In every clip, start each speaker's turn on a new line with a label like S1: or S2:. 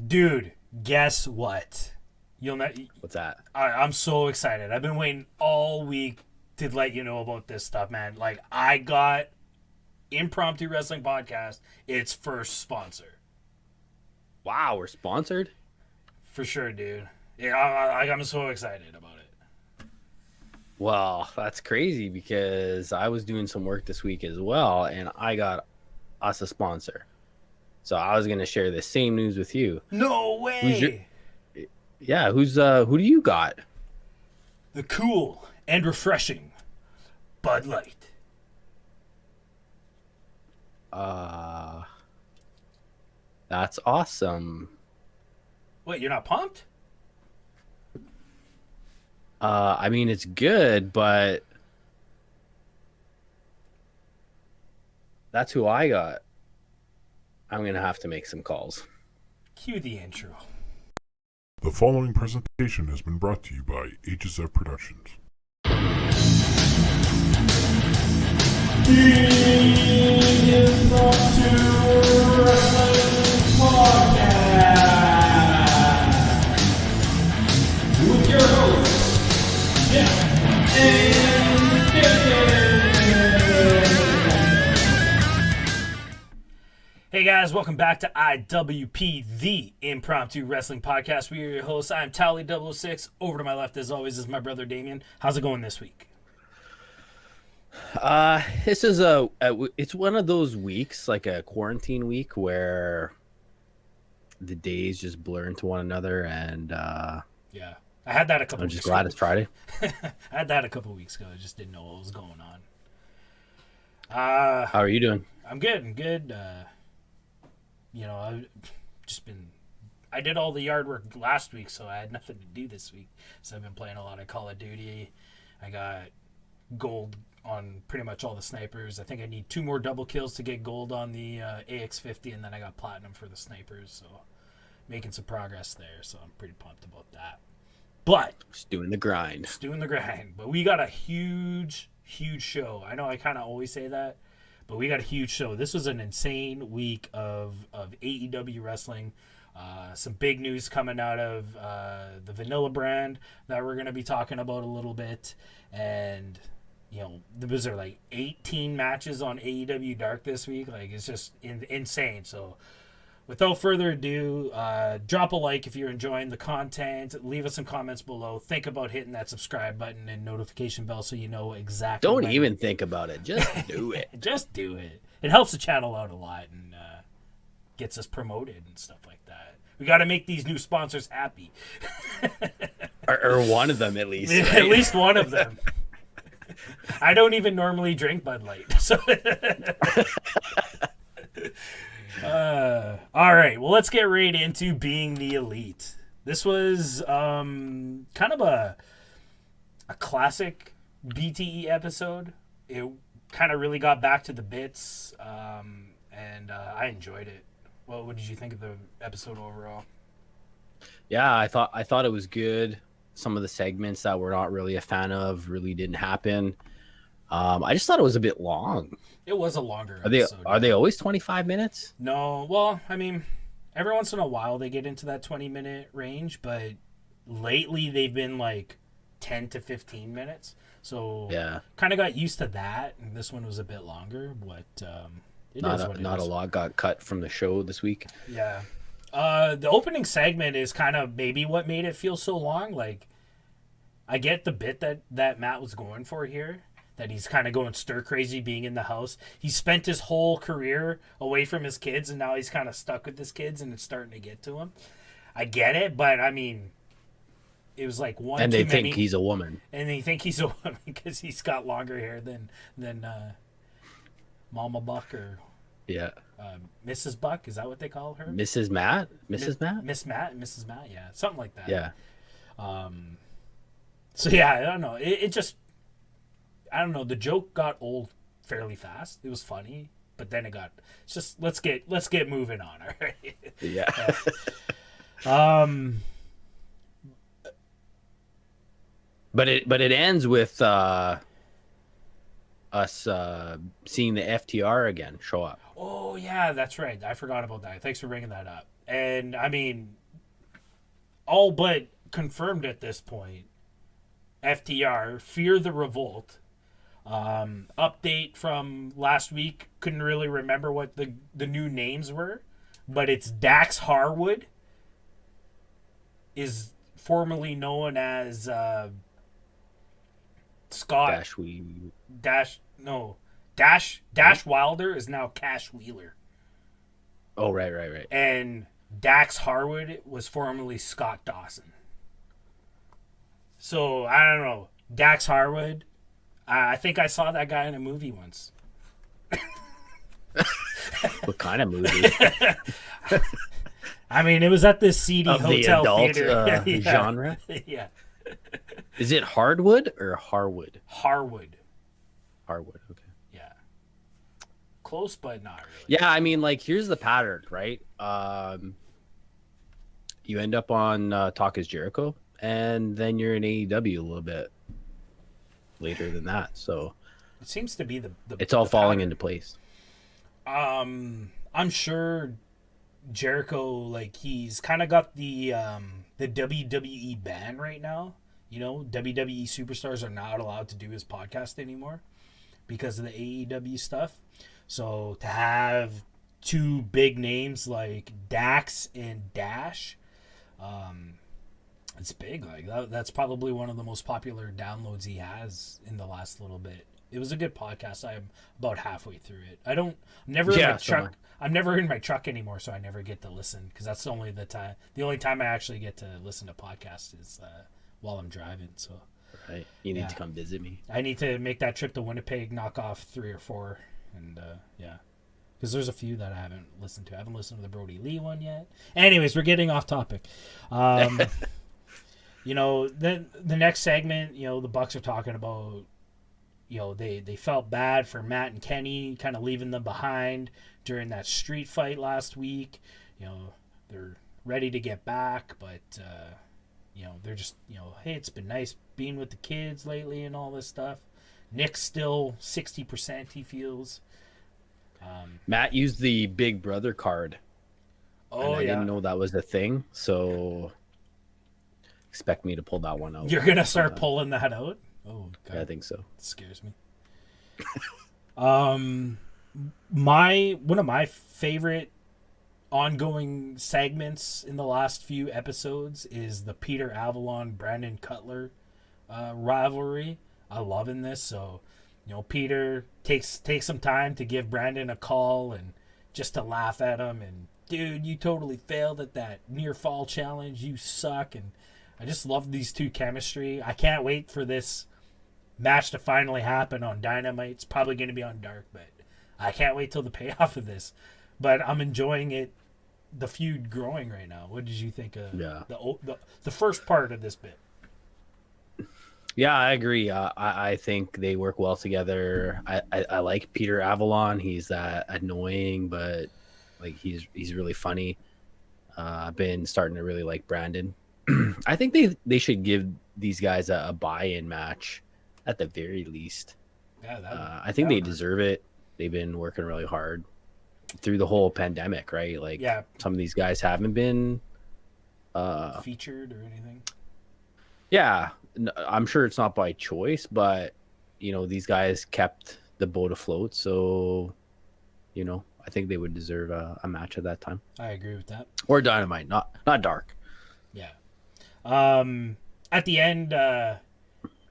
S1: Dude, guess what? You'll not.
S2: What's that?
S1: I'm so excited. I've been waiting all week to let you know about this stuff, man. Like I got Impromptu Wrestling Podcast its first sponsor
S2: Wow, we're sponsored?
S1: for sure, dude. Yeah, I'm so excited about it.
S2: Well, that's crazy because I was doing some work this week as well and I got us a sponsor. So I was going to share the same news with you.
S1: No
S2: Who's your
S1: way.
S2: Yeah, who do you got?
S1: The cool and refreshing Bud Light.
S2: Uh that's awesome.
S1: Wait, you're not pumped?
S2: I mean it's good, but that's who I got. I'm going to have to make some calls.
S1: Cue the intro.
S3: The following presentation has been brought to you by HSF Productions.
S1: With your hosts, Jeff and Hey guys, welcome back to IWP, the Impromptu Wrestling Podcast. We are your hosts. I'm Tally006. Over to my left, as always, is my brother Damien. How's it going this week?
S2: This is it's one of those weeks, like a quarantine week, where the days just blur into one another, and
S1: Yeah, I had that a couple
S2: I'm
S1: weeks
S2: just glad
S1: ago.
S2: it's Friday.
S1: I had that a couple weeks ago. I just didn't know what was going on.
S2: How are you doing?
S1: I'm good. I'm good. I've just been. I did all the yard work last week, so I had nothing to do this week. So I've been playing a lot of Call of Duty. I got gold on pretty much all the snipers. I think I need 2 more double kills to get gold on the AX50, and then I got platinum for the snipers. So making some progress there. So I'm pretty pumped about that. But
S2: Just doing the grind.
S1: just doing the grind. But we got a huge show. I know I kind of always say that, but we got a huge show. This was an insane week of AEW wrestling. Some big news coming out of the Vanilla brand that we're going to be talking about a little bit. And, there are like 18 matches on AEW Dark this week. Like, it's just insane. So, without further ado, drop a like if you're enjoying the content. Leave us some comments below. Think about hitting that subscribe button and notification bell so you know exactly.
S2: Don't even think about it. Just do it.
S1: Just do it. It helps the channel out a lot and gets us promoted and stuff like that. We got to make these new sponsors happy.
S2: or one of them at least.
S1: At
S2: Right?
S1: least one of them. I don't even normally drink Bud Light. So all right, well, let's get right into Being the Elite. This was kind of a classic BTE episode. It kind of really got back to the bits, and I enjoyed it. Well, what did you think of the episode overall?
S2: Yeah, I thought it was good. Some of the segments that we're not really a fan of really didn't happen. I just thought it was a bit long.
S1: It was a longer
S2: Are they
S1: episode.
S2: are they always 25 minutes?
S1: No, well, I mean, every once in a while they get into that 20-minute range, but lately they've been like 10 to 15 minutes. So
S2: Yeah.
S1: kind of got used to that, and this one was a bit longer, but it is what it
S2: Not
S1: is.
S2: a lot got cut from the show this week.
S1: Yeah. The opening segment is kind of maybe what made it feel so long. Like, I get the bit that Matt was going for here, that he's kind of going stir crazy being in the house. He spent his whole career away from his kids, and now he's kind of stuck with his kids, and it's starting to get to him. I get it, but I mean, it was like one
S2: And
S1: too
S2: they
S1: many,
S2: think he's a woman.
S1: and they think he's a woman because he's got longer hair than Mama Buck or
S2: Yeah.
S1: Mrs. Buck. Is that what they call her?
S2: Mrs. Matt? Mrs. Matt?
S1: Miss Matt, Mrs. Matt, yeah, something like that.
S2: Yeah.
S1: So yeah, I don't know. It just, I don't know. The joke got old fairly fast. It was funny, but then it's just let's get moving on. All right.
S2: Yeah. But it ends with us seeing the FTR again show up.
S1: Oh yeah, that's right. I forgot about that. Thanks for bringing that up. And I mean, all but confirmed at this point. FTR, Fear the Revolt. Update from last week. Couldn't really remember what the new names were, but it's Dax Harwood. Is formerly known as Scott Dash Wilder is now Cash Wheeler.
S2: Oh, right.
S1: And Dax Harwood was formerly Scott Dawson. So, I don't know. Dax Harwood, I think I saw that guy in a movie once.
S2: What kind of movie?
S1: I mean, it was at this seedy
S2: Of the
S1: hotel
S2: adult
S1: theater.
S2: genre?
S1: Yeah.
S2: Is it Hardwood or Harwood?
S1: Harwood.
S2: Harwood, okay.
S1: Yeah. Close, but not really.
S2: Yeah, I mean, like, here's the pattern, right? You end up on Talk is Jericho, and then you're in AEW a little bit later than that. So
S1: it seems to be
S2: it's all falling
S1: pattern.
S2: into place.
S1: I'm sure Jericho, like, he's kind of got the WWE ban right now. You know, WWE superstars are not allowed to do his podcast anymore because of the AEW stuff. So to have two big names like Dax and Dash, it's big. Like that's probably one of the most popular downloads he has in the last little bit. It was a good podcast. I'm about halfway through it. I'm never in my truck. I'm never in my truck anymore, so I never get to listen because that's the only time I actually get to listen to podcasts is while I'm driving. So
S2: right, you need to come visit me.
S1: I need to make that trip to Winnipeg, knock off 3 or 4, and because there's a few that I haven't listened to. I haven't listened to the Brody Lee one yet. Anyways, we're getting off topic. You know, the next segment, you know, the Bucks are talking about, you know, they felt bad for Matt and Kenny kind of leaving them behind during that street fight last week. You know, they're ready to get back, but, you know, they're just, you know, hey, it's been nice being with the kids lately and all this stuff. Nick's still 60%, he feels.
S2: Matt used the Big Brother card.
S1: Oh,
S2: I didn't know that was a thing, so expect me to pull that one out.
S1: You're going to start pulling that out? Oh, God.
S2: Yeah, I think so.
S1: It scares me. One of my favorite ongoing segments in the last few episodes is the Peter Avalon Brandon Cutler rivalry. I'm loving this. So, you know, Peter takes some time to give Brandon a call and just to laugh at him and, dude, you totally failed at that near fall challenge. You suck. And I just love these two chemistry. I can't wait for this match to finally happen on Dynamite. It's probably going to be on Dark, but I can't wait till the payoff of this. But I'm enjoying it, the feud growing right now. What did you think of the first part of this bit?
S2: Yeah, I agree. I think they work well together. I like Peter Avalon. He's that annoying, but like he's really funny. I've been starting to really like Brandon. I think they should give these guys a buy-in match at the very least. Yeah, I think they deserve it. They've been working really hard through the whole pandemic, right? Like, some of these guys haven't been
S1: featured or anything.
S2: Yeah, I'm sure it's not by choice, but you know, these guys kept the boat afloat, so you know, I think they would deserve a match at that time.
S1: I agree with that.
S2: Or Dynamite, not Dark.
S1: Yeah. At the end,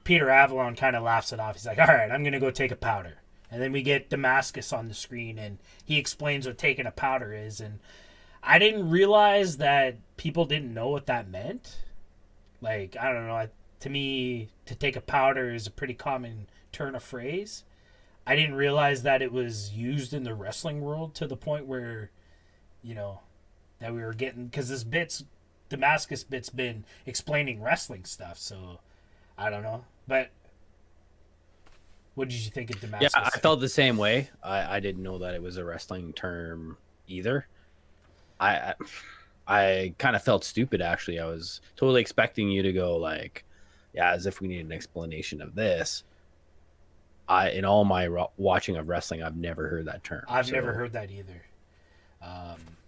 S1: Peter Avalon kind of laughs it off. He's like, all right, I'm going to go take a powder. And then we get Damascus on the screen, and he explains what taking a powder is. And I didn't realize that people didn't know what that meant. Like, I don't know. To me, to take a powder is a pretty common turn of phrase. I didn't realize that it was used in the wrestling world to the point where, you know, that we were getting... Because Damascus bit's been explaining wrestling stuff, so I don't know. But what did you think of Damascus?
S2: Yeah, I felt the same way. I didn't know that it was a wrestling term either. I kind of felt stupid, actually. I was totally expecting you to go like, yeah, as if we need an explanation of this. In all my watching of wrestling, I've never heard that term.
S1: I've never heard that either.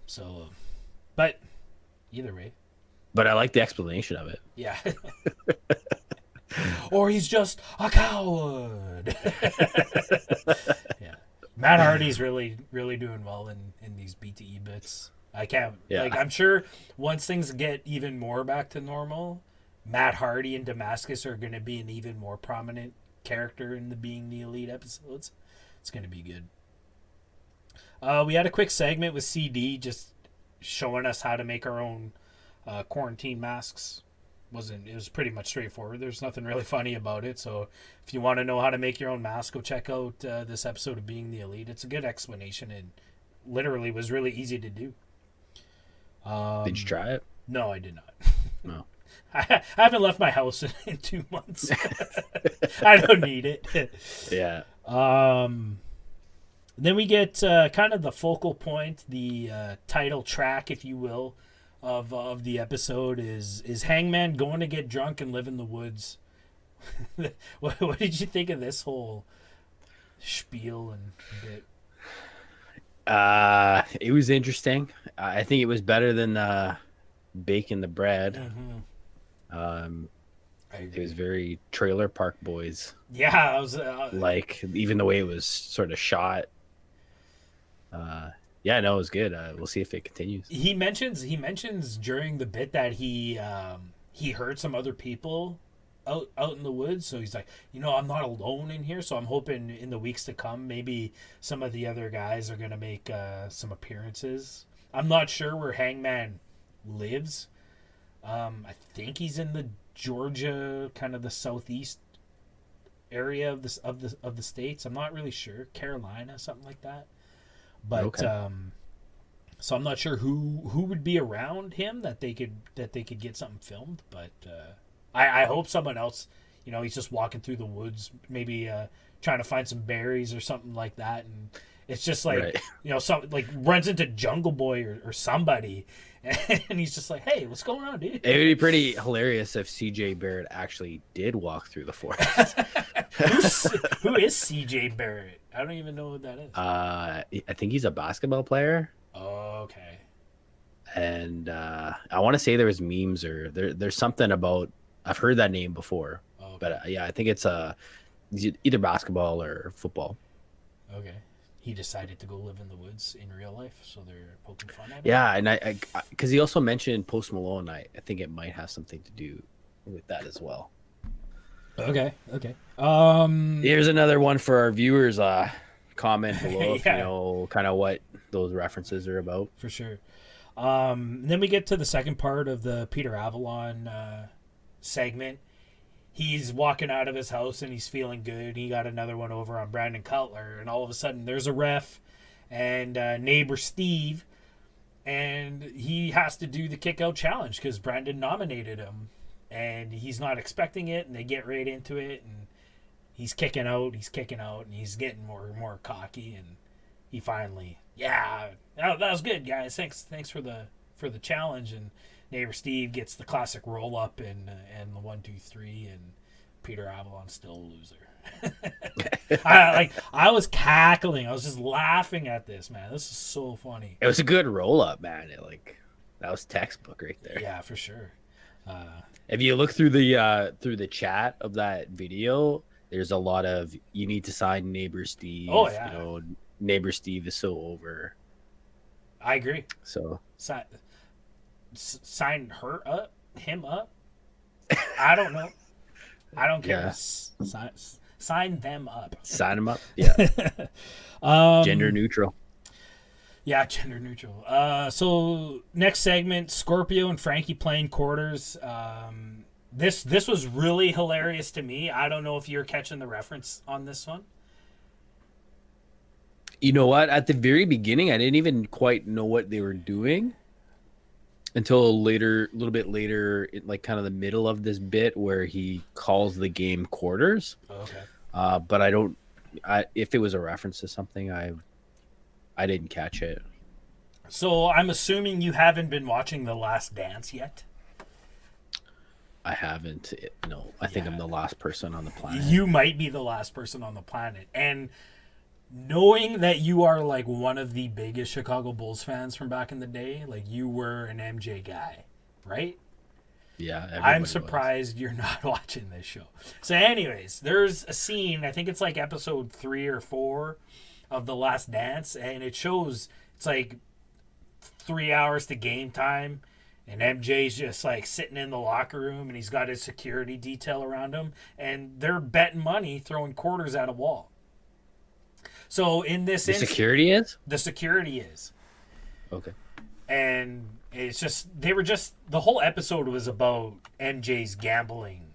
S1: So But either way.
S2: But I like the explanation of it.
S1: Yeah. Or he's just a coward. Yeah. Matt Hardy's really, really doing well in these BTE bits. I can't,
S2: Yeah.
S1: like, I'm sure once things get even more back to normal, Matt Hardy and Damascus are going to be an even more prominent character in the Being the Elite episodes. It's going to be good. We had a quick segment with CD just showing us how to make our own quarantine masks. It was pretty much straightforward. There's nothing really funny about it. So if you want to know how to make your own mask, go check out this episode of Being the Elite. It's a good explanation and literally was really easy to do.
S2: Did you try it?
S1: No, I did not.
S2: No.
S1: I haven't left my house in 2 months. I don't need it.
S2: Yeah.
S1: Then we get kind of the focal point, the title track, if you will, of the episode is Hangman going to get drunk and live in the woods. What did you think of this whole spiel and bit?
S2: It was interesting. I think it was better than baking the bread.
S1: Mm-hmm.
S2: It was very Trailer Park Boys.
S1: Yeah, I was
S2: like even the way it was sort of shot. Yeah, no, it was good. We'll see if it continues.
S1: He mentions during the bit that he heard some other people out in the woods, so he's like, I'm not alone in here, so I'm hoping in the weeks to come maybe some of the other guys are gonna make some appearances. I'm not sure where Hangman lives. I think he's in the Georgia, kind of the southeast area of the states. I'm not really sure. Carolina, something like that. But
S2: okay.
S1: So I'm not sure who would be around him that they could get something filmed. But I hope someone else. He's just walking through the woods, maybe trying to find some berries or something like that, and it's just like
S2: right.
S1: some like runs into Jungle Boy or somebody, and he's just like, "Hey, what's going on, dude?"
S2: It would be pretty hilarious if CJ Barrett actually did walk through the forest.
S1: Who is CJ Barrett? I don't even know what that is.
S2: I think he's a basketball player.
S1: Oh, okay.
S2: And I want to say there was memes or there's something about. I've heard that name before,
S1: Okay.
S2: but yeah, I think it's either basketball or football.
S1: Okay. He decided to go live in the woods in real life, so they're poking fun at him.
S2: Yeah, and I because he also mentioned Post Malone. I think it might have something to do with that as well.
S1: Okay.
S2: Here's another one for our viewers. Comment below if
S1: Yeah.
S2: you know kind of what those references are about.
S1: For sure. Then we get to the second part of the Peter Avalon segment. He's walking out of his house and he's feeling good. He got another one over on Brandon Cutler, and all of a sudden there's a ref and neighbor Steve, and he has to do the kick out challenge because Brandon nominated him, and he's not expecting it, and they get right into it, and he's kicking out, and he's getting more and more cocky, and he finally, that was good, guys. Thanks for the challenge. And neighbor Steve gets the classic roll up and the 1, 2, 3, and Peter Avalon's still a loser. I was cackling. I was just laughing at this, man. This is so funny.
S2: It was a good roll up, man. That was textbook right there.
S1: Yeah, for sure.
S2: If you look through the chat of that video, there's a lot of you need to sign neighbor Steve.
S1: Oh yeah.
S2: Neighbor Steve is so over.
S1: I agree.
S2: So
S1: sign him up. I don't know. I don't care.
S2: Yeah.
S1: Sign them up.
S2: Sign them up. Yeah. Gender neutral.
S1: Yeah, gender neutral. So next segment, Scorpio and Frankie playing quarters. This was really hilarious to me. I don't know if you're catching the reference on this one.
S2: You know what? At the very beginning, I didn't even quite know what they were doing until a little bit later, like kind of the middle of this bit where he calls the game quarters.
S1: Okay.
S2: But if it was a reference to something, I didn't catch it.
S1: So I'm assuming you haven't been watching The Last Dance yet?
S2: I haven't. No, I think I'm the last person on the planet.
S1: You might be the last person on the planet. And knowing that you are like one of the biggest Chicago Bulls fans from back in the day, like you were an MJ guy, right?
S2: Yeah,
S1: I'm
S2: everybody was.
S1: surprised you're not watching this show. So, anyways, there's a scene, I think it's like episode 3 or 4 of The Last Dance, and it shows it's like 3 hours to game time, and MJ's just like sitting in the locker room, and he's got his security detail around him, and they're betting money, throwing quarters at a wall. So in this
S2: The security is?
S1: the security is,
S2: Okay.
S1: and it's just the whole episode was about MJ's gambling,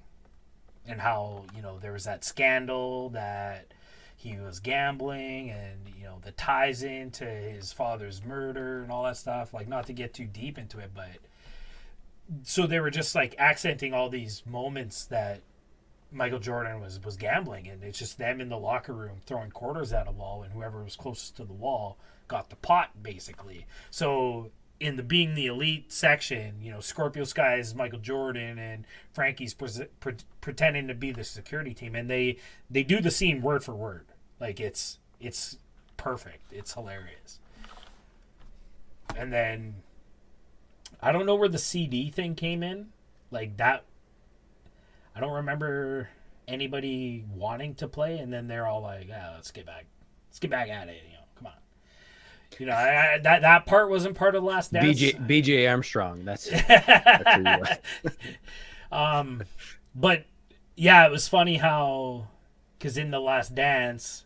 S1: and how there was that scandal that he was gambling, and the ties into his father's murder and all that stuff. Like, not to get too deep into it, but so they were just like accenting all these moments that Michael Jordan was gambling, and it's just them in the locker room throwing quarters at a wall, and whoever was closest to the wall got the pot, basically. So in the Being the Elite section, Scorpio Sky is Michael Jordan, and Frankie's pretending to be the security team, and they do the scene word for word. Like, it's perfect. It's hilarious. And then I don't know where the CD thing came in. Like, that, I don't remember anybody wanting to play, and then they're all like, let's get back at it. Come on. That part wasn't part of the Last Dance.
S2: BJ Armstrong. That's who he was.
S1: But yeah, it was funny how, because in The Last Dance,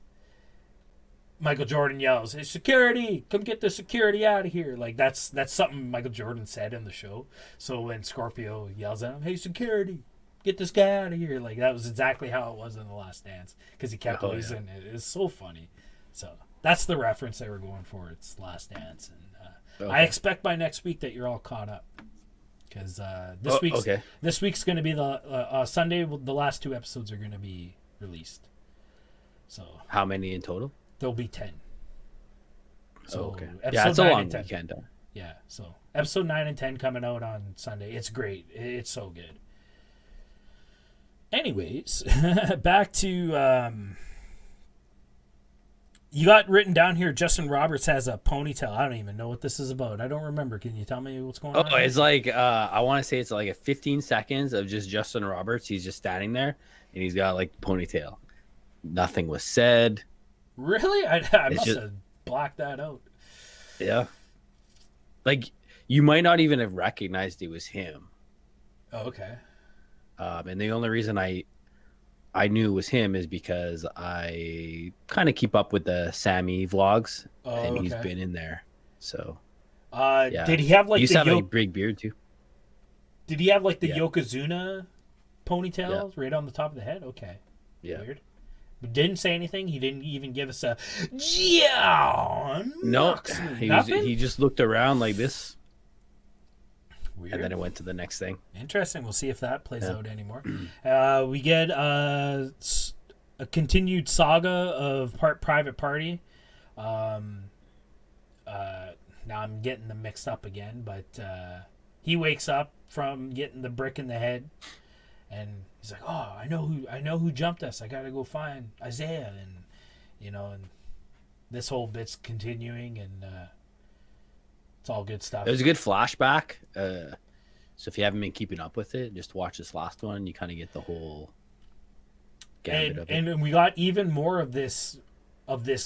S1: Michael Jordan yells, "Hey, security, come get the security out of here." Like, that's something Michael Jordan said in the show. So when Scorpio yells at him, "Hey, security, get this guy out of here," like, that was exactly how it was in The Last Dance, because he kept losing. Yeah. It's so funny. So that's the reference they were going for. It's Last Dance, and I expect by next week that you're all caught up, because this week's going to be the Sunday. The last 2 episodes are going to be released. So
S2: how many in total?
S1: There'll be 10. So
S2: Yeah, it's a long weekend.
S1: Yeah, so episode 9 and 10 coming out on Sunday. It's great. It's so good. Anyways, back to you got written down here, Justin Roberts has a ponytail. I don't even know what this is about. I don't remember. Can you tell me what's going on?
S2: Oh, it's like I want to say it's like a 15 seconds of just Justin Roberts. He's just standing there, and he's got like ponytail. Nothing was said.
S1: Really? I must have blocked that out.
S2: Yeah. Like, you might not even have recognized it was him.
S1: Oh, okay.
S2: And the only reason I knew it was him is because I kind of keep up with the Sammy vlogs, and he's been in there. So, yeah.
S1: Did he have like
S2: he used to have a big beard too?
S1: Did he have like the Yokozuna ponytail right on the top of the head? Okay.
S2: Yeah.
S1: Weird. But didn't say anything. He didn't even give us a John.
S2: No, he just looked around like this.
S1: Weird.
S2: And then it went to the next thing.
S1: Interesting. We'll see if that plays out anymore. We get a continued saga of Private Party. Now I'm getting them mixed up again, but he wakes up from getting the brick in the head, and he's like, "Oh, I know who jumped us. I gotta go find Isaiah," and this whole bit's continuing, and it's all good stuff.
S2: It was a good flashback. So if you haven't been keeping up with it, just watch this last one. You kind of get the whole gambit of it.
S1: And we got even more of this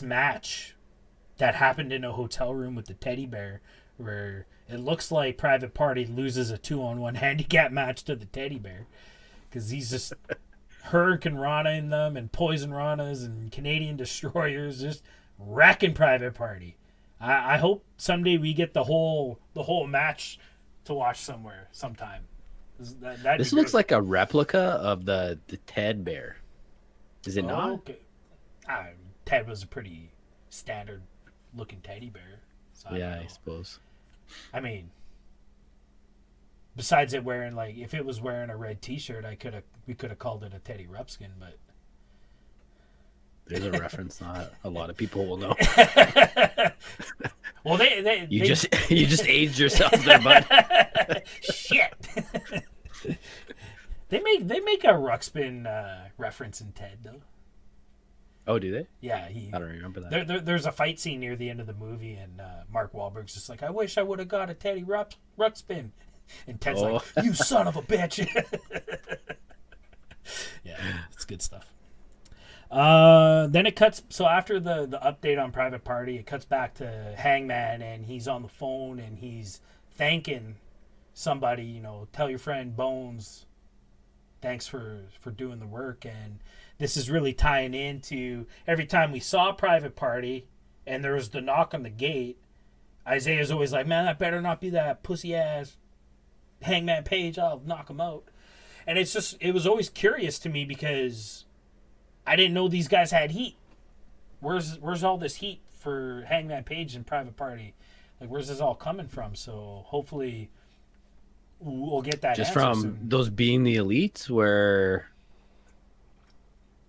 S1: match that happened in a hotel room with the teddy bear, where it looks like Private Party loses a 2-on-1 handicap match to the teddy bear, because he's just Hurricane Rana in them, and Poison Ranas and Canadian Destroyers, just wrecking Private Party. I hope someday we get the whole match to watch somewhere sometime. This
S2: looks like a replica of the Ted bear. Is it not?
S1: Okay. Ted was a pretty standard looking teddy bear. So I
S2: suppose.
S1: I mean, besides it wearing, like, if it was wearing a red T-shirt, we could have called it a Teddy Rupskin, but
S2: there's a reference not a lot of people will know.
S1: Well,
S2: you just aged yourself there, bud.
S1: Shit. They make a Ruxpin reference in Ted, though.
S2: Oh, do they?
S1: Yeah,
S2: I don't remember that.
S1: there's a fight scene near the end of the movie, and Mark Wahlberg's just like, I wish I would have got a Teddy Ruxpin. And Ted's like, you son of a bitch. Yeah, it's good stuff. Then it cuts. So after the update on Private Party, it cuts back to Hangman, and he's on the phone, and he's thanking somebody. Tell your friend Bones, thanks for doing the work. And this is really tying into every time we saw Private Party, and there was the knock on the gate. Isaiah's always like, man, that better not be that pussy ass Hangman Page. I'll knock him out. And it was always curious to me because I didn't know these guys had heat. Where's all this heat for Hangman Page and Private Party? Like, where's this all coming from? So hopefully we'll get that
S2: just
S1: answer
S2: from
S1: soon.
S2: Those being the elites, where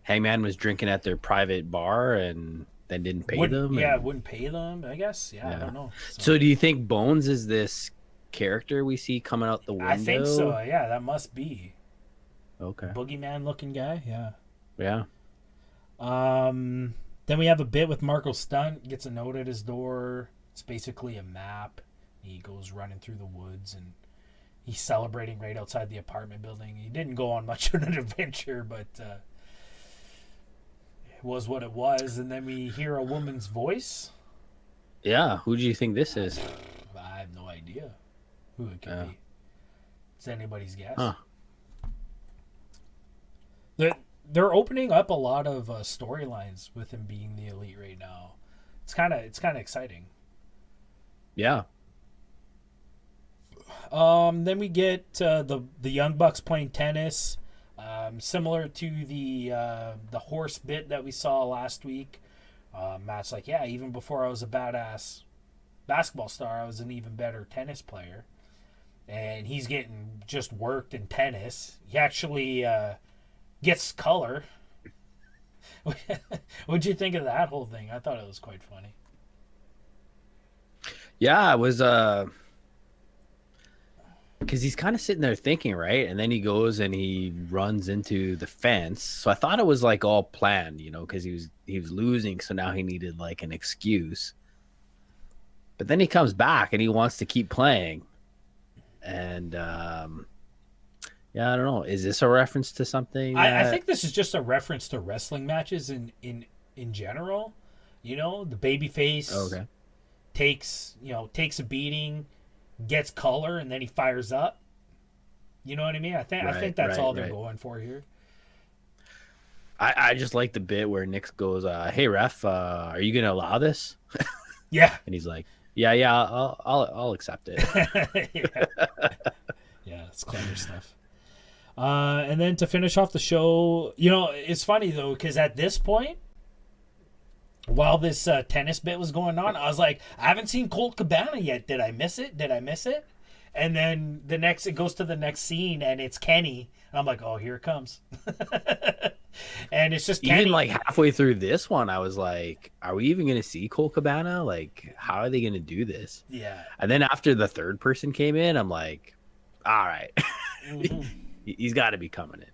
S2: Hangman was drinking at their private bar and then didn't pay them.
S1: Yeah, wouldn't pay them, I guess. Yeah, I don't know.
S2: So do you think Bones is this character we see coming out the window?
S1: I think so. Yeah, that must be.
S2: Okay.
S1: Boogeyman looking guy. Yeah.
S2: Yeah.
S1: Then we have a bit with Marco Stunt, gets a note at his door. It's basically a map. He goes running through the woods, and he's celebrating right outside the apartment building. He didn't go on much of an adventure, but it was what it was. And then we hear a woman's voice.
S2: Yeah. Who do you think this is?
S1: I have no idea who it could be. It's anybody's guess.
S2: Huh.
S1: They're opening up a lot of storylines with him being the elite right now. It's kind of exciting.
S2: Yeah.
S1: Then we get the Young Bucks playing tennis, similar to the horse bit that we saw last week. Matt's like, yeah, even before I was a badass basketball star, I was an even better tennis player. And he's getting just worked in tennis. He actually gets color. What'd you think of that whole thing? I thought it was quite funny.
S2: Yeah, it was because he's kind of sitting there thinking, right? And then he goes and he runs into the fence. So I thought it was like all planned, because he was losing, so now he needed like an excuse. But then he comes back and he wants to keep playing. And yeah, I don't know. Is this a reference to something?
S1: I think this is just a reference to wrestling matches in general. The babyface takes a beating, gets color, and then he fires up. You know what I mean? I think that's all they're going for here.
S2: I just like the bit where Nick goes, "Hey ref, are you gonna allow this?"
S1: Yeah,
S2: and he's like, "Yeah, I'll accept it."
S1: Yeah, it's clever stuff. And then to finish off the show, it's funny though, because at this point, while this tennis bit was going on, I was like, I haven't seen Colt Cabana yet. Did I miss it? And then it goes to the next scene, and it's Kenny. And I'm like, oh, here it comes. And it's just Kenny.
S2: Even like halfway through this one, I was like, are we even going to see Colt Cabana? Like, how are they going to do this?
S1: Yeah.
S2: And then after the third person came in, I'm like, all right. Mm-hmm. He's got to be coming in.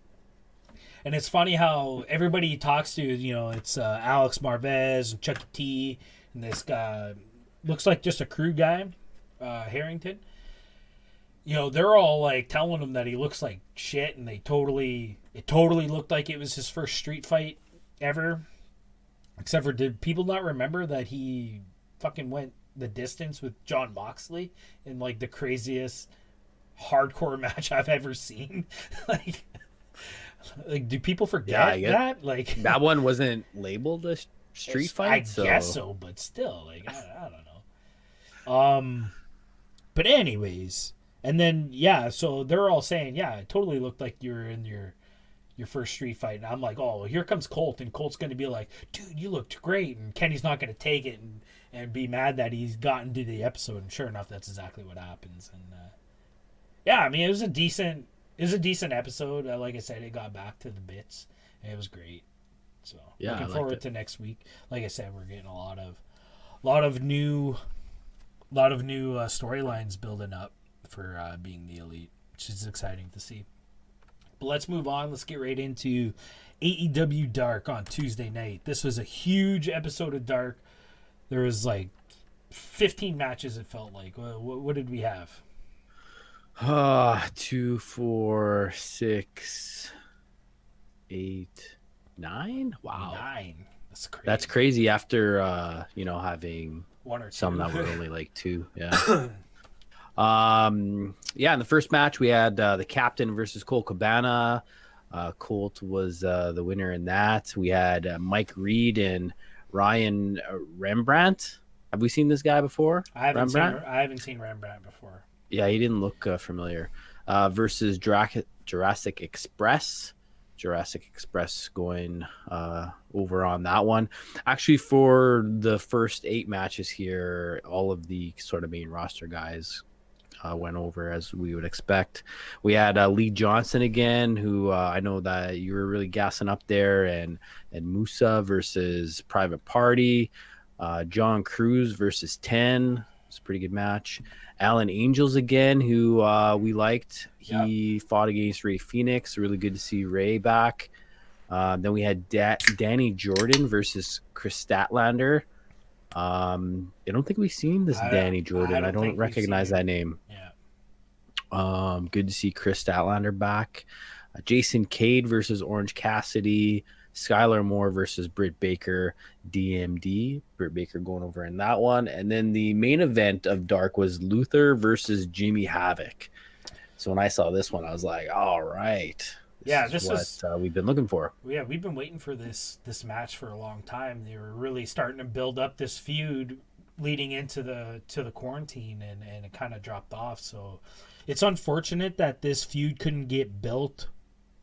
S1: And it's funny how everybody he talks to, it's Alex Marvez and Chucky T, and this guy looks like just a crew guy, Harrington. They're all like telling him that he looks like shit, and it totally looked like it was his first street fight ever. Except for, did people not remember that he fucking went the distance with John Moxley in like the craziest hardcore match I've ever seen? like, do people forget that? Like,
S2: that one wasn't labeled a street fight.
S1: I guess so, but still, like, I don't know. But anyways, and then so they're all saying, it totally looked like you were in your first street fight, and I'm like, oh, here comes Colt, and Colt's gonna be like, dude, you looked great, and Kenny's not gonna take it and be mad that he's gotten to the episode, and sure enough, that's exactly what happens. And I mean, it was a decent episode. Like I said, it got back to the bits. And it was great. So looking forward to next week. Like I said, we're getting a lot of new storylines building up for being the elite, which is exciting to see. But let's move on. Let's get right into AEW Dark on Tuesday night. This was a huge episode of Dark. There was like 15 matches, it felt like. What did we have?
S2: 2, 4, 6, 8, 9. Wow,
S1: 9. That's crazy.
S2: That's crazy after having
S1: one or two.
S2: Some that were only like 2. Yeah. In the first match we had the Captain versus Colt Cabana. Colt was the winner in that. We had Mike Reed and Ryan Rembrandt. Have we seen this guy before?
S1: I haven't seen Rembrandt before.
S2: Yeah, he didn't look familiar. Versus Jurassic Express. Jurassic Express going over on that one. Actually, for the first 8 matches here, all of the sort of main roster guys went over as we would expect. We had Lee Johnson again, who I know that you were really gassing up there, and Musa versus Private Party. John Cruz versus 10. It's a pretty good match. Alan Angels again, who we liked. He fought against Ray Phoenix. Really good to see Ray back. Then we had Danny Jordan versus Chris Statlander. I don't think we've seen this Danny Jordan. I don't recognize that name.
S1: Yeah.
S2: Good to see Chris Statlander back. Jason Cade versus Orange Cassidy. Skylar Moore versus Britt Baker, DMD. Britt Baker going over in that one. And then the main event of Dark was Luther versus Jimmy Havoc. So when I saw this one, I was like, all right. This is what we've been looking for.
S1: Yeah, we've been waiting for this match for a long time. They were really starting to build up this feud leading into the quarantine, and it kind of dropped off. So it's unfortunate that this feud couldn't get built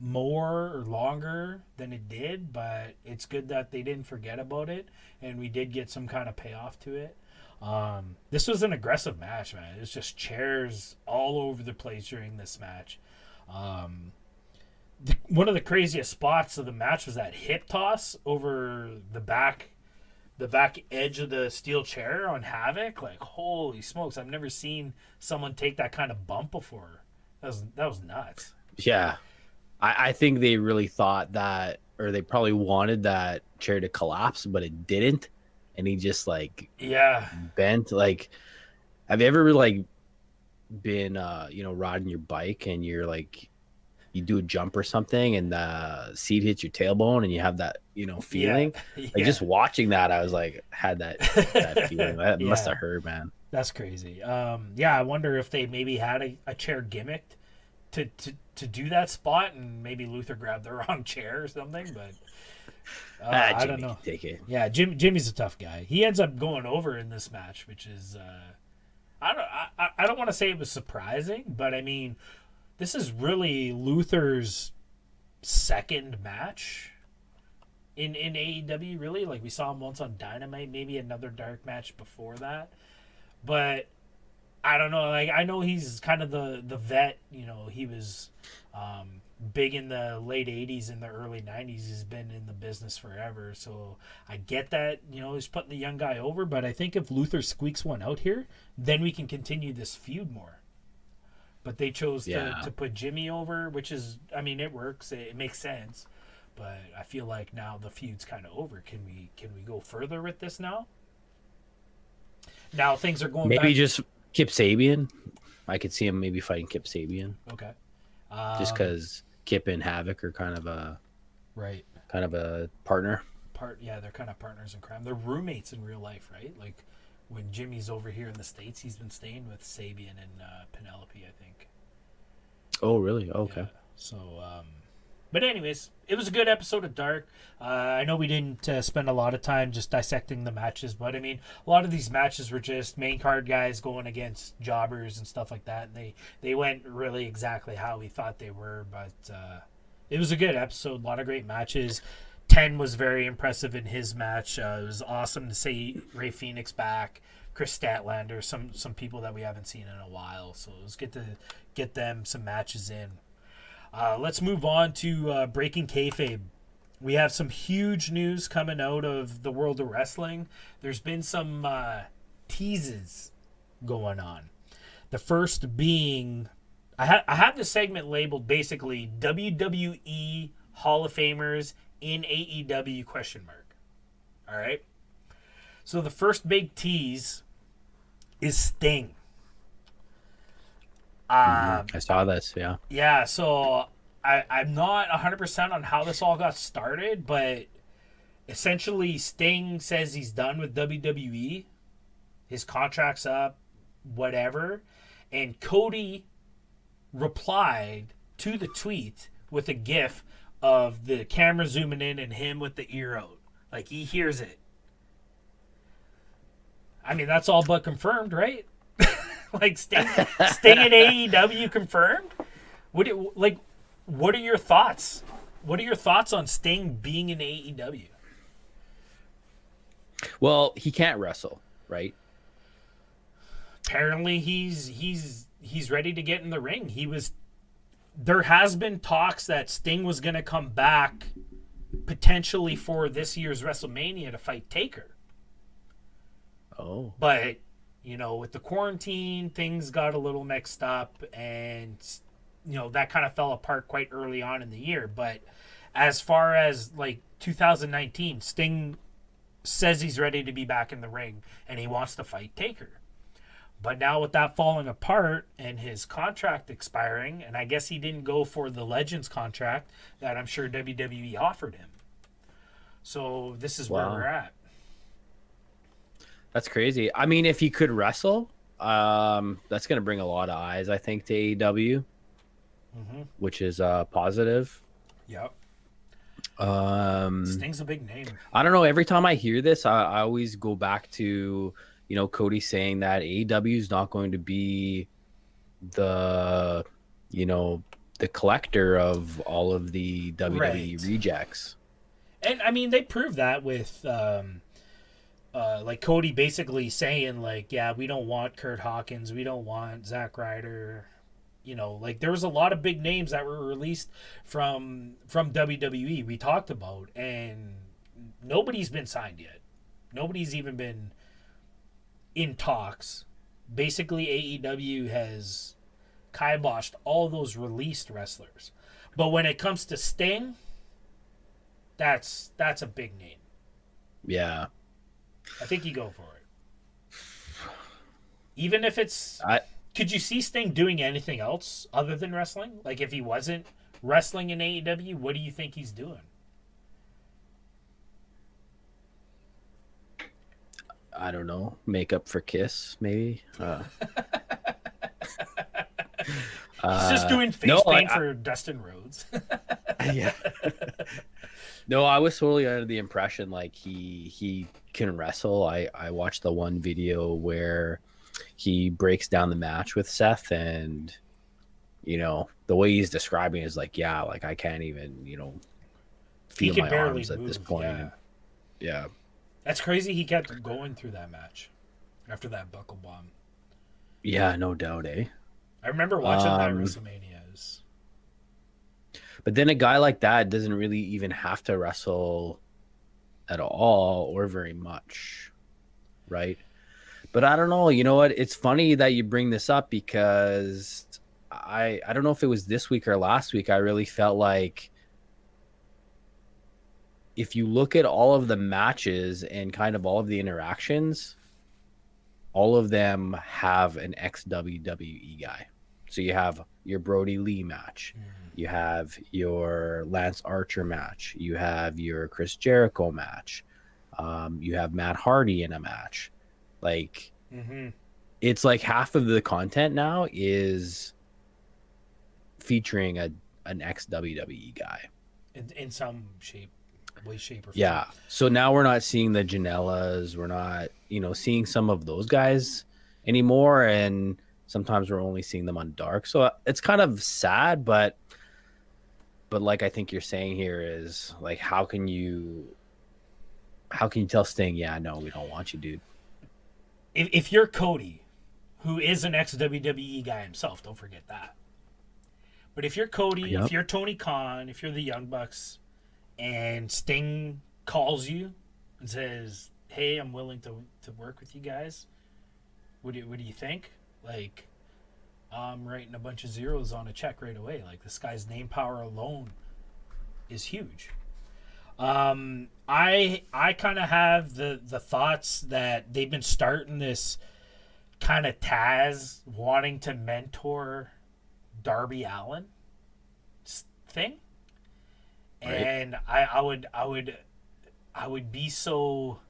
S1: more or longer than it did, but it's good that they didn't forget about it, and we did get some kind of payoff to it. This was an aggressive match, man. It was just chairs all over the place during this match. One of the craziest spots of the match was that hip toss over the back edge of the steel chair on Havoc. Like, holy smokes, I've never seen someone take that kind of bump before. That was nuts.
S2: Yeah. I think they really thought that, or they probably wanted that chair to collapse, but it didn't. And he just bent. Like, have you ever like been riding your bike and you're like, you do a jump or something and the seat hits your tailbone and you have that feeling?
S1: Yeah.
S2: Like, just watching that, I was like, had that feeling. That must have hurt, man.
S1: That's crazy. I wonder if they maybe had a chair gimmicked to do that spot, and maybe Luther grabbed the wrong chair or something, but I don't know.
S2: Take it.
S1: Yeah, Jimmy's a tough guy. He ends up going over in this match, which is I don't want to say it was surprising, but I mean, this is really Luther's second match in AEW, really. Like, we saw him once on Dynamite, maybe another dark match before that, but I don't know. Like, I know he's kind of the vet. He was big in the late 80s and the early 90s. He's been in the business forever. So I get that, he's putting the young guy over. But I think if Luther squeaks one out here, then we can continue this feud more. But they chose to put Jimmy over, which is, I mean, it works. It makes sense. But I feel like now the feud's kind of over. Can we go further with this now? Now things are going
S2: maybe
S1: back.
S2: Just Kip Sabian. I could see him maybe fighting Kip Sabian.
S1: Okay.
S2: Just because Kip and Havoc are kind of a partner.
S1: They're kind of partners in crime. They're roommates in real life, right? Like, when Jimmy's over here in the States, he's been staying with Sabian and Penelope, I think.
S2: Oh, really? Oh, okay.
S1: Yeah. So, but anyways, it was a good episode of Dark. I know we didn't spend a lot of time just dissecting the matches, but I mean, a lot of these matches were just main card guys going against jobbers and stuff like that. And they went really exactly how we thought they were, but it was a good episode. A lot of great matches. 10 was very impressive in his match. It was awesome to see Ray Phoenix back, Chris Statlander, some people that we haven't seen in a while. So it was good to get them some matches in. Let's move on to Breaking Kayfabe. We have some huge news coming out of the world of wrestling. There's been some teases going on. The first being I have this segment labeled basically WWE Hall of Famers in AEW question mark. All right. So the first big tease is Sting.
S2: I saw this. Yeah.
S1: Yeah, so I'm not 100% on how this all got started, but essentially Sting says he's done with WWE. His contract's up, whatever. And Cody replied to the tweet with a gif of the camera zooming in and him with the ear out. Like he hears it. I mean, that's all but confirmed, right? Like Sting at AEW confirmed? What are your thoughts? What are your thoughts on Sting being in AEW?
S2: Well, he can't wrestle, right?
S1: Apparently he's ready to get in the ring. There has been talks that Sting was going to come back potentially for this year's WrestleMania to fight Taker.
S2: Oh.
S1: But, with the quarantine, things got a little mixed up and, that kind of fell apart quite early on in the year. But as far as, 2019, Sting says he's ready to be back in the ring and he wants to fight Taker. But now with that falling apart and his contract expiring, and I guess he didn't go for the Legends contract that I'm sure WWE offered him. So this is where we're at.
S2: That's crazy. I mean, if he could wrestle, that's going to bring a lot of eyes, I think, to AEW, which is positive.
S1: Yep. Sting's a big name.
S2: I don't know. Every time I hear this, I always go back to, Cody saying that AEW is not going to be the collector of all of the WWE rejects.
S1: And I mean, they proved that with Cody basically saying yeah, we don't want Kurt Hawkins, we don't want Zack Ryder. There was a lot of big names that were released from WWE we talked about, and nobody's been signed yet. Nobody's even been in talks. Basically, AEW has kiboshed all those released wrestlers. But when it comes to Sting, that's a big name.
S2: Yeah.
S1: I think you go for it. Even if it's... Could you see Sting doing anything else other than wrestling? Like, if he wasn't wrestling in AEW, what do you think he's doing?
S2: I don't know. Make up for Kiss, maybe?
S1: He's just doing face paint for Dustin Rhodes.
S2: Yeah. No, I was totally under the impression he can wrestle. I watched the one video where he breaks down the match with Seth, and the way he's describing it is I can't even feel my arms at this point. Yeah.
S1: That's crazy. He kept going through that match after that buckle bomb.
S2: Yeah, no doubt, eh?
S1: I remember watching that WrestleManias.
S2: But then a guy like that doesn't really even have to wrestle at all or very much, right? But I don't know. You know what? It's funny that you bring this up because I don't know if it was this week or last week. I really felt like if you look at all of the matches and kind of all of the interactions, all of them have an ex-WWE guy. So you have your Brody Lee match. You have your Lance Archer match. You have your Chris Jericho match. You have Matt Hardy in a match. It's like half of the content now is featuring an ex-WWE guy.
S1: In some way, shape, or form.
S2: Yeah. So now we're not seeing the Janellas. We're not, seeing some of those guys anymore. And sometimes we're only seeing them on Dark. So it's kind of sad, but I think you're saying here is how can you tell Sting, yeah, no, we don't want you, dude.
S1: If you're Cody, who is an ex-WWE guy himself, don't forget that. But if you're Cody, if you're Tony Khan, if you're the Young Bucks, and Sting calls you and says, hey, I'm willing to work with you guys, what do you think? I'm writing a bunch of zeros on a check right away. Like, this guy's name power alone is huge. I kind of have the thoughts that they've been starting this kind of Taz wanting to mentor Darby Allin thing,
S2: Right.
S1: and I would be so.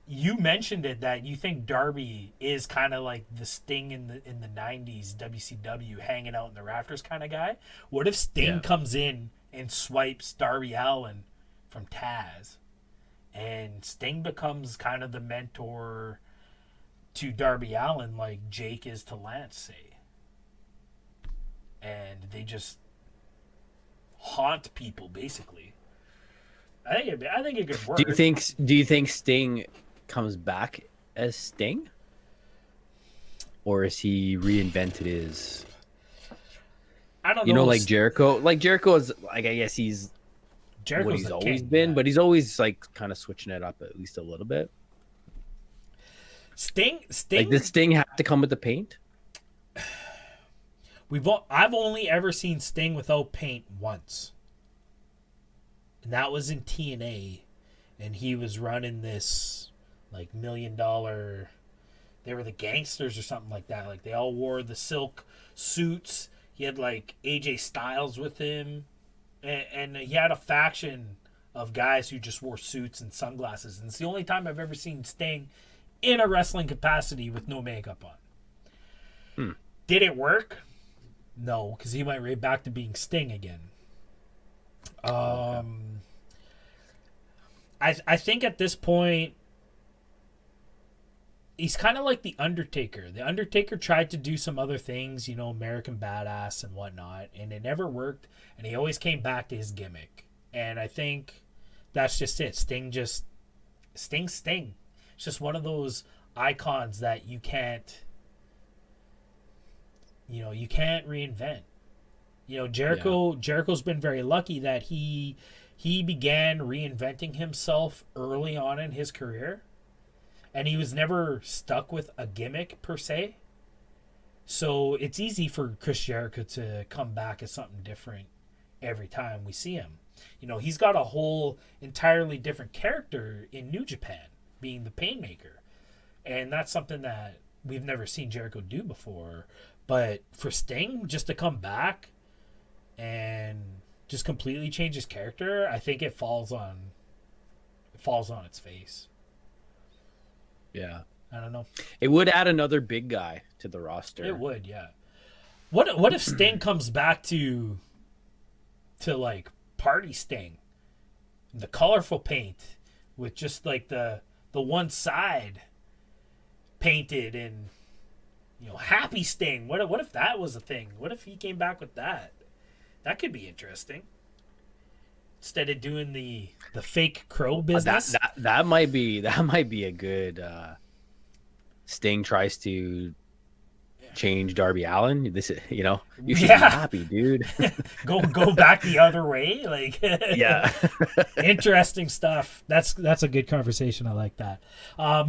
S1: You mentioned it that you think Darby is kind of like the Sting in the 90s WCW hanging out in the rafters kind of guy. What if Sting comes in and swipes Darby Allin from Taz, and Sting becomes kind of the mentor to Darby Allin like Jake is to Lance, say, and they just haunt people basically. I think it could work.
S2: Do you think Sting comes back as Sting, or is he reinvented his?
S1: I don't know.
S2: You know, like Jericho. Like Jericho is like, I guess he's
S1: Jericho's
S2: what he's
S1: the
S2: always
S1: king,
S2: been,
S1: yeah.
S2: but he's always like kind of switching it up at least a little bit.
S1: Sting.
S2: Like, does Sting have to come with the paint?
S1: I've only ever seen Sting without paint once, and that was in TNA, and he was running this like $1 million. They were the Gangsters or something like that. Like, they all wore the silk suits. He had like AJ Styles with him, and he had a faction of guys who just wore suits and sunglasses. And it's the only time I've ever seen Sting in a wrestling capacity with no makeup on. Did it work? No, because he went right back to being Sting again. I think at this point, he's kind of like The Undertaker. The Undertaker tried to do some other things, you know, American Badass and whatnot, and it never worked, and he always came back to his gimmick. And I think that's just it. Sting. It's just one of those icons that you can't reinvent. You know, Jericho's been very lucky that he began reinventing himself early on in his career, and he was never stuck with a gimmick per se. So it's easy for Chris Jericho to come back as something different every time we see him. You know, he's got a whole entirely different character in New Japan, being the Painmaker. And that's something that we've never seen Jericho do before. But for Sting just to come back and just completely change his character, I think it falls on its face.
S2: Yeah,
S1: I don't know.
S2: it would add another big guy to the roster.
S1: It would, yeah. What if Sting comes back to like party Sting, the colorful paint with just like the one side painted, and you know, happy Sting. What if that was a thing? What if he came back with that? That could be interesting. Instead of doing the fake crow business.
S2: That might be a good. Sting tries to change Darby Allin. This is, you know, you should be happy, dude.
S1: go back the other way, like
S2: Yeah.
S1: Interesting stuff. That's a good conversation. I like that.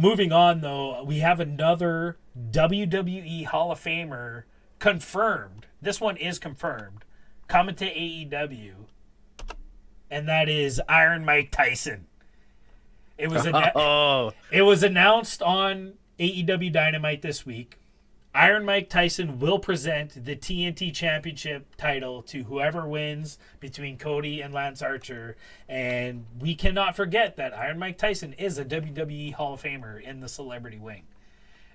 S1: Moving on though, we have another WWE Hall of Famer confirmed. This one is confirmed, coming to AEW, and that is Iron Mike Tyson. It was it was announced on AEW Dynamite this week. Iron Mike Tyson will present the TNT Championship title to whoever wins between Cody and Lance Archer. And we cannot forget that Iron Mike Tyson is a WWE Hall of Famer in the celebrity wing.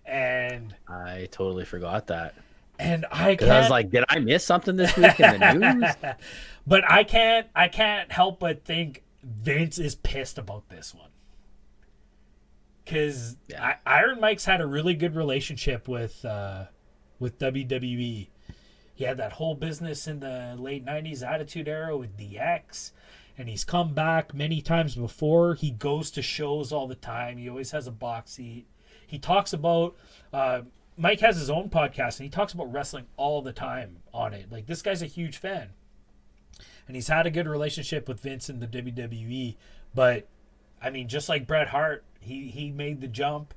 S1: And
S2: I totally forgot that.
S1: And I
S2: was like, did I miss something this week in the news?
S1: But I can't help but think Vince is pissed about this one. Because Iron Mike's had a really good relationship with WWE. He had that whole business in the late 90s Attitude Era with DX. And he's come back many times before. He goes to shows all the time. He always has a box seat. He talks about... Mike has his own podcast, and he talks about wrestling all the time on it. Like, this guy's a huge fan. And he's had a good relationship with Vince in the WWE. But, I mean, just like Bret Hart, he made the jump,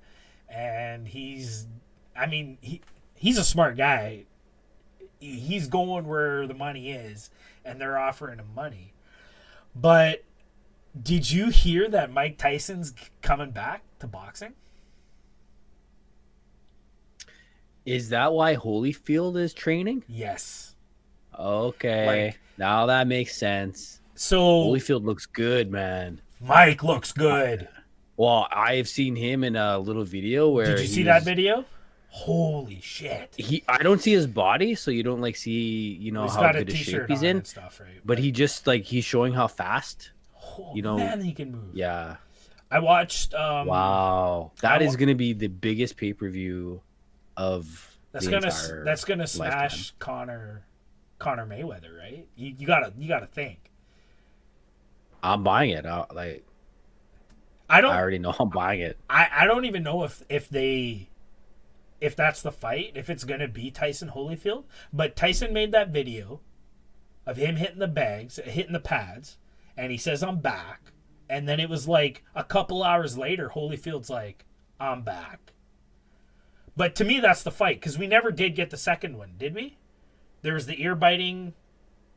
S1: and he he's a smart guy. He's going where the money is, and they're offering him money. But did you hear that Mike Tyson's coming back to boxing?
S2: Is that why Holyfield is training?
S1: Yes.
S2: Okay.
S1: Like,
S2: now that makes sense.
S1: So
S2: Holyfield looks good, man.
S1: Mike looks good.
S2: Well, I've seen him in a little video where
S1: Did you see that video? Holy shit.
S2: I don't see his body, so you don't like see,
S1: He's
S2: how
S1: got a
S2: good a shape
S1: t-shirt
S2: he's
S1: on
S2: in.
S1: and stuff, right?
S2: But he just he's showing how fast.
S1: Oh, man, he can move.
S2: Yeah.
S1: I watched
S2: Wow. That is going to be the biggest pay-per-view of
S1: that's
S2: the
S1: gonna
S2: entire
S1: that's gonna smash
S2: lifetime.
S1: Connor Mayweather, right? You gotta think.
S2: I'm buying it. I already know I'm buying it.
S1: I don't even know if that's the fight, if it's gonna be Tyson Holyfield. But Tyson made that video of him hitting the pads, and he says I'm back. And then it was like a couple hours later, Holyfield's like, I'm back. But to me, that's the fight, because we never did get the second one, did we? There was the ear biting,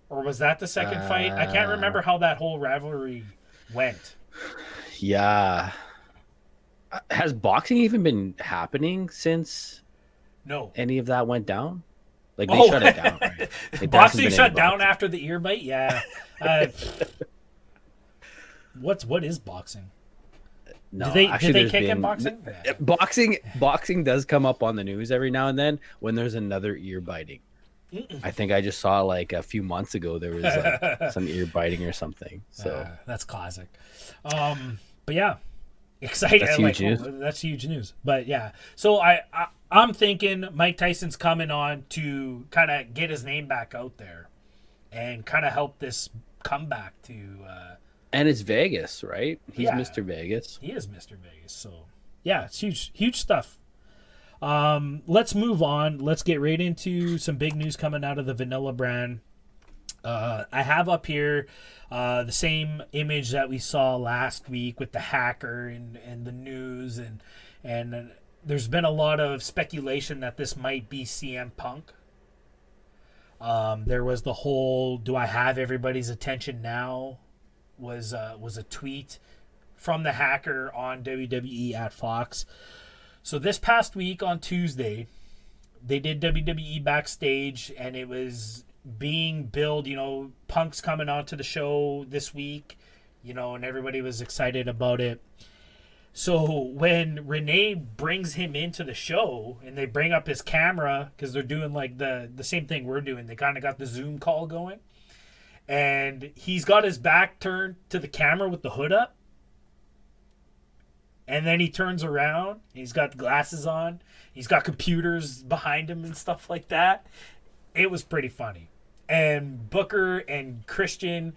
S1: or was that the second fight? I can't remember how that whole rivalry went.
S2: Yeah. Has boxing even been happening since any of that went down? Like, they shut it down, right? Like,
S1: boxing shut down after the ear bite? Yeah. What is boxing?
S2: No,
S1: did they kick in boxing?
S2: Boxing does come up on the news every now and then when there's another ear biting. I think I just saw like a few months ago there was some ear biting or something. So
S1: that's classic. But yeah, exciting.
S2: That's huge news.
S1: That's huge news. But yeah, so I'm thinking Mike Tyson's coming on to kind of get his name back out there and kind of help this comeback to.
S2: And it's Vegas, right? He's Mr. Vegas.
S1: He is Mr. Vegas. So yeah, it's huge stuff. Let's move on. Let's get right into some big news coming out of the Vanilla brand. I have up here the same image that we saw last week with the hacker and the news and there's been a lot of speculation that this might be CM Punk. There was the whole "Do I have everybody's attention now?" was a tweet from the hacker on WWE at Fox. So this past week on Tuesday, they did WWE Backstage, and it was being billed, Punk's coming onto the show this week, and everybody was excited about it. So when Renee brings him into the show and they bring up his camera, because they're doing like the same thing we're doing, they kind of got the Zoom call going, and he's got his back turned to the camera with the hood up. And then he turns around. He's got glasses on. He's got computers behind him and stuff like that. It was pretty funny. And Booker and Christian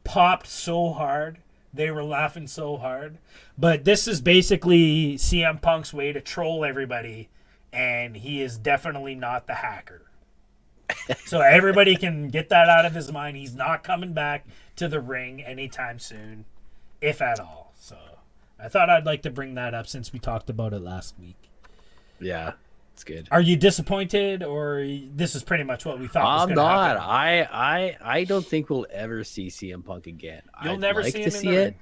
S1: popped so hard. They were laughing so hard. But this is basically CM Punk's way to troll everybody. And he is definitely not the hacker. So everybody can get that out of his mind. He's not coming back to the ring anytime soon, if at all. So I thought I'd like to bring that up since we talked about it last week.
S2: Yeah, it's good.
S1: Are you disappointed, or this is pretty much what we thought was
S2: I'm
S1: going to
S2: not.
S1: happen?
S2: I don't think we'll ever see CM Punk again.
S1: You'll
S2: I'd
S1: never
S2: like
S1: see
S2: to
S1: him
S2: see
S1: in the
S2: it.
S1: ring.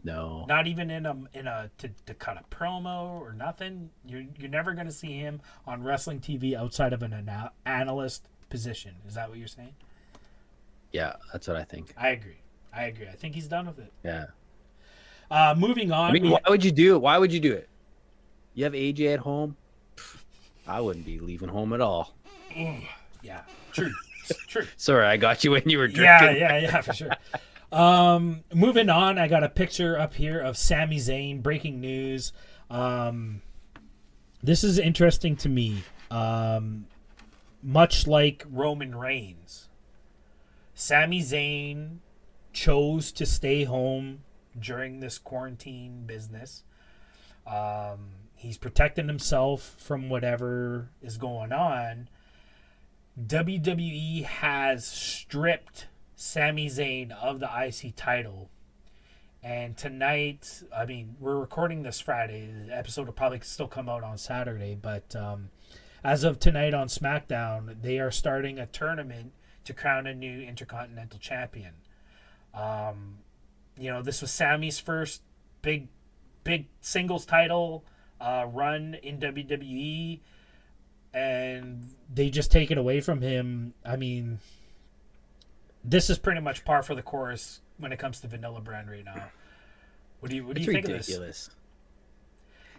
S2: No.
S1: Not even to cut a promo or nothing. You're never going to see him on wrestling TV outside of an analyst position. Is that what you're saying?
S2: Yeah, that's what I think.
S1: I agree. I think he's done with it.
S2: Yeah.
S1: Moving on.
S2: I mean, why would you do it? Why would you do it? You have AJ at home? I wouldn't be leaving home at all.
S1: Yeah, true. True.
S2: Sorry, I got you when you were drinking.
S1: Yeah, for sure. Moving on, I got a picture up here of Sami Zayn. Breaking news. This is interesting to me. Much like Roman Reigns, Sami Zayn chose to stay home during this quarantine business. He's protecting himself from whatever is going on. WWE has stripped Sami Zayn of the IC title And tonight, I mean, we're recording this Friday. The episode will probably still come out on Saturday. But as of tonight on SmackDown, they are starting a tournament to crown a new Intercontinental Champion. This was Sammy's first big singles title run in WWE. And they just take it away from him. I mean, this is pretty much par for the course when it comes to Vanilla Brand right now. What do you think of this?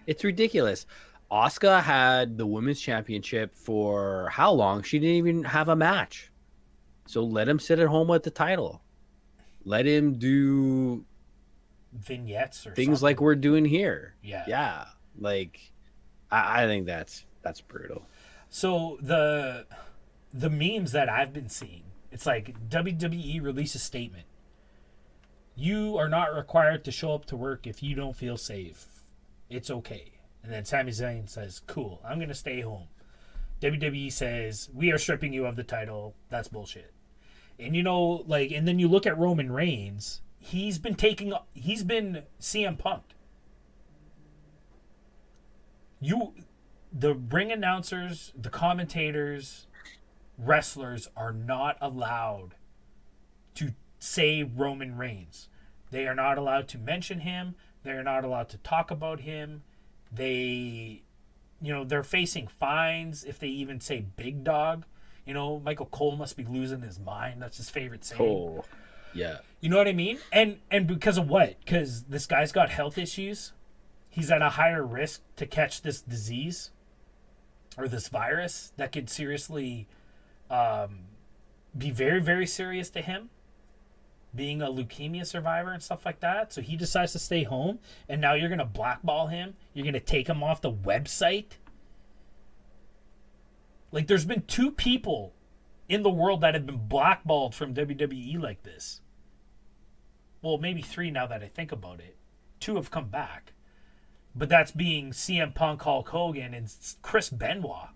S2: It's ridiculous. Asuka had the women's championship for how long? She didn't even have a match. So let him sit at home with the title. Let him do
S1: vignettes or
S2: things
S1: something
S2: like we're doing here.
S1: Yeah.
S2: Like, I think that's brutal.
S1: So the memes that I've been seeing, it's like WWE release a statement. You are not required to show up to work if you don't feel safe. It's okay. And then Sami Zayn says, cool, I'm going to stay home. WWE says, we are stripping you of the title. That's bullshit. And and then you look at Roman Reigns, he's been CM Punk'd. The ring announcers, the commentators, wrestlers are not allowed to say Roman Reigns. They are not allowed to mention him. They are not allowed to talk about him. They're facing fines if they even say big dog. Michael Cole must be losing his mind. That's his favorite saying.
S2: Oh, yeah.
S1: You know what I mean? And because of what? Because this guy's got health issues. He's at a higher risk to catch this disease or this virus that could seriously be very, very serious to him, being a leukemia survivor and stuff like that. So he decides to stay home, and now you're going to blackball him. You're going to take him off the website. Like, there's been 2 people in the world that have been blackballed from WWE like this. Well, maybe 3 now that I think about it. 2 have come back. But that's being CM Punk, Hulk Hogan, and Chris Benoit.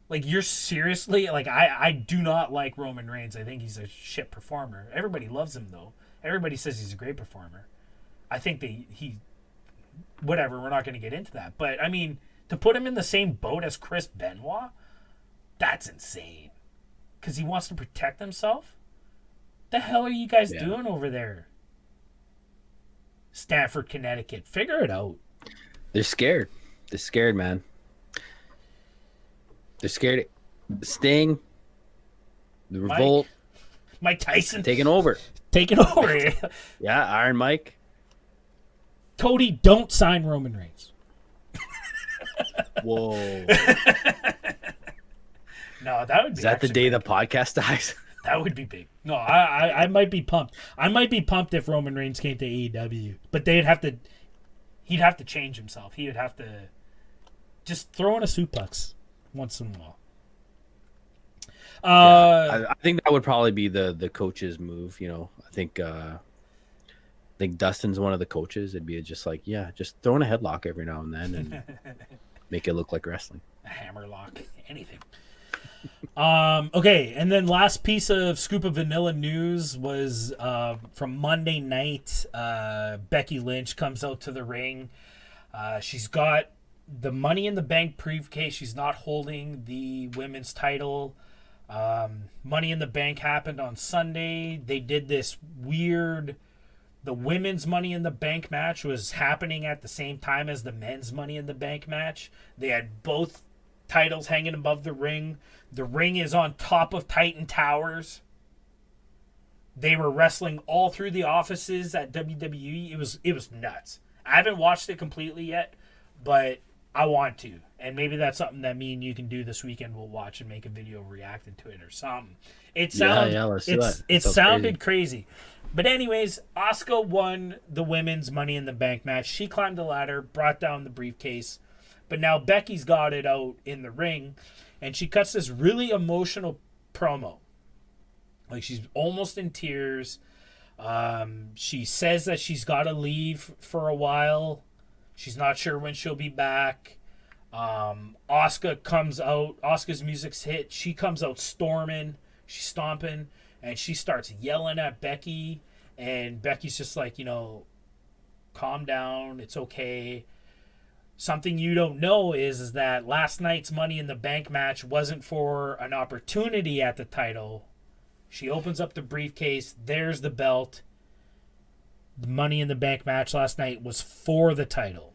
S1: Like, you're seriously... Like, I do not like Roman Reigns. I think he's a shit performer. Everybody loves him, though. Everybody says he's a great performer. I think whatever, we're not going to get into that. But, I mean, to put him in the same boat as Chris Benoit, that's insane. Because he wants to protect himself? The hell are you guys doing over there? Stamford, Connecticut. Figure it out.
S2: They're scared. They're scared, man. They're scared. Sting, the Revolt,
S1: Mike Tyson
S2: taking over.
S1: Yeah,
S2: Iron Mike.
S1: Cody, don't sign Roman Reigns.
S2: Whoa.
S1: No, that would be.
S2: Is that the day the podcast dies?
S1: That would be big. No, I might be pumped. I might be pumped if Roman Reigns came to AEW, but he'd have to change himself. He would have to just throw in a suplex once in a while.
S2: I think that would probably be the coach's move. I think Dustin's one of the coaches. It'd be just like, just throw in a headlock every now and then and make it look like wrestling.
S1: A hammerlock, anything. Okay, and then last piece of scoop of vanilla news was from Monday night. Becky Lynch comes out to the ring. She's got the Money in the Bank briefcase. She's not holding the women's title. Money in the Bank happened on Sunday. They did this weird... The women's Money in the Bank match was happening at the same time as the men's Money in the Bank match. They had both titles hanging above the ring. The ring is on top of Titan Towers. They were wrestling all through the offices at WWE. It was nuts. I haven't watched it completely yet, but I want to. And maybe that's something that me and you can do this weekend. We'll watch and make a video reacting to it or something. It sounded crazy. But anyways, Asuka won the women's Money in the Bank match. She climbed the ladder, brought down the briefcase. But now Becky's got it out in the ring, and she cuts this really emotional promo. Like, she's almost in tears. She says that she's got to leave for a while. She's not sure when she'll be back. Asuka comes out. Asuka's music's hit. She comes out storming. She's stomping, and she starts yelling at Becky. And Becky's just like, calm down. It's okay. Something you don't know is that last night's Money in the Bank match wasn't for an opportunity at the title. She opens up the briefcase. There's the belt. The Money in the Bank match last night was for the title.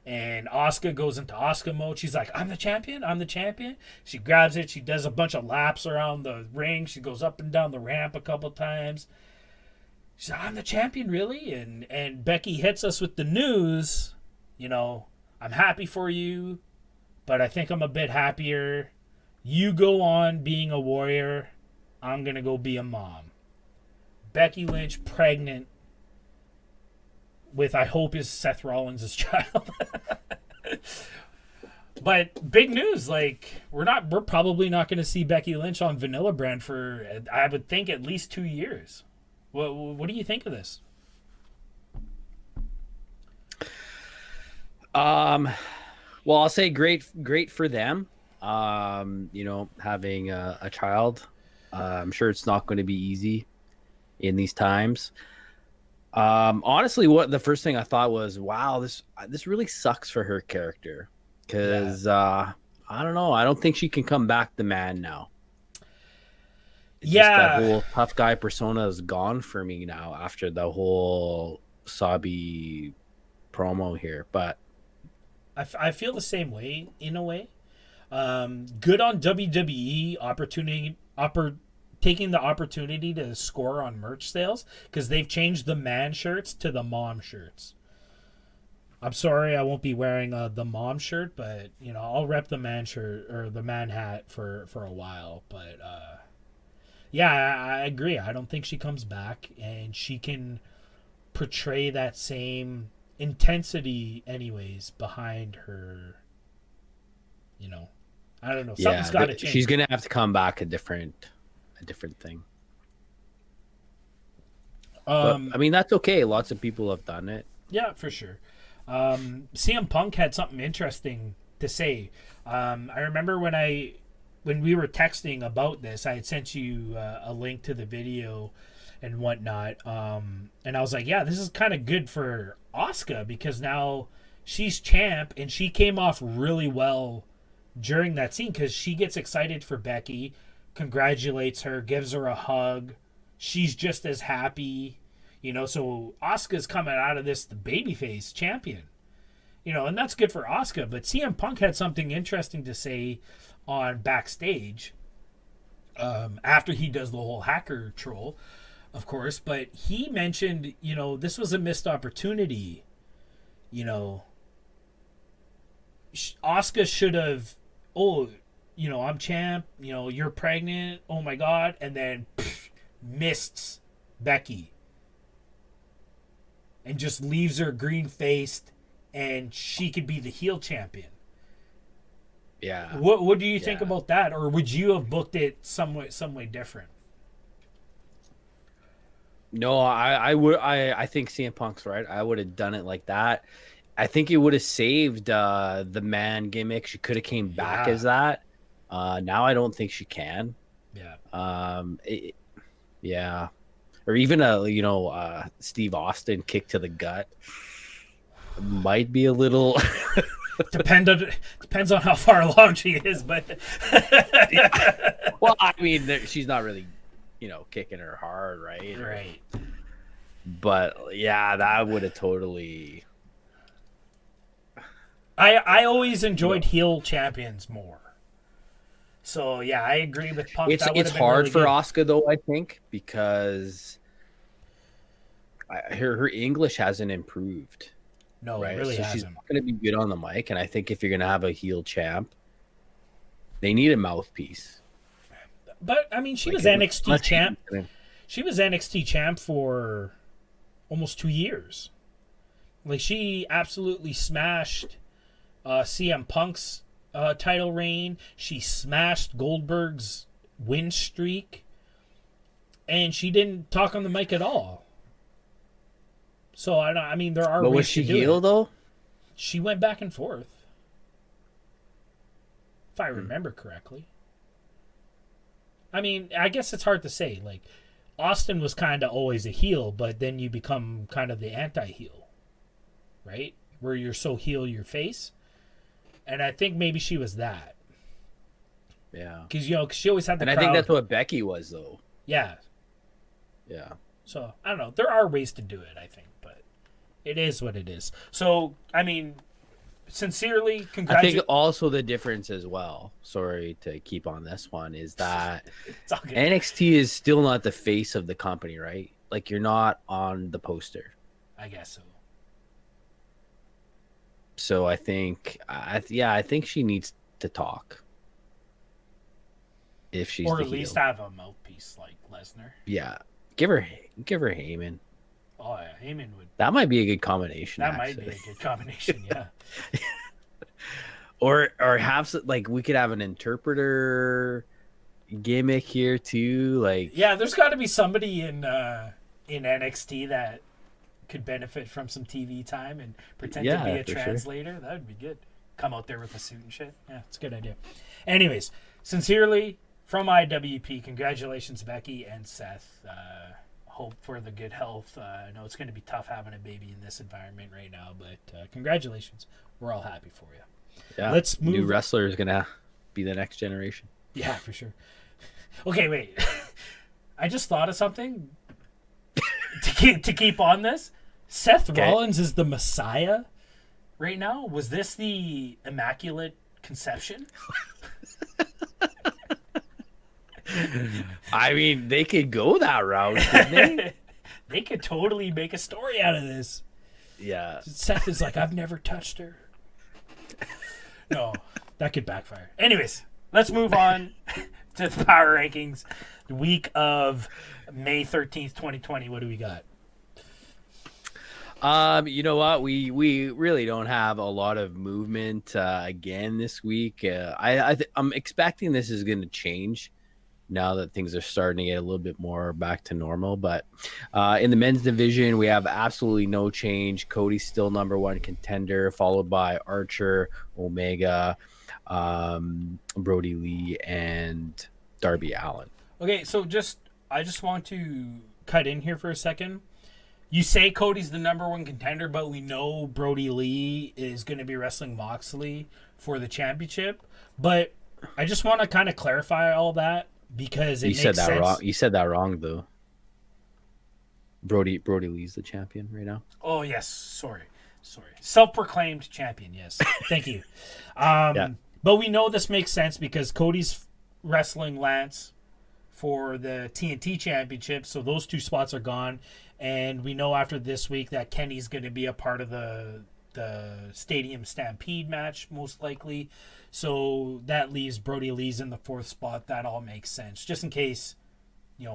S1: And Asuka goes into Asuka mode. She's like, I'm the champion. I'm the champion. She grabs it. She does a bunch of laps around the ring. She goes up and down the ramp a couple times. She's like, I'm the champion, really? And Becky hits us with the news. I'm happy for you, but I think I'm a bit happier. You go on being a warrior. I'm going to go be a mom. Becky Lynch pregnant with, I hope, is Seth Rollins' child. But big news, like we're probably not going to see Becky Lynch on Vanilla Brand for, I would think, at least 2 years. What do you think of this?
S2: Well, I'll say great for them. Having a child. I'm sure it's not going to be easy in these times. Honestly, what the first thing I thought was, wow, this really sucks for her character, because I don't know, I don't think she can come back the man now. Just that whole tough guy persona is gone for me now after the whole Sabi promo here. But
S1: I feel the same way in a way. Good on WWE taking the opportunity to score on merch sales, because they've changed the man shirts to the mom shirts. I'm sorry I won't be wearing the mom shirt, but I'll rep the man shirt or the man hat for a while. But I agree. I don't think she comes back, and she can portray that same intensity anyways behind her. I don't know. Something's got to change.
S2: She's gonna have to come back a different thing. But, I mean, that's okay. Lots of people have done it.
S1: Yeah, for sure. CM Punk had something interesting to say. I remember when we were texting about this, I had sent you a link to the video and whatnot. And I was like, yeah, this is kind of good for Asuka, because now she's champ, and she came off really well during that scene, because she gets excited for Becky, congratulates her, gives her a hug. She's just as happy, so Asuka's coming out of this the babyface champion, and that's good for Asuka. But CM Punk had something interesting to say on backstage after he does the whole hacker troll, of course, but he mentioned, this was a missed opportunity. Asuka should have, I'm champ, you're pregnant, oh my god, and then missed Becky and just leaves her green-faced, and she could be the heel champion.
S2: Yeah.
S1: What do you think about that? Or would you have booked it some way different?
S2: No, I think CM Punk's right. I would have done it like that. I think it would have saved the man gimmick. She could have came back as that. Now I don't think she can.
S1: Yeah.
S2: Or even a Steve Austin kick to the gut might be a little
S1: depends on how far along she is, but
S2: well, I mean, she's not really kicking her hard,
S1: right.
S2: But yeah, that would have totally.
S1: I always enjoyed heel champions more. So yeah, I agree with Punk.
S2: It's hard for Asuka though, I think, because her English hasn't improved.
S1: No,
S2: right?
S1: It really
S2: so
S1: hasn't.
S2: She's not going to be good on the mic, and I think if you're going to have a heel champ, they need a mouthpiece.
S1: But I mean, she was NXT champ. She was NXT champ for almost 2 years. Like, she absolutely smashed CM Punk's title reign. She smashed Goldberg's win streak, and she didn't talk on the mic at all. So I mean, there are.
S2: But
S1: ways
S2: was she
S1: to do
S2: heel
S1: it.
S2: though?
S1: She went back and forth, if I remember correctly. I mean, I guess it's hard to say. Like, Austin was kind of always a heel, but then you become kind of the anti-heel, right? Where you're so heel your face. And I think maybe she was that.
S2: Yeah.
S1: Because, you know, 'cause she always had the
S2: And I
S1: crowd.
S2: think that's what Becky was, though.
S1: Yeah.
S2: Yeah.
S1: So, I don't know. There are ways to do it, I think. But it is what it is. So, I mean, sincerely,
S2: I
S1: congratulations.
S2: think also the difference as well, sorry to keep on this one, is that
S1: It's all good.
S2: NXT is still not the face of the company, right? Like, you're not on the poster.
S1: I guess so.
S2: So I think, I think she needs to talk. If she's
S1: Or
S2: the
S1: at least
S2: heel.
S1: have a mouthpiece like Lesnar.
S2: Yeah, give her Heyman.
S1: Oh, yeah. Heyman would.
S2: That might be a good combination.
S1: That
S2: actually.
S1: might be a good combination, yeah.
S2: Or have like we could have an interpreter gimmick here too. Like
S1: Yeah, there's got to be somebody in NXT that could benefit from some TV time and pretend to be a
S2: for sure.
S1: translator. That would be good. Come out there with a suit and shit. Yeah, it's a good idea. Anyways, sincerely from IWP, congratulations Becky and Seth. Hope for the good health. I know it's going to be tough having a baby in this environment right now, but congratulations. We're all happy for you.
S2: Yeah,
S1: Let's move.
S2: New wrestler is gonna be the next generation.
S1: Yeah, for sure. Okay, wait. I just thought of something to keep on this. Seth Rollins is the Messiah right now. Was this the Immaculate Conception?
S2: I mean, they could go that route, couldn't they?
S1: They could totally make a story out of this.
S2: Yeah.
S1: Seth is like, I've never touched her. No, that could backfire. Anyways, let's move on to the power rankings. The week of May 13th, 2020. What do we got?
S2: You know what? We really don't have a lot of movement again this week. I'm expecting this is going to change now that things are starting to get a little bit more back to normal. But in the men's division, we have absolutely no change. Cody's still number one contender, followed by Archer, Omega, Brody Lee, and Darby Allin.
S1: Okay, so I just want to cut in here for a second. You say Cody's the number one contender, but we know Brody Lee is going to be wrestling Moxley for the championship. But I just want to kind of clarify all that because it
S2: You
S1: makes
S2: said that
S1: sense.
S2: wrong. You said that wrong though. Brody Lee's the champion right now.
S1: Oh yes, sorry. Self-proclaimed champion. Yes, thank you. But we know this makes sense because Cody's wrestling Lance for the TNT championship, so those two spots are gone. And we know after this week that Kenny's going to be a part of the Stadium Stampede match, most likely. So that leaves Brody Lee's in the fourth spot. That all makes sense, just in case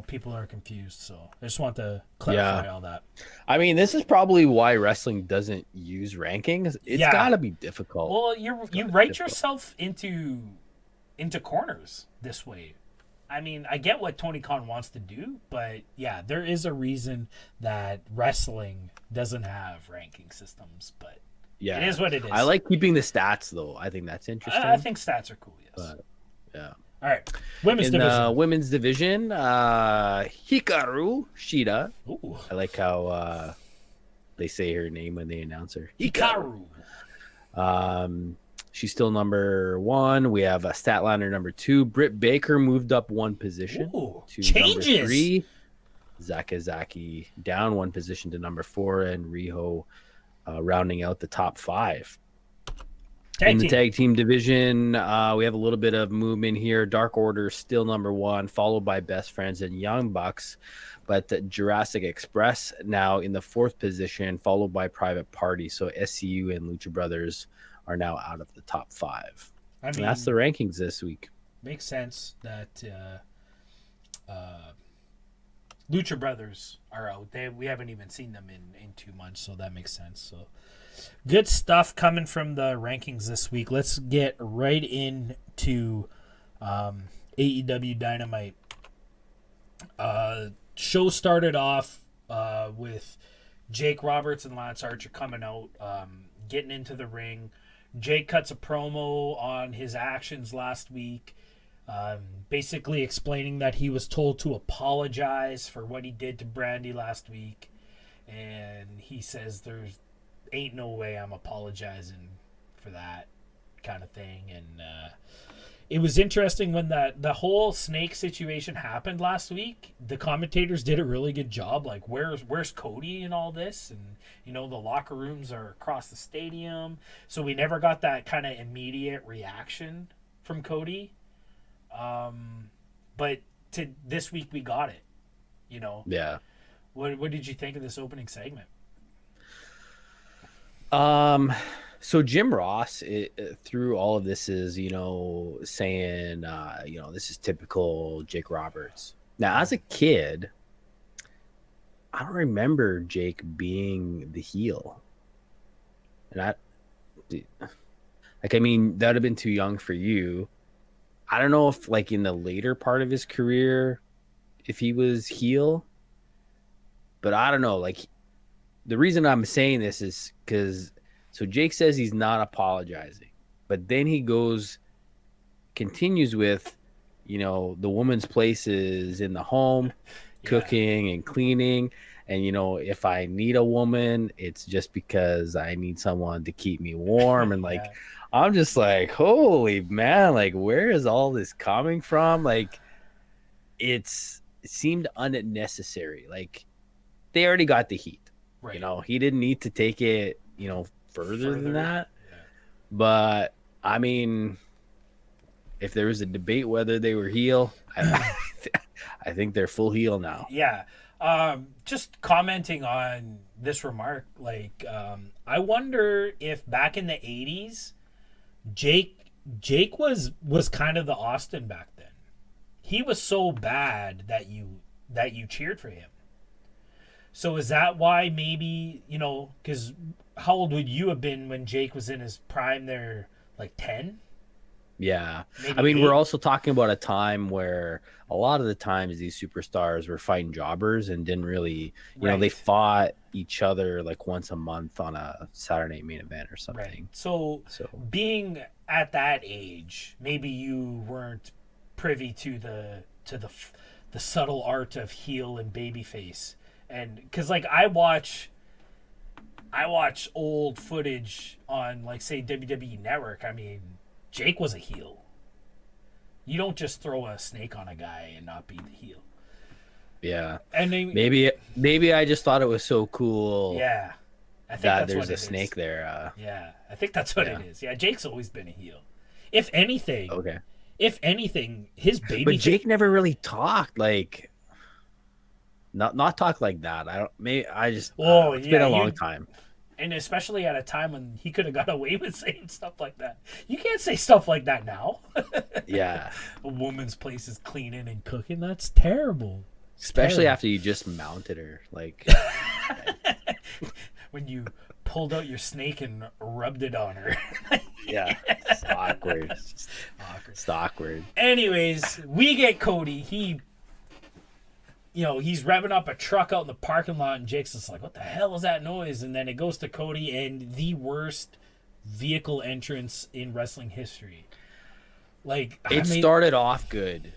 S1: people are confused. So I just want to clarify all that.
S2: I mean, this is probably why wrestling doesn't use rankings. It's got to be difficult.
S1: Well, you write yourself into corners this way. I mean, I get what Tony Khan wants to do, but yeah, there is a reason that wrestling doesn't have ranking systems, but
S2: yeah,
S1: it is what it is.
S2: I like keeping the stats, though. I think that's interesting.
S1: I think stats are cool, yes.
S2: But, yeah.
S1: All right. Women's
S2: In
S1: division.
S2: women's division, Hikaru Shida.
S1: Ooh.
S2: I like how they say her name when they announce her.
S1: Hikaru.
S2: She's still number one. We have a Statlander number two. Britt Baker moved up one position to
S1: changes.
S2: number three. Zakazaki down one position to number four, and Riho rounding out the top five. In the tag team division, we have a little bit of movement here. Dark Order still number one, followed by Best Friends and Young Bucks. But Jurassic Express now in the fourth position, followed by Private Party. So SCU and Lucha Brothers are now out of the top five. I mean, and that's the rankings this week.
S1: Makes sense that Lucha Brothers are out. We haven't even seen them in 2 months, so that makes sense. So good stuff coming from the rankings this week. Let's get right into AEW Dynamite. Show started off with Jake Roberts and Lance Archer coming out, getting into the ring. Jake cuts a promo on his actions last week. basically explaining that he was told to apologize for what he did to Brandy last week, and he says there's ain't no way I'm apologizing for that kind of thing. And it was interesting when the whole snake situation happened last week. The commentators did a really good job. Like, where's Cody in all this? And the locker rooms are across the stadium, so we never got that kind of immediate reaction from Cody. But to this week we got it.
S2: Yeah.
S1: What did you think of this opening segment?
S2: So Jim Ross, through all of this, is saying this is typical Jake Roberts. Now, as a kid, I don't remember Jake being the heel, and that would have been too young for you. I don't know if in the later part of his career, if he was heel, but I don't know. The reason I'm saying this is because. So Jake says he's not apologizing, but then he continues with, the woman's place is in the home, cooking and cleaning. And, if I need a woman, it's just because I need someone to keep me warm. And I'm just like, holy man, where is all this coming from? It seemed unnecessary. They already got the heat,
S1: right?
S2: He didn't need to take it, further than that. Yeah. But I mean, if there was a debate whether they were heel, I think they're full heel now.
S1: Yeah. Just commenting on this remark, I wonder if back in the 80s, Jake was kind of the Austin back then. He was so bad that you cheered for him. So is that why maybe, because how old would you have been when Jake was in his prime there, 10?
S2: Yeah.
S1: Maybe
S2: I mean,
S1: 8?
S2: We're also talking about a time where a lot of the times these superstars were fighting jobbers and didn't really, they fought each other once a month on a Saturday main event or something.
S1: Right. So being at that age, maybe you weren't privy to the subtle art of heel and babyface. And because I watch old footage on say WWE Network. I mean, Jake was a heel. You don't just throw a snake on a guy and not be the heel.
S2: Yeah.
S1: And then,
S2: maybe I just thought it was so cool.
S1: Yeah. I think
S2: that
S1: that's
S2: there's
S1: what
S2: a snake there.
S1: Yeah, I think that's what it is. Yeah, Jake's always been a heel. If anything, his baby.
S2: But Jake never really talked not talk like that. It's been a long time.
S1: And especially at a time when he could have got away with saying stuff like that. You can't say stuff like that now.
S2: Yeah.
S1: A woman's place is cleaning and cooking. That's terrible.
S2: Especially after you just mounted her.
S1: When you pulled out your snake and rubbed it on her.
S2: Yeah. It's awkward. It's awkward.
S1: Anyways, we get Cody. He's revving up a truck out in the parking lot, and Jake's just like, what the hell is that noise? And then it goes to Cody, and the worst vehicle entrance in wrestling history.
S2: It started off good.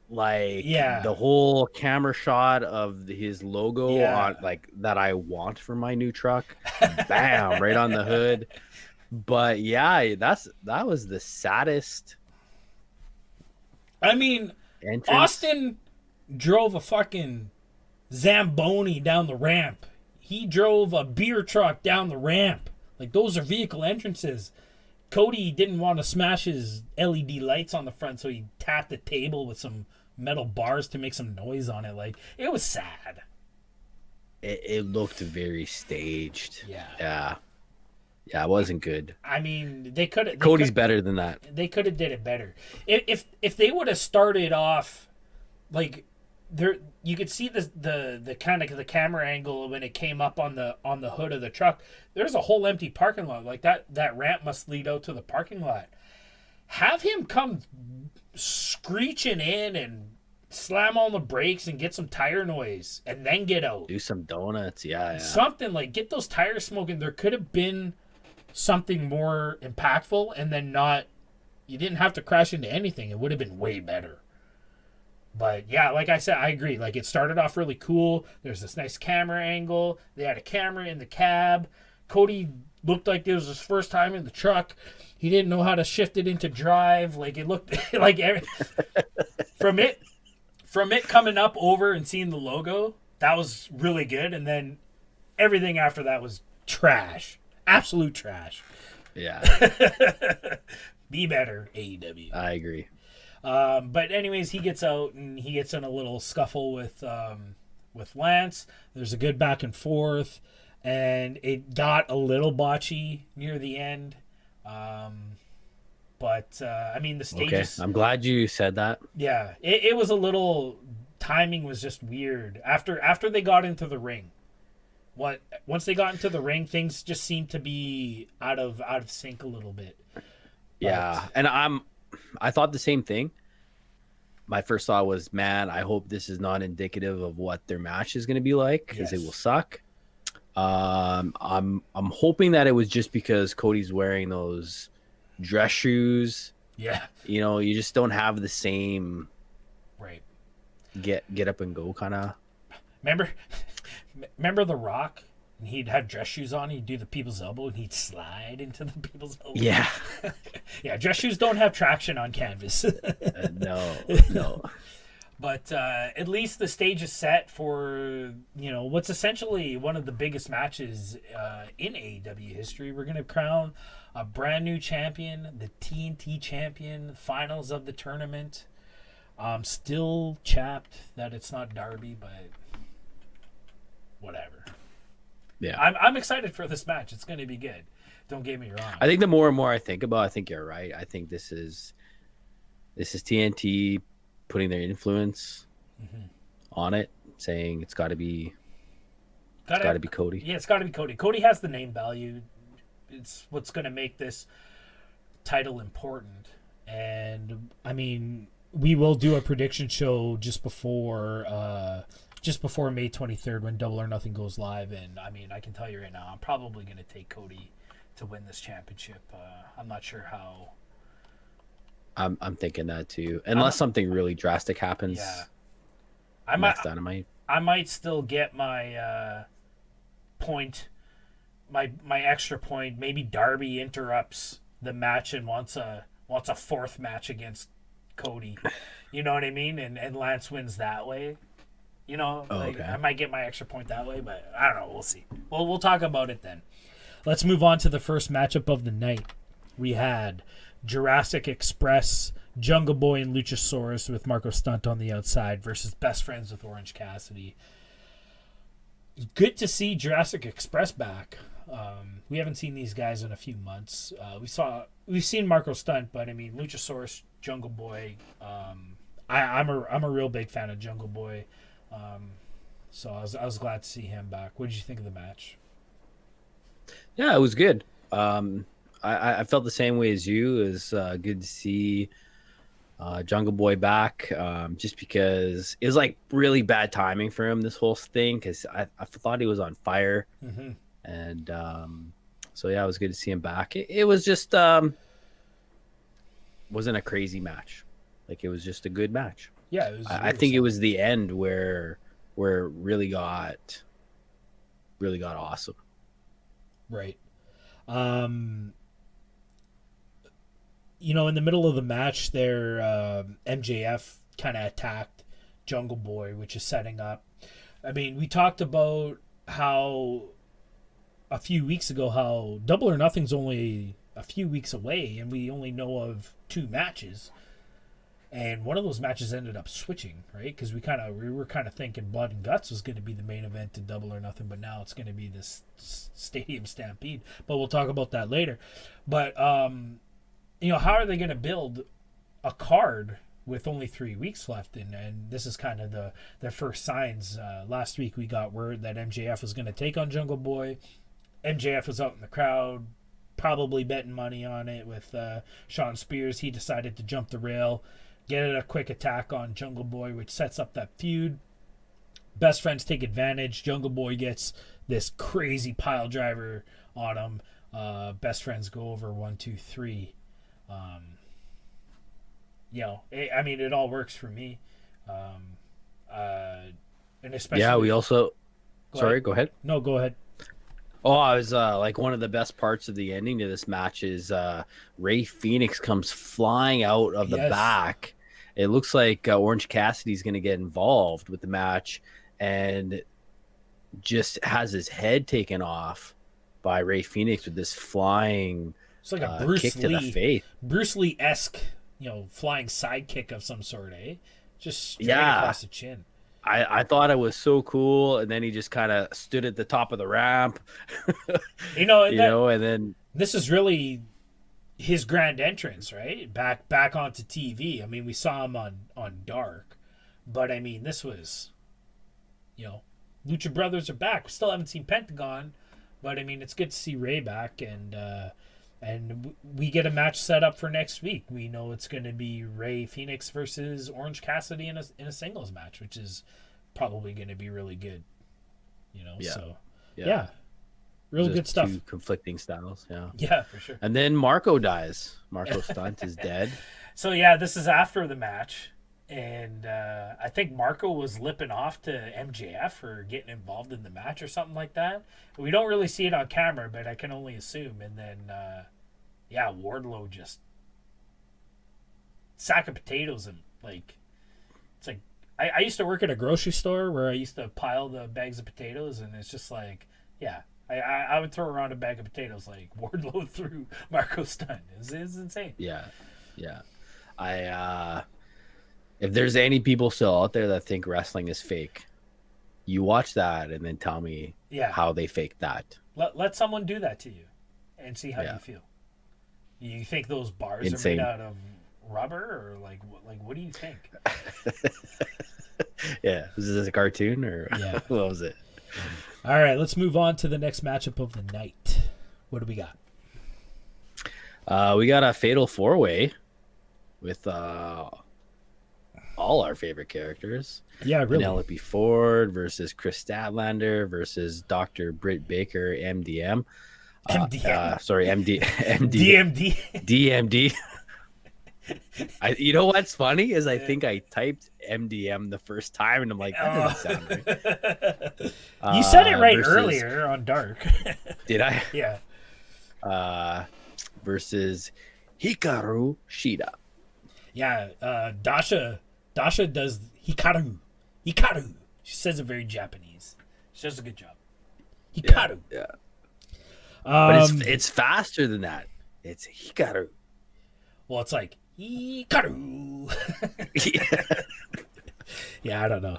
S2: The whole camera shot of his logo on that I want for my new truck. Bam, right on the hood. But yeah, that was the saddest.
S1: I mean, entrance. Austin drove a fucking Zamboni down the ramp. He drove a beer truck down the ramp. Those are vehicle entrances. Cody didn't want to smash his LED lights on the front, so he tapped the table with some metal bars to make some noise on it. It was sad.
S2: It looked very staged.
S1: Yeah.
S2: Yeah, it wasn't good.
S1: I mean, they could.
S2: Cody's better than that.
S1: They could have did it better. If they would have started off there, you could see the kind of the camera angle when it came up on the hood of the truck. There's a whole empty parking lot. That ramp must lead out to the parking lot. Have him come screeching in and slam on the brakes and get some tire noise and then get out.
S2: Do some donuts, yeah.
S1: Something get those tires smoking. There could have been something more impactful, and then not You didn't have to crash into anything. It would have been way better. But yeah, like I said, I agree. Like it started off really cool. There's this nice camera angle. They had a camera in the cab. Cody looked like it was his first time in the truck. He didn't know how to shift it into drive. Like it looked like from it coming up over and seeing the logo, that was really good. And then everything after that was trash. Absolute trash.
S2: Yeah.
S1: Be better, AEW.
S2: I agree.
S1: But anyways, he gets out and he gets in a little scuffle with Lance. There's a good back and forth, and it got a little botchy near the end. But I mean, the stages.
S2: Okay, I'm glad you said that.
S1: Yeah, it was a little. Timing was just weird after they got into the ring. Once they got into the ring, things just seemed to be out of sync a little bit.
S2: Yeah, and I thought the same thing. My first thought was, man, I hope this is not indicative of what their match is going to be like, because it will suck. I'm hoping that it was just because Cody's wearing those dress shoes.
S1: Yeah,
S2: you know, you just don't have the same
S1: right
S2: get up and go kind of.
S1: Remember The Rock? And he'd have dress shoes on. He'd do the people's elbow, and he'd slide into the people's elbow.
S2: Yeah,
S1: yeah. Dress shoes don't have traction on canvas.
S2: No.
S1: But at least the stage is set for what's essentially one of the biggest matches in AEW history. We're gonna crown a brand new champion, the TNT champion, finals of the tournament. Still chapped that it's not Darby, but whatever.
S2: Yeah,
S1: I'm excited for this match. It's going to be good. Don't get me wrong.
S2: I think the more and more I think about it, I think you're right. I think this is TNT putting their influence on it, saying it's got to be Cody.
S1: Yeah, it's got to be Cody. Cody has the name value. It's what's going to make this title important. And I mean, we will do a prediction show just before May 23rd when Double or Nothing goes live. And I mean, I can tell you right now, I'm probably going to take Cody to win this championship. I'm not sure how.
S2: I'm thinking that too, unless something really drastic happens.
S1: Yeah,
S2: next Dynamite.
S1: I might still get my point, my extra point. Maybe Darby interrupts the match and wants a fourth match against Cody. You know what I mean? And Lance wins that way. Okay. I might get my extra point that way, but I don't know. We'll see. Well, we'll talk about it then. Let's move on to the first matchup of the night. We had Jurassic Express, Jungle Boy, and Luchasaurus with Marco Stunt on the outside versus Best Friends with Orange Cassidy. Good to see Jurassic Express back. We haven't seen these guys in a few months. We've seen Marco Stunt, but I mean Luchasaurus, Jungle Boy. I'm a real big fan of Jungle Boy. So I was glad to see him back. What did you think of the match?
S2: Yeah, it was good. I felt the same way as you. It was good to see Jungle Boy back, just because it was like really bad timing for him, this whole thing, because I thought he was on fire. And so yeah, it was good to see him back. It was just wasn't a crazy match. Like, it was just a good match.
S1: Yeah, it was
S2: I think it was the end where it really got awesome.
S1: Right. In the middle of the match there, MJF kind of attacked Jungle Boy, which is setting up. I mean, we talked about how a few weeks ago how Double or Nothing's only a few weeks away, and we only know of 2 matches. And one of those matches ended up switching, right? Because we were kind of thinking Blood and Guts was going to be the main event to Double or Nothing, but now it's going to be this Stadium Stampede. But we'll talk about that later. But how are they going to build a card with only 3 weeks left? And this is kind of their first signs. Last week we got word that MJF was going to take on Jungle Boy. MJF was out in the crowd, probably betting money on it with Sean Spears. He decided to jump the rail, get a quick attack on Jungle Boy, which sets up that feud. Best Friends take advantage. Jungle Boy gets this crazy pile driver on him. Best Friends go over 1, 2, 3. I mean, it all works for me. And especially,
S2: Yeah, we also. Sorry, go ahead.
S1: No, go ahead.
S2: Oh, I was like one of the best parts of the ending to this match is Ray Phoenix comes flying out of the back. It looks like Orange Cassidy's going to get involved with the match and just has his head taken off by Ray Phoenix with this flying
S1: it's like a Bruce
S2: kick
S1: Lee,
S2: to the face.
S1: Bruce Lee-esque, flying sidekick of some sort, eh? Just straight across the chin.
S2: I thought it was so cool, and then he just kind of stood at the top of the ramp, and then
S1: this is really his grand entrance, right? Back onto TV. I mean, we saw him on Dark, but I mean, this was, Lucha Brothers are back. We still haven't seen Pentagon, but I mean, it's good to see Ray back, and we get a match set up for next week. We know it's going to be Ray Phoenix versus Orange Cassidy in a singles match, which is probably going to be really good. So real good stuff.
S2: Two conflicting styles,
S1: yeah, for sure.
S2: And then Marco dies. Marco Stunt is dead.
S1: So yeah, this is after the match, and I think Marco was lipping off to MJF for getting involved in the match or something like that. We don't really see it on camera, but I can only assume. And then Wardlow just sack of potatoes and it's like I used to work at a grocery store where I used to pile the bags of potatoes, and it's just like I would throw around a bag of potatoes like Wardlow threw Marco Stunt. It's insane.
S2: Yeah. If there's any people still out there that think wrestling is fake, you watch that and then tell me how they faked that.
S1: Let someone do that to you and see how you feel. You think those bars are made out of rubber, or what do you think?
S2: Yeah, was this a cartoon or what was it?
S1: All right, let's move on to the next matchup of the night. What do we got?
S2: We got a fatal 4-way with all our favorite characters.
S1: Yeah, really.
S2: Penelope Ford versus Chris Statlander versus Dr. Britt Baker, MDM. DMD. You know what's funny is I think I typed MDM the first time and I'm like, that doesn't sound right.
S1: You said it right earlier on Dark.
S2: Did I?
S1: Yeah.
S2: Versus Hikaru Shida.
S1: Yeah, Dasha does Hikaru. She says it very Japanese. She does a good job. Hikaru.
S2: Yeah. But it's faster than that. It's Hikaru.
S1: Well, it's like Hikaru. Yeah, I don't know.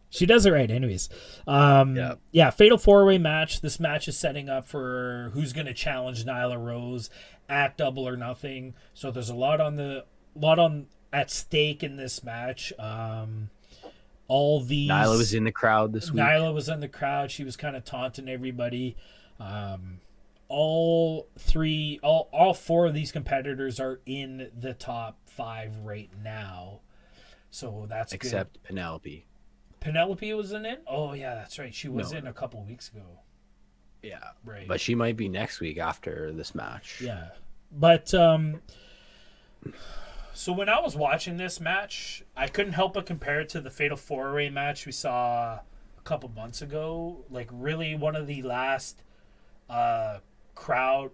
S1: She does it right anyways. Fatal 4-way match. This match is setting up for who's going to challenge Nyla Rose at Double or Nothing. So there's a lot at stake in this match.
S2: Nyla was in the crowd this week.
S1: Nyla was in the crowd. She was kind of taunting everybody. All four of these competitors are in the top 5 right now. So that's
S2: except
S1: good.
S2: Penelope.
S1: Penelope wasn't in? Oh, yeah, that's right. She was in a couple weeks ago.
S2: Yeah.
S1: Right.
S2: But she might be next week after this match.
S1: Yeah. But, so when I was watching this match, I couldn't help but compare it to the Fatal 4-Way match we saw a couple months ago. Like, really one of the last crowd,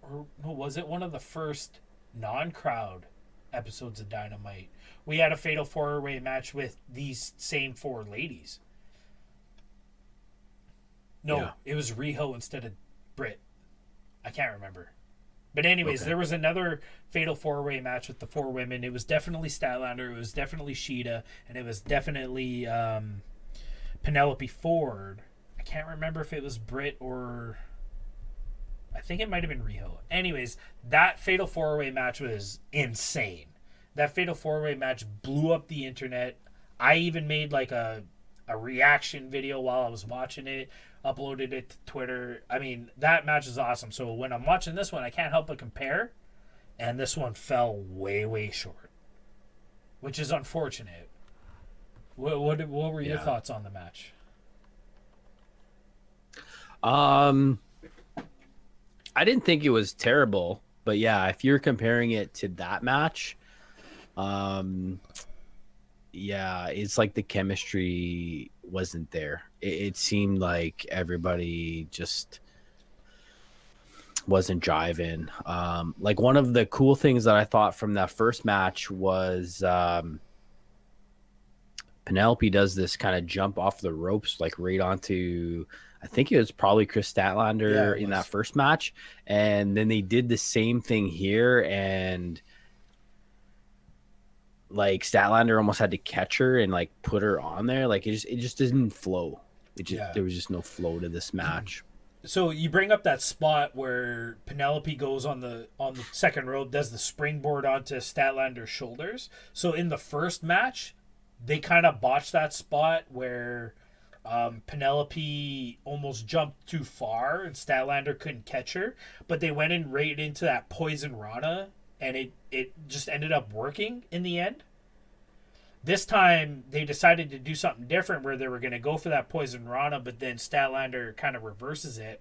S1: or was it one of the first non-crowd episodes of Dynamite? We had a Fatal 4-Way match with these same 4 ladies. No, It was Riho instead of Britt. I can't remember. But anyways, There was another Fatal 4-Way match with the 4 women. It was definitely Statlander, it was definitely Shida, and it was definitely Penelope Ford. I can't remember if it was Britt or... I think it might have been Riho. Anyways, that Fatal 4-Way match was insane. That Fatal 4-Way match blew up the internet. I even made like a reaction video while I was watching it, uploaded it to Twitter. I mean, that match is awesome. So when I'm watching this one, I can't help but compare. And this one fell way, way short, which is unfortunate. What were your thoughts on the match?
S2: I didn't think it was terrible, but yeah, if you're comparing it to that match, Yeah, it's like the chemistry wasn't there. It seemed like everybody just wasn't jiving. Like one of the cool things that I thought from that first match was Penelope does this kind of jump off the ropes, like right onto, I think it was probably Chris Statlander in that first match. And then they did the same thing here. And like Statlander almost had to catch her and like put her on there. Like it just didn't flow. There was just no flow to this match.
S1: So you bring up that spot where Penelope goes on the second rope, does the springboard onto Statlander's shoulders. So in the first match, they kind of botched that spot where Penelope almost jumped too far and Statlander couldn't catch her, but they went in right into that poison Rana, and it just ended up working in the end. This time they decided to do something different where they were going to go for that poison Rana, but then Statlander kind of reverses it.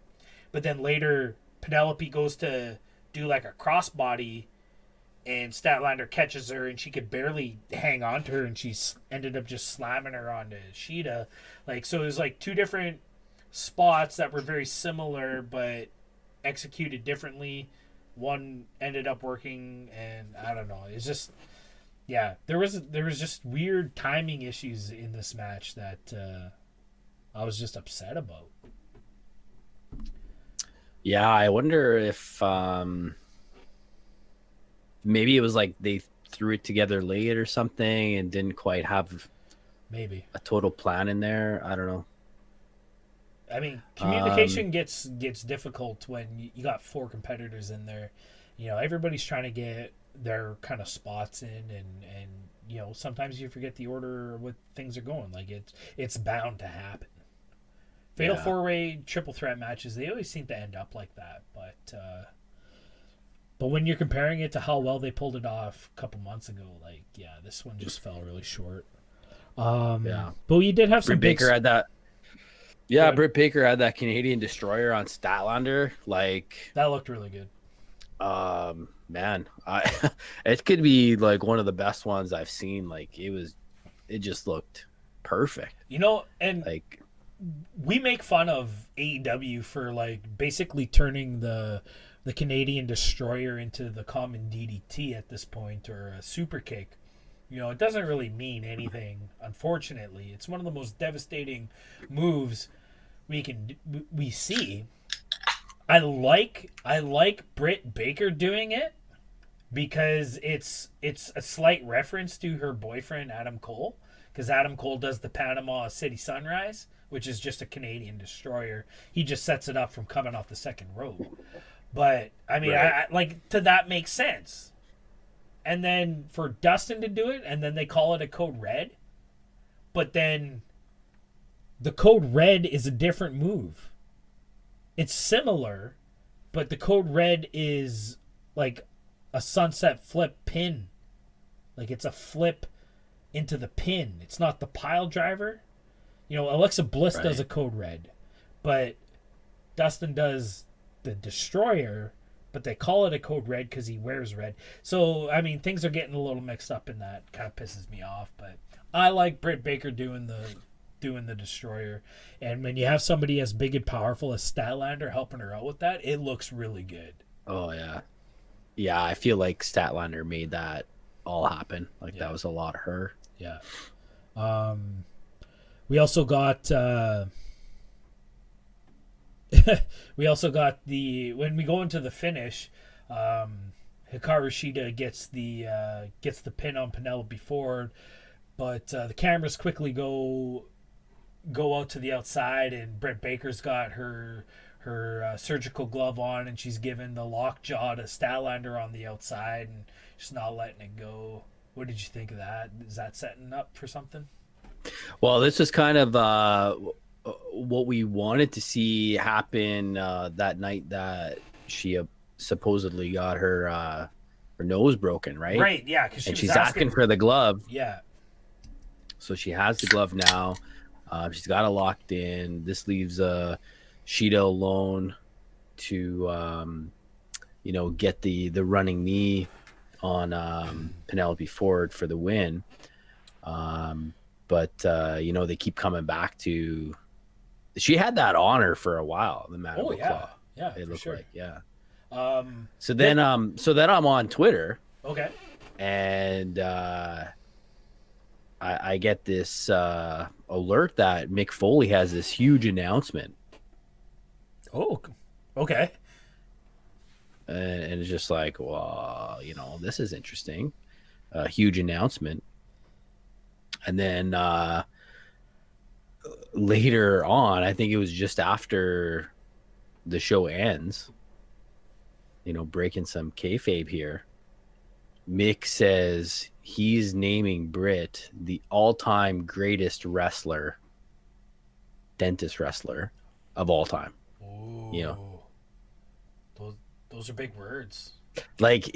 S1: But then later Penelope goes to do like a crossbody, and Statlander catches her, and she could barely hang on to her, and she ended up just slamming her onto Sheeta. Like, so it was like two different spots that were very similar but executed differently. One ended up working, and I don't know. It's just, yeah, there was just weird timing issues in this match that I was just upset about.
S2: Yeah, I wonder if maybe it was like they threw it together late or something and didn't quite have
S1: maybe
S2: a total plan in there. I don't know.
S1: I mean, communication gets difficult when you got four competitors in there. You know, everybody's trying to get their kind of spots in, and you know, sometimes you forget the order of what things are going. Like it's bound to happen. Fatal four-way triple threat matches, they always seem to end up like that. But when you're comparing it to how well they pulled it off a couple months ago, like, yeah, this one just fell really short. But we did have some
S2: Britt Baker had that. Yeah, Britt Baker had that Canadian Destroyer on Statlander. Like,
S1: that looked really good.
S2: Man, it could be like one of the best ones I've seen. Like, it just looked perfect.
S1: You know, and
S2: like,
S1: we make fun of AEW for like basically turning the Canadian Destroyer into the common DDT at this point, or a super kick. You know, it doesn't really mean anything, unfortunately. It's one of the most devastating moves we see. I like Britt Baker doing it because it's a slight reference to her boyfriend Adam Cole, because Adam Cole does the Panama City Sunrise, which is just a Canadian Destroyer. He just sets it up from coming off the second rope. But I mean, right. I like, to that makes sense. And then for Dustin to do it, and then they call it a Code Red. But then the Code Red is a different move. It's similar, but the Code Red is like a sunset flip pin. Like, it's a flip into the pin. It's not the pile driver. You know, Alexa Bliss does a Code Red, but Dustin does the Destroyer, but they call it a Code Red because he wears red. So, I mean, things are getting a little mixed up, and that kind of pisses me off. But I like Britt Baker doing the Destroyer, and when you have somebody as big and powerful as Statlander helping her out with that, it looks really good.
S2: Oh yeah, I feel like Statlander made that all happen. Like, that was a lot of her.
S1: Yeah. We also got when we go into the finish, Hikaru Shida gets the pin on Penelope Ford, but the cameras quickly go out to the outside, and Britt Baker's got her surgical glove on, and she's giving the lockjaw to Statlander on the outside, and she's not letting it go. What did you think of that? Is that setting up for something?
S2: Well, this is kind of what we wanted to see happen that night that she supposedly got her nose broken, right?
S1: Right, yeah.
S2: And she's asking for the glove.
S1: Yeah.
S2: So she has the glove now. She's got it locked in. This leaves Shida alone to, get the running knee on Penelope Ford for the win. But they keep coming back to. She had that honor for a while. The Mandible Claw.
S1: Yeah,
S2: it looked
S1: sure.
S2: like
S1: Um,
S2: So then I'm on Twitter.
S1: Okay.
S2: And I get this alert that Mick Foley has this huge announcement.
S1: Oh, okay.
S2: And it's just like, well, this is interesting. A huge announcement. And then later on, I think it was just after the show ends, breaking some kayfabe here, Mick says he's naming Britt the all-time greatest dentist wrestler of all time.
S1: Ooh. Those are big words.
S2: Like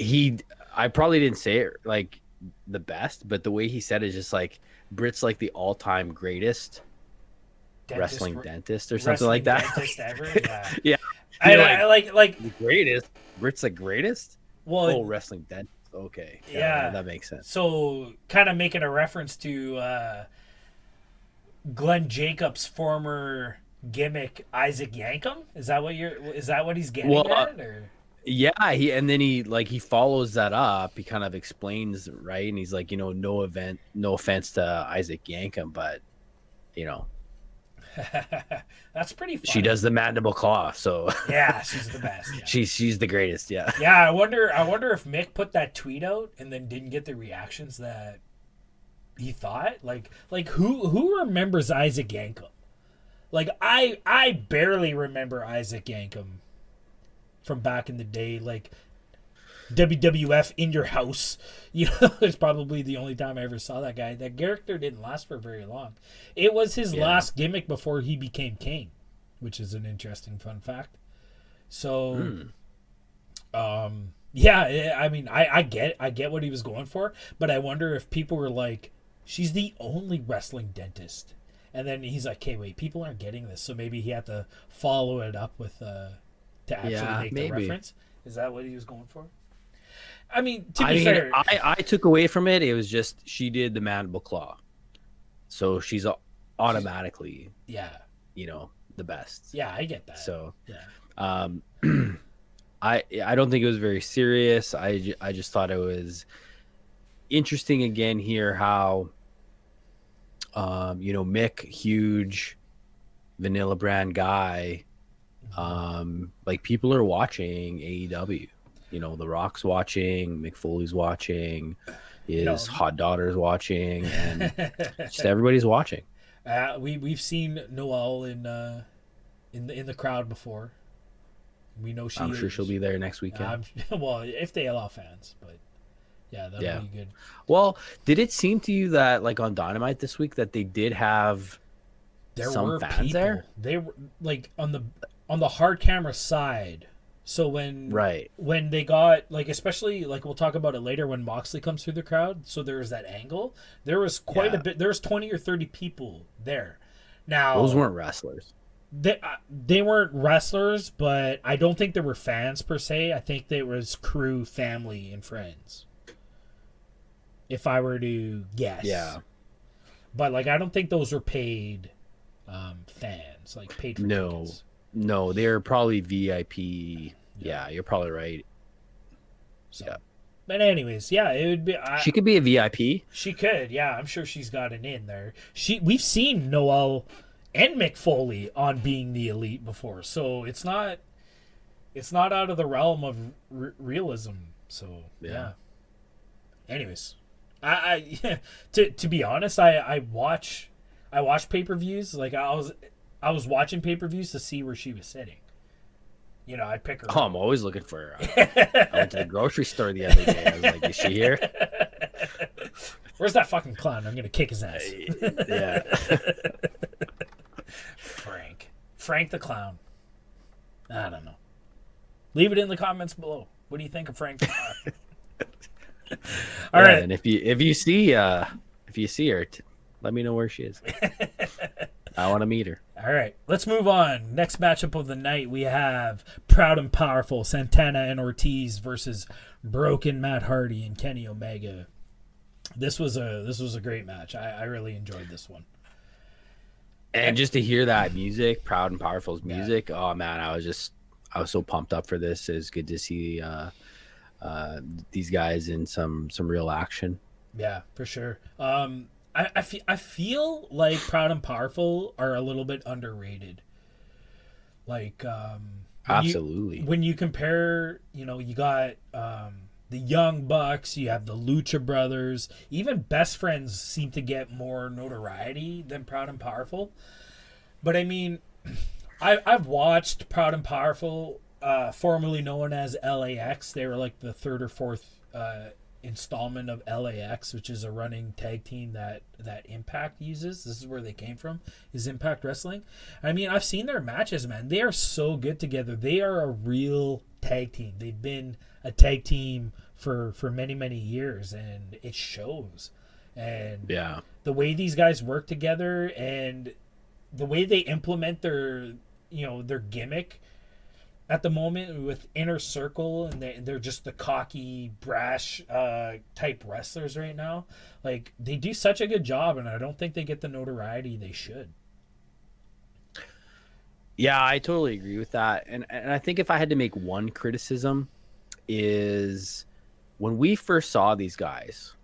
S2: I probably didn't say it like the best, but the way he said it is just like Britt's like the all-time greatest wrestling dentist or something like that.
S1: Dentist ever? Yeah.
S2: Yeah.
S1: I like
S2: the greatest. Britt's the greatest.
S1: Well,
S2: wrestling dentist. Okay.
S1: Yeah,
S2: that makes sense.
S1: So kind of making a reference to Glenn Jacobs' former gimmick, Isaac Yankem. Is that what he's getting at? Or?
S2: Yeah, he follows that up. He kind of explains, right? And he's like, no offense to Isaac Yankem, but
S1: that's pretty funny.
S2: She does the Mandible Claw, so
S1: yeah, she's the best. Yeah.
S2: She's the greatest. Yeah.
S1: Yeah, I wonder if Mick put that tweet out and then didn't get the reactions that he thought. Like who remembers Isaac Yankem? Like I barely remember Isaac Yankem from back in the day. Like WWF in your house, it's probably the only time I ever saw that guy. That character didn't last for very long. It was his last gimmick before he became king, which is an interesting fun fact. So, yeah, I mean, I get what he was going for, but I wonder if people were like, she's the only wrestling dentist, and then he's like, okay, wait, people aren't getting this, so maybe he had to follow it up with to actually make the reference. Is that what he was going for? I mean, to be fair,
S2: I took away from it. It was just she did the Mandible Claw, so she's automatically, the best.
S1: Yeah, I get that.
S2: So,
S1: yeah,
S2: I don't think it was very serious. I just thought it was interesting again here how, Mick, huge vanilla brand guy, like people are watching AEW. The Rock's watching, Mick Foley's watching, his hot daughter's watching, and just everybody's watching.
S1: We've seen Noelle in the crowd before. We know
S2: I'm sure she'll be there next weekend.
S1: Well, if they allow fans, but yeah, that'll be good.
S2: Well, did it seem to you that like on Dynamite this week that they did have some fans people there?
S1: They were like on the hard camera side. So when they got like, especially like we'll talk about it later when Moxley comes through the crowd, so there was that angle. There was quite a bit. There was 20 or 30 people there. Now
S2: those weren't wrestlers.
S1: They weren't wrestlers, but I don't think they were fans per se. I think they was crew, family, and friends. If I were to guess, But like, I don't think those were paid fans, like paid for tickets.
S2: No, they're probably VIP. Yeah, you're probably right.
S1: So, yeah. But anyways, it would be.
S2: She could be a VIP.
S1: She could, yeah. I'm sure she's got an in there. We've seen Noelle and Mick Foley on Being the Elite before, so it's not out of the realm of realism. So yeah. Anyways, to be honest, I watch pay-per-views. Like I was watching pay-per-views to see where she was sitting. I'd pick her up.
S2: I'm always looking for her. I went to the grocery store the other day. I was like, is she here?
S1: Where's that fucking clown? I'm going to kick his ass.
S2: Yeah.
S1: Frank the clown. I don't know. Leave it in the comments below. What do you think of Frank the clown? All right.
S2: And if you see her, let me know where she is. I want to meet her.
S1: All right, let's move on. Next matchup of the night, we have Proud and Powerful Santana and Ortiz versus Broken Matt Hardy and Kenny Omega. This was a great match. I really enjoyed this one.
S2: And just to hear that music, Proud and Powerful's music, oh man, I was so pumped up for this. It's good to see these guys in some real action.
S1: Yeah, for sure. I feel like Proud and Powerful are a little bit underrated. Like
S2: Absolutely.
S1: When you compare, you got the Young Bucks, you have the Lucha Brothers, even Best Friends seem to get more notoriety than Proud and Powerful. But I mean, I've watched Proud and Powerful, formerly known as LAX. They were like the third or fourth installment of LAX, which is a running tag team that Impact uses. This is where they came from, is Impact Wrestling. I mean, I've seen their matches, man. They are so good together. They are a real tag team. They've been a tag team for many, many years, and it shows. And
S2: yeah,
S1: the way these guys work together and the way they implement their gimmick at the moment with Inner Circle, and they're just the cocky, brash type wrestlers right now. Like, they do such a good job, and I don't think they get the notoriety they should.
S2: Yeah, I totally agree with that. And I think if I had to make one criticism is when we first saw these guys,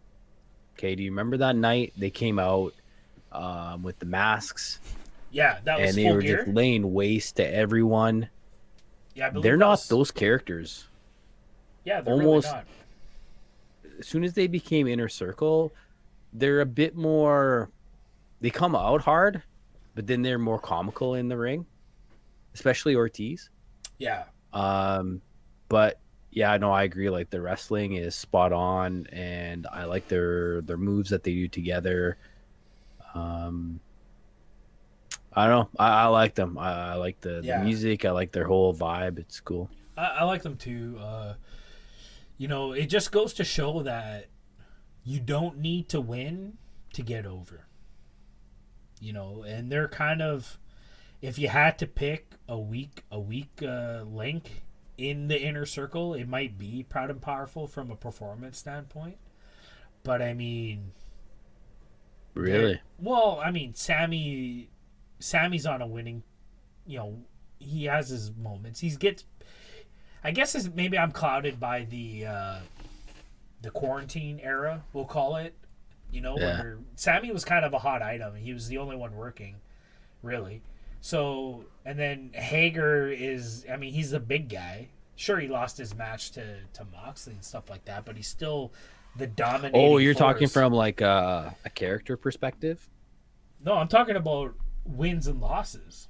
S2: okay, do you remember that night they came out with the masks?
S1: Yeah, that was
S2: and they
S1: full
S2: were
S1: gear.
S2: just laying waste to everyone.
S1: Yeah, I believe
S2: they're not those characters.
S1: Yeah, they're
S2: almost
S1: really not.
S2: As soon as they became Inner Circle, they're a bit more. They come out hard, but then they're more comical in the ring, especially Ortiz.
S1: Yeah.
S2: But yeah, no, I agree. Like, the wrestling is spot on, and I like their moves that they do together. I don't know. I like them. I like the music. I like their whole vibe. It's cool.
S1: I like them too. It just goes to show that you don't need to win to get over. And they're kind of, if you had to pick a weak link in the Inner Circle, it might be Proud and Powerful from a performance standpoint. But I mean,
S2: really?
S1: Well, I mean, Sammy's on a winning, he has his moments. I guess maybe I'm clouded by the quarantine era, we'll call it. Where Sammy was kind of a hot item. He was the only one working, really. So, and then Hager he's the big guy. Sure, he lost his match to Moxley and stuff like that, but he's still the dominating
S2: Oh, you're
S1: force.
S2: talking from like a character perspective?
S1: No, I'm talking about wins and losses.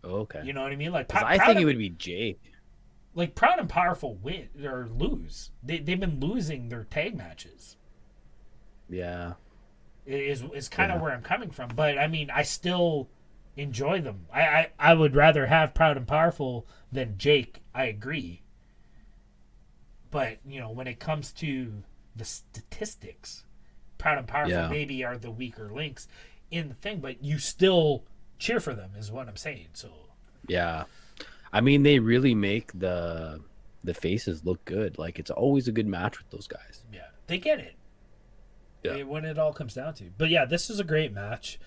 S2: Okay.
S1: You know what I mean? Like,
S2: I think it would be Jake.
S1: Like, Proud and Powerful win or lose. They've been losing their tag matches.
S2: Yeah.
S1: Is kind of where I'm coming from. But I mean, I still enjoy them. I would rather have Proud and Powerful than Jake. I agree. But, when it comes to the statistics, Proud and Powerful maybe are the weaker links in the thing, but you still cheer for them is what I'm saying. So
S2: yeah, I mean, they really make the faces look good. Like, it's always a good match with those guys.
S1: Yeah, they get it. Yeah. When it all comes down to. But yeah, this is a great match.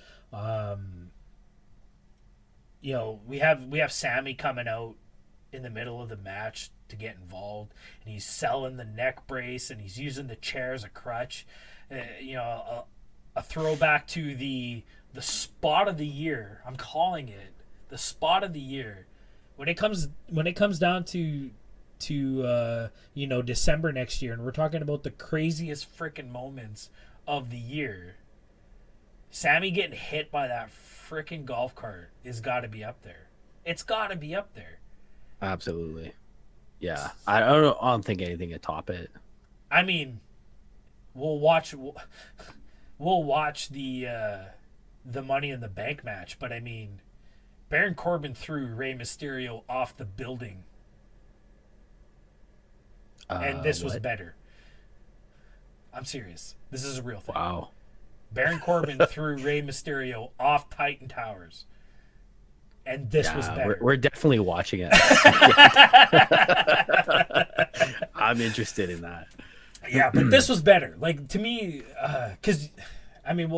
S1: We have Sammy coming out in the middle of the match to get involved, and he's selling the neck brace, and he's using the chair as a crutch. A throwback to the spot of the year. I'm calling it the spot of the year. When it comes down to December next year, and we're talking about the craziest freaking moments of the year, Sammy getting hit by that freaking golf cart has got to be up there. It's got to be up there.
S2: Absolutely. Yeah, I don't think anything can top it.
S1: I mean, we'll watch the Money in the Bank match, but I mean, Baron Corbin threw Rey Mysterio off the building, and this was better. I'm serious. This is a real thing.
S2: Wow.
S1: Baron Corbin threw Rey Mysterio off Titan Towers, and this was better.
S2: We're definitely watching it. I'm interested in that.
S1: Yeah, but this was better. Like, to me, because I mean,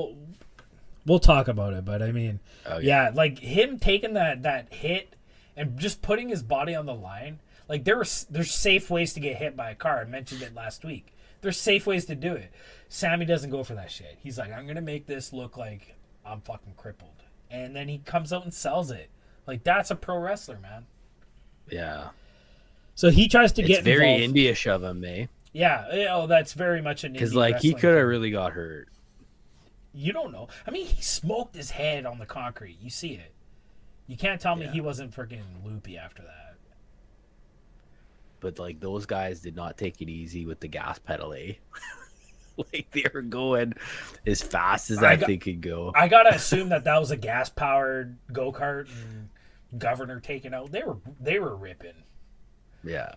S1: we'll talk about it, but I mean, yeah, like him taking that hit and just putting his body on the line. Like, there's safe ways to get hit by a car. I mentioned it last week. There's safe ways to do it. Sammy doesn't go for that shit. He's like, I'm gonna make this look like I'm fucking crippled, and then he comes out and sells it. Like, that's a pro wrestler, man.
S2: Yeah.
S1: So he tries to get
S2: It's very
S1: involved.
S2: India of him, eh?
S1: Yeah, that's very much an
S2: Because
S1: indie
S2: like he
S1: wrestling
S2: could have
S1: thing.
S2: really got hurt.
S1: You don't know. I mean, he smoked his head on the concrete. You see it. You can't tell me
S2: Yeah.
S1: he wasn't freaking loopy after that.
S2: But like those guys did not take it easy with the gas pedal, eh? Like they were going as fast as that thing could go.
S1: I gotta assume that was a gas powered go kart and Governor taken out. They were ripping.
S2: Yeah.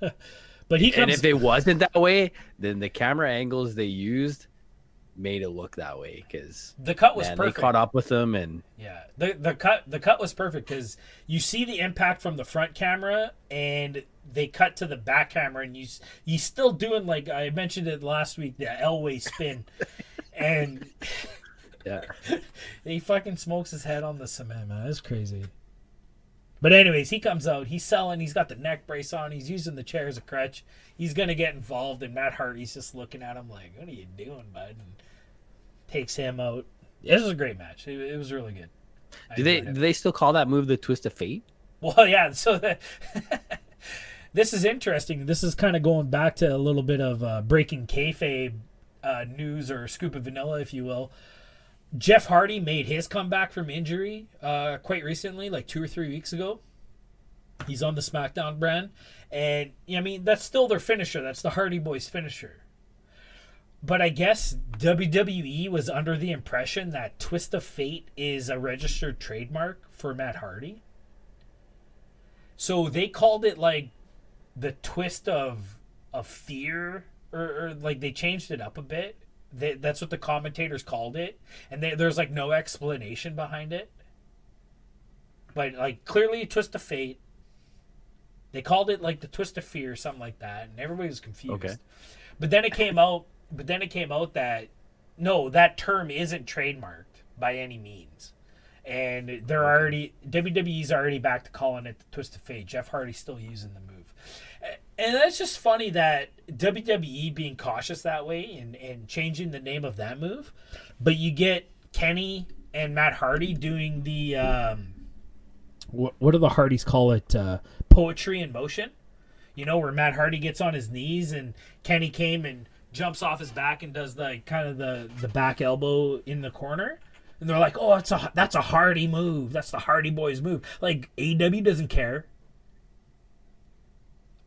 S1: But he comes.
S2: And if it wasn't that way, then the camera angles they used made it look that way because
S1: the cut was perfect.
S2: They caught up with them, and
S1: yeah, the cut was perfect because you see the impact from the front camera, and they cut to the back camera, and you still doing, like I mentioned it last week, the Elway spin, and
S2: yeah,
S1: he fucking smokes his head on the cement, man. It's crazy. But anyways, he comes out, he's selling, he's got the neck brace on, he's using the chair as a crutch, he's gonna get involved, and Matt Hardy's just looking at him like, what are you doing, bud? And takes him out. This was a great match. It was really good.
S2: Do they still call that move the Twist of Fate?
S1: Well, yeah, so this is interesting. This is kind of going back to a little bit of breaking kayfabe news, or scoop of vanilla, if you will. Jeff Hardy made his comeback from injury quite recently, like 2 or 3 weeks ago. He's on the SmackDown brand. And, I mean, that's still their finisher. That's the Hardy Boys finisher. But I guess WWE was under the impression that Twist of Fate is a registered trademark for Matt Hardy. So they called it, like, the Twist of Fear, or like they changed it up a bit. That's what the commentators called it, and there's like no explanation behind it. But like clearly, a Twist of Fate. They called it like the Twist of Fear, something like that, and everybody was confused. Okay. But then it came out. That no, that term isn't trademarked by any means, and WWE's already back to calling it the Twist of Fate. Jeff Hardy's still using the move. And that's just funny that WWE being cautious that way and changing the name of that move. But you get Kenny and Matt Hardy doing the, what do the Hardys call it? Poetry in motion. You know, where Matt Hardy gets on his knees and Kenny came and jumps off his back and does the kind of the back elbow in the corner. And they're like, oh, that's a Hardy move. That's the Hardy Boys move. Like, AEW doesn't care.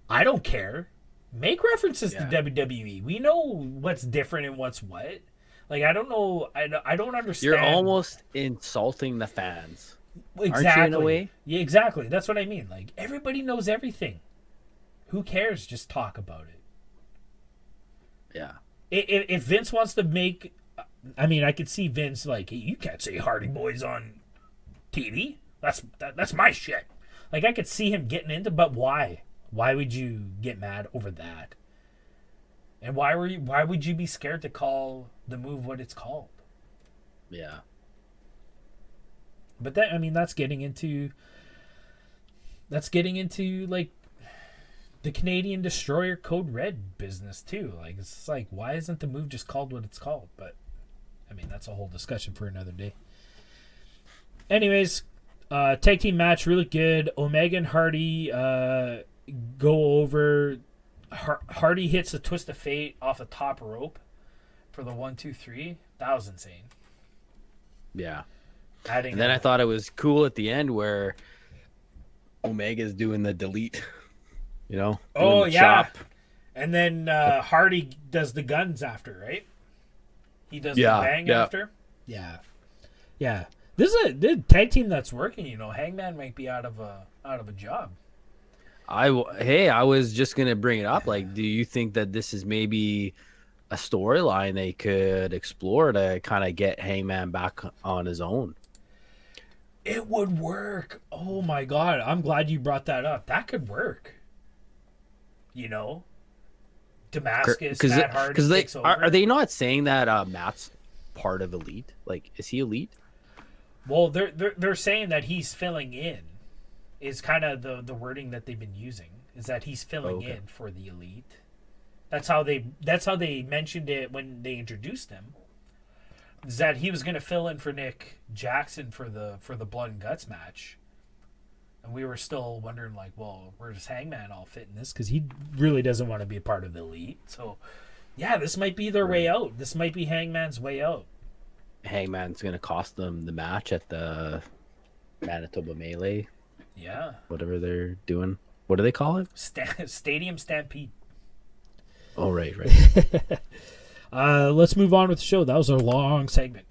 S1: I don't care. Make references to WWE. We know what's different and what's what. Like, I don't know. I don't understand.
S2: You're almost insulting the fans.
S1: Exactly.
S2: Aren't you, in a way?
S1: Yeah, exactly. That's what I mean. Like, everybody knows everything. Who cares? Just talk about it.
S2: Yeah.
S1: If Vince wants to make... I mean, I could see Vince like, hey, you can't say Hardy Boys on TV. That's my shit. Like, I could see him getting into, but why? Why would you get mad over that? And why would you be scared to call the move what it's called?
S2: Yeah.
S1: But that's getting into like the Canadian Destroyer Code Red business too. Like, it's like, why isn't the move just called what it's called? But I mean, that's a whole discussion for another day. Anyways, tag team match, really good. Omega and Hardy go over. Hardy hits a Twist of Fate off the top rope for the 1, 2, 3. That was insane.
S2: Yeah. And then I thought it was cool at the end where Omega's doing the delete, you know?
S1: Oh, yeah. Chop. And then Hardy does the guns after, right? He does the bang after? Yeah. Yeah. This is a tag team that's working, you know. Hangman might be out of a job.
S2: I was just going to bring it up. Like, do you think that this is maybe a storyline they could explore to kind of get Hangman back on his own?
S1: It would work. Oh, my God. I'm glad you brought that up. That could work. You know, Damascus,
S2: Because
S1: Matt Hardy
S2: they
S1: takes over.
S2: are they not saying that Matt's part of Elite? Like, is he Elite?
S1: Well, they're saying that he's filling in. Is kind of the wording that they've been using. Is that he's filling in for the Elite. That's how they mentioned it when they introduced him. Is that he was going to fill in for Nick Jackson for the Blood and Guts match. And we were still wondering, like, well, where does Hangman all fit in this? Because he really doesn't want to be a part of the Elite. So, yeah, this might be their way out. This might be Hangman's way out.
S2: Hangman's going to cost them the match at the Manitoba Melee.
S1: Yeah.
S2: Whatever they're doing. What do they call it?
S1: Stadium Stampede.
S2: Oh, right.
S1: Let's move on with the show. That was a long segment.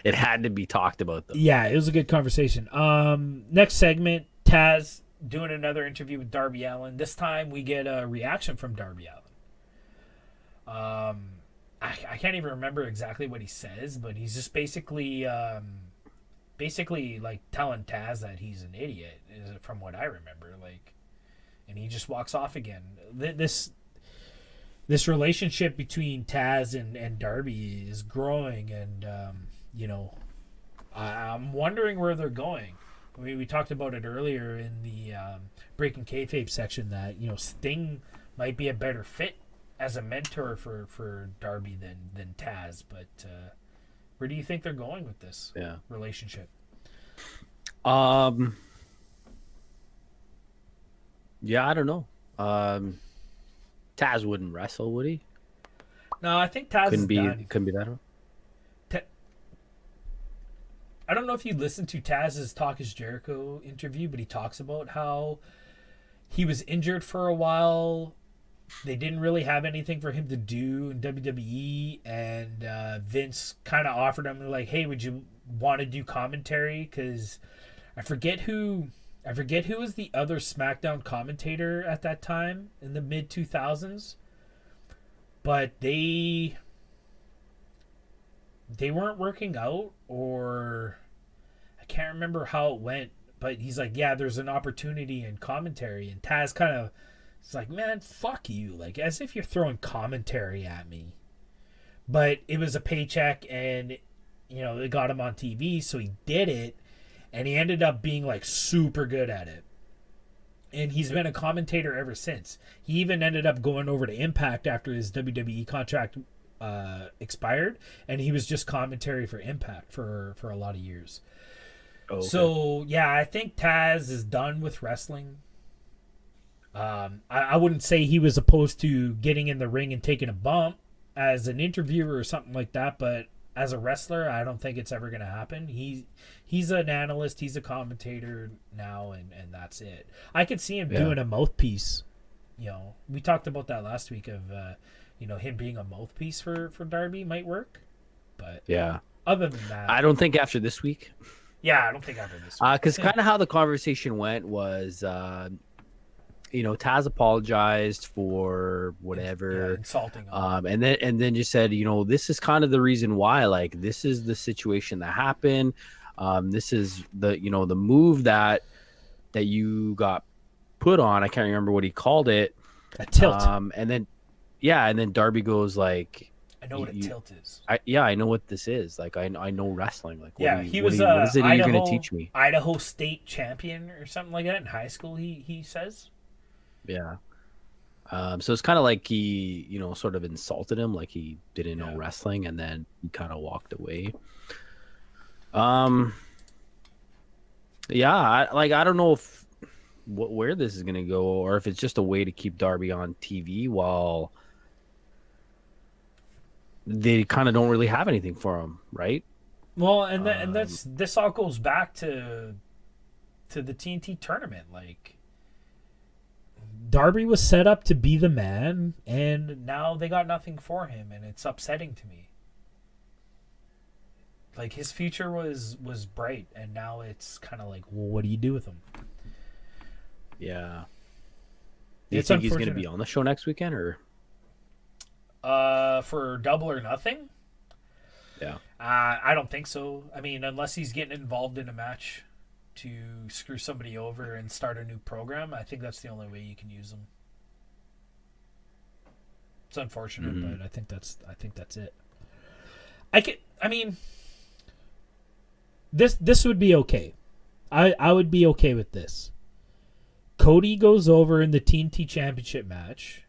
S2: It had to be talked about, though.
S1: Yeah, it was a good conversation. Next segment, Taz doing another interview with Darby Allin. This time we get a reaction from Darby Allin. I can't even remember exactly what he says, but he's just basically like telling Taz that he's an idiot, from what I remember. Like, and he just walks off again. This relationship between Taz and Darby is growing, and I'm wondering where they're going. I mean, we talked about it earlier in the Breaking Kayfabe section that Sting might be a better fit as a mentor for Darby than Taz, but where do you think they're going with this relationship?
S2: Yeah, I don't know. Taz wouldn't wrestle, would he?
S1: No, I think Taz
S2: couldn't be that.
S1: I don't know if you listened to Taz's Talk Is Jericho interview, but he talks about how he was injured for a while. They didn't really have anything for him to do in WWE, and Vince kind of offered him, like, hey, would you want to do commentary? Because I forget who was the other SmackDown commentator at that time in the mid 2000s, but they weren't working out, or I can't remember how it went, but he's like, yeah, there's an opportunity in commentary, and Taz kind of, it's like, man, fuck you, like, as if you're throwing commentary at me. But it was a paycheck, and it got him on TV, so he did it, and he ended up being like super good at it. And he's been a commentator ever since. He even ended up going over to Impact after his WWE contract expired, and he was just commentary for Impact for a lot of years. Oh, okay. So yeah, I think Taz is done with wrestling. I wouldn't say he was opposed to getting in the ring and taking a bump as an interviewer or something like that, but as a wrestler, I don't think it's ever going to happen. He's an analyst, he's a commentator now, and that's it. I could see him doing a mouthpiece. We talked about that last week of him being a mouthpiece for Darby might work. But
S2: yeah,
S1: other than that,
S2: I don't think after this week.
S1: Yeah, I don't think after this week.
S2: Because kind of how the conversation went was, Taz apologized for whatever,
S1: insulting him.
S2: and then just said, this is kind of the reason why, like, this is the situation that happened. This is the move that you got put on. I can't remember what he called it.
S1: A tilt.
S2: And then Darby goes like,
S1: I know what a tilt is.
S2: I know what this is. Like, I know wrestling. Like, what is it you're going to teach me?
S1: Idaho State champion or something like that in high school. He says.
S2: Yeah. So it's kind of like he, sort of insulted him, like he didn't know wrestling, and then he kind of walked away. I don't know where this is gonna go, or if it's just a way to keep Darby on TV while they kind of don't really have anything for him, right?
S1: Well, and this all goes back to the TNT tournament, like. Darby was set up to be the man, and now they got nothing for him, and it's upsetting to me. Like, his future was bright, and now it's kind of like, well, what do you do with him?
S2: Yeah. Do you think he's going to be on the show next weekend, or?
S1: For Double or Nothing?
S2: Yeah.
S1: I don't think so. I mean, unless he's getting involved in a match to screw somebody over and start a new program, I think that's the only way you can use them. It's unfortunate, but I think that's it. I mean, this would be okay. I would be okay with this. Cody goes over in the TNT Championship match,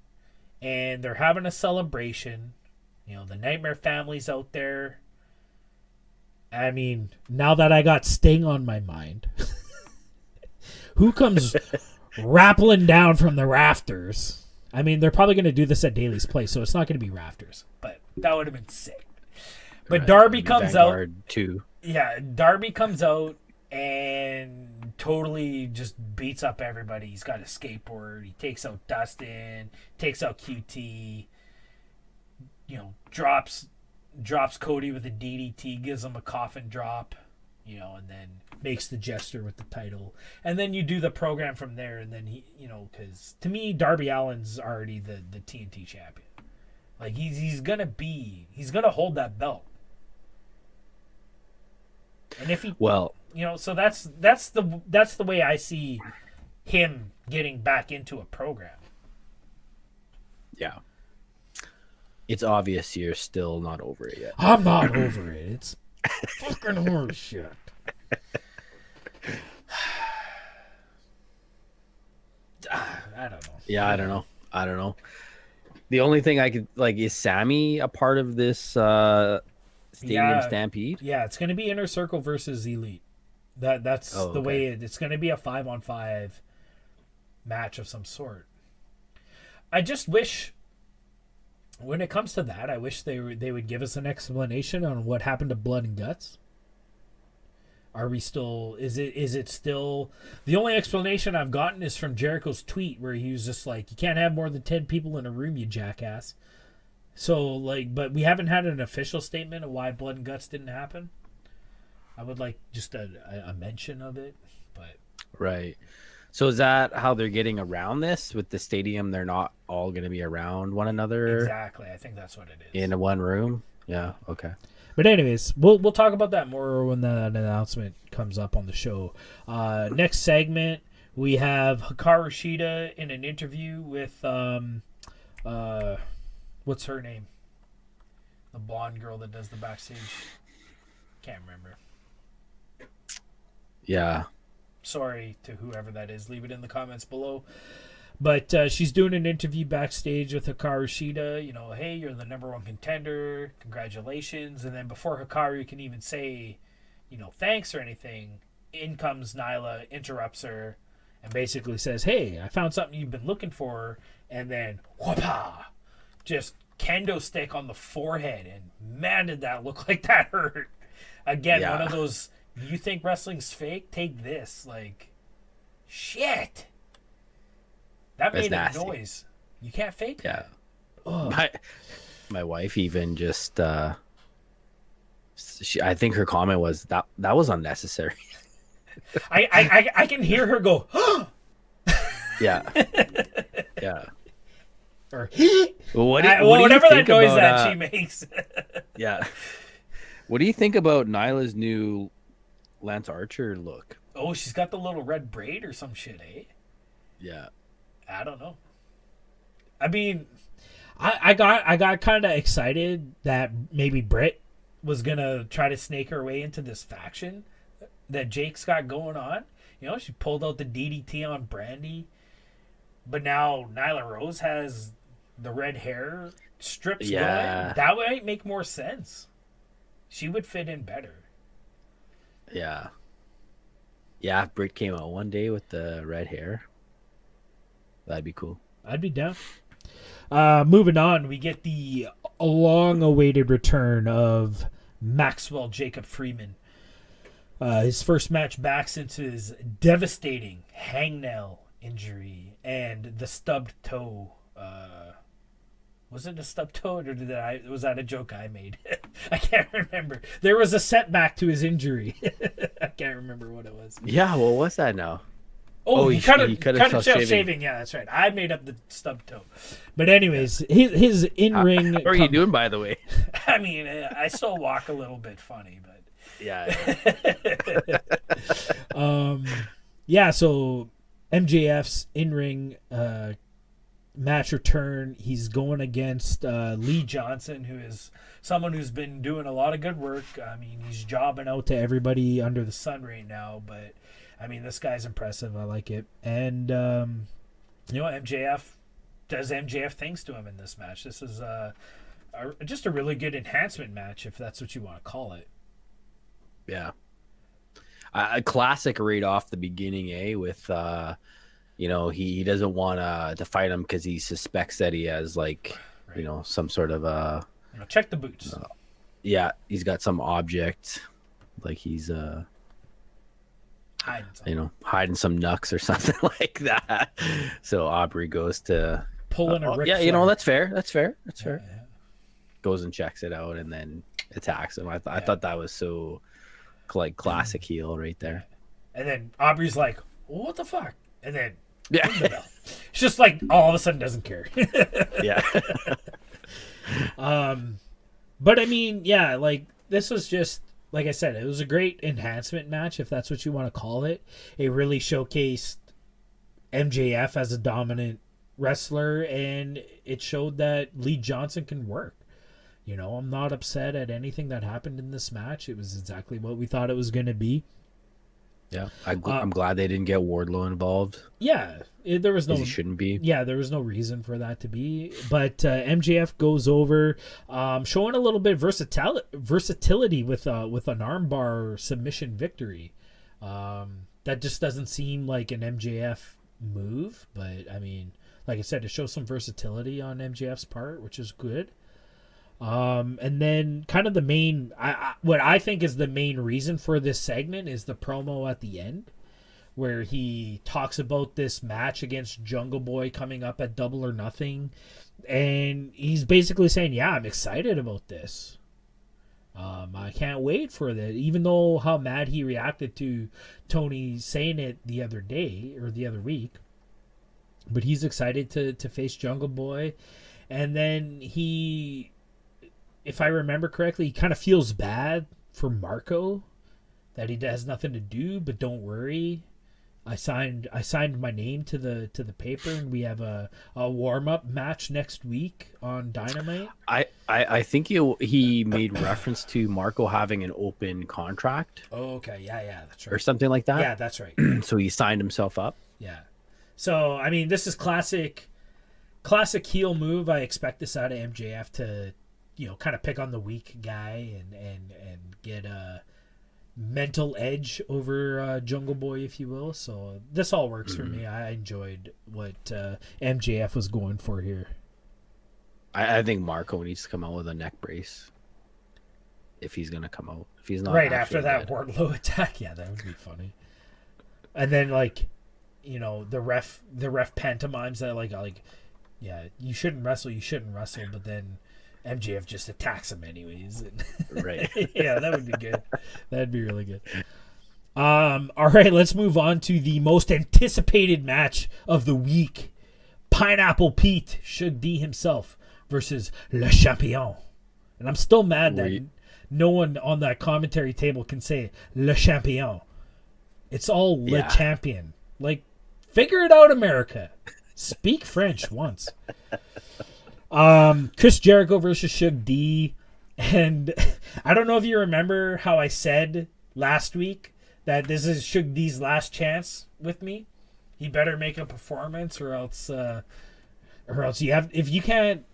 S1: and they're having a celebration. You know, the Nightmare Family's out there. I mean, now that I got Sting on my mind, who comes rappelling down from the rafters? I mean, they're probably going to do this at Daly's Place, so it's not going to be rafters, but that would have been sick. But right. Darby comes Vanguard out. Too. Yeah, Darby comes out and totally just beats up everybody. He's got a skateboard. He takes out Dustin, takes out QT, you know, drops Cody with a DDT, gives him a coffin drop, you know, and then makes the gesture with the title. And then you do the program from there, and then he, you know, because to me, Darby Allin's already the TNT champion. Like, he's gonna hold that belt. And if he, well, you know, so that's the way I see him getting back into a program.
S2: Yeah. It's obvious you're still not over it yet.
S1: I'm not over it. It's fucking horse shit. I don't know.
S2: Yeah, I don't know. The only thing I could like is Sammy a part of this Stadium Stampede?
S1: Yeah, it's going to be Inner Circle versus Elite. That's the way it's going to be a 5-on-5 match of some sort. I just wish, when it comes to that, I wish they would give us an explanation on what happened to Blood and Guts. Are we still? Is it still? The only explanation I've gotten is from Jericho's tweet where he was just like, "You can't have more than 10 people in a room, you jackass." So like, but we haven't had an official statement of why Blood and Guts didn't happen. I would like just a mention of it, but
S2: right. So is that how they're getting around this with the stadium? They're not all going to be around one another.
S1: Exactly. I think that's what it is.
S2: In one room. Yeah. Okay.
S1: But anyways, we'll talk about that more when the announcement comes up on the show. Next segment, we have Hikaru Shida in an interview with what's her name? The blonde girl that does the backstage. Can't remember.
S2: Yeah.
S1: Sorry to whoever that is. Leave it in the comments below. But she's doing an interview backstage with Hikaru Shida. You know, hey, you're the #1 contender. Congratulations. And then before Hikaru can even say, you know, thanks or anything, in comes Nyla, interrupts her, and basically says, hey, I found something you've been looking for. And then, whoopah, just kendo stick on the forehead. And man, did that look like that hurt. Again, one of those, you think wrestling's fake? Take this. Like, shit. That made a noise. You can't fake that.
S2: My wife even just I think her comment was that was unnecessary.
S1: I can hear her go,
S2: yeah. Yeah.
S1: Or
S2: whatever
S1: that noise that she makes.
S2: Yeah. What do you think about Nyla's new Lance Archer look?
S1: Oh, she's got the little red braid or some shit, eh?
S2: Yeah.
S1: I don't know. I mean, I got kind of excited that maybe Britt was gonna try to snake her way into this faction that Jake's got going on. You know, she pulled out the DDT on Brandy, but now Nyla Rose has the red hair strips going. That might make more sense. She would fit in better.
S2: Yeah. Yeah, if Britt came out one day with the red hair, that'd be cool.
S1: I'd be down. Moving on, we get the long-awaited return of Maxwell Jacob Freeman. His first match back since his devastating hangnail injury and the stubbed toe. Was it a stubbed toe, or was that a joke I made? I can't remember. There was a setback to his injury. I can't remember what it was.
S2: Yeah, what was that now?
S1: Oh, he cut himself shaving. Yeah, that's right. I made up the stubbed toe. But anyways, his in-ring...
S2: How are you doing, by the way?
S1: I mean, I still walk a little bit funny, but...
S2: Yeah.
S1: Yeah, so MJF's in-ring match return. He's going against Lee Johnson, who is someone who's been doing a lot of good work. I mean, he's jobbing out to everybody under the sun right now, but I mean, this guy's impressive. I like it. And MJF does MJF things to him in this match. This is just a really good enhancement match, if that's what you want to call it.
S2: Yeah. A classic right off the beginning, with he doesn't want to fight him because he suspects that he has some sort of
S1: check the boots.
S2: He's got some object, like he's hiding some nucks or something like that. So Aubrey goes to
S1: pulling a Ric Flair.
S2: That's fair. Yeah.
S1: Goes
S2: and checks it out and then attacks him. I thought that was so classic heel right there.
S1: And then Aubrey's like, well, what the fuck? And then
S2: it's
S1: just like all of a sudden doesn't care.
S2: Yeah.
S1: But I mean, this was just, like I said, it was a great enhancement match, if that's what you want to call it. It really showcased MJF as a dominant wrestler, and it showed that Lee Johnson can work. I'm not upset at anything that happened in this match. It was exactly what we thought it was going to be.
S2: Yeah, I'm glad they didn't get Wardlow involved.
S1: Yeah, there was no.
S2: He shouldn't be.
S1: Yeah, there was no reason for that to be. But MJF goes over, showing a little bit of versatility with an armbar submission victory. That just doesn't seem like an MJF move. But I mean, like I said, it shows some versatility on MJF's part, which is good. And then kind of the main, what I think is the main reason for this segment is the promo at the end, where he talks about this match against Jungle Boy coming up at Double or Nothing. And he's basically saying, yeah, I'm excited about this. I can't wait for that. Even though how mad he reacted to Tony saying it the other day or the other week. But he's excited to face Jungle Boy. And then he, if I remember correctly, he kind of feels bad for Marco, that he has nothing to do, but don't worry. I signed my name to the paper, and we have a warm-up match next week on Dynamite.
S2: I think he made reference to Marco having an open contract.
S1: Oh, okay. Yeah, that's right.
S2: Or something like that.
S1: Yeah, that's right.
S2: So he signed himself up.
S1: Yeah. So, I mean, this is classic heel move. I expect this out of MJF to, kind of pick on the weak guy and get a mental edge over Jungle Boy, if you will. So this all works for me. I enjoyed what MJF was going for here.
S2: I think Marco needs to come out with a neck brace if he's going to come out. If he's not
S1: right after that Wardlow attack, yeah, that would be funny. And then the ref pantomimes that yeah, you shouldn't wrestle, but then MJF just attacks him anyways.
S2: Right.
S1: Yeah, that would be good. That'd be really good. All right, let's move on to the most anticipated match of the week. Pineapple Pete, Shug D himself, versus Le Champion. And I'm still mad that no one on that commentary table can say Le Champion. It's all Le Champion. Figure it out, America. Speak French once. Chris Jericho versus Shug D. And I don't know if you remember how I said last week that this is Shug D's last chance with me. He better make a performance or else you have, if you can't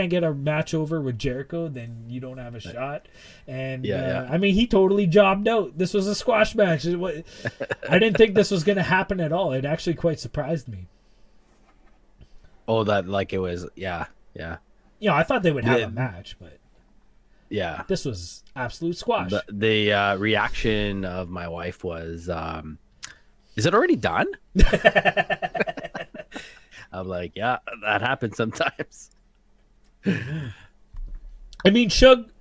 S1: get a match over with Jericho, then you don't have a shot. And I mean, he totally jobbed out. This was a squash match. I didn't think this was going to happen at all. It actually quite surprised me.
S2: Oh, that it was, yeah.
S1: I thought they would have a match, but
S2: yeah,
S1: this was absolute squash.
S2: The reaction of my wife was, is it already done? I'm like, yeah, that happens sometimes.
S1: I mean, Shug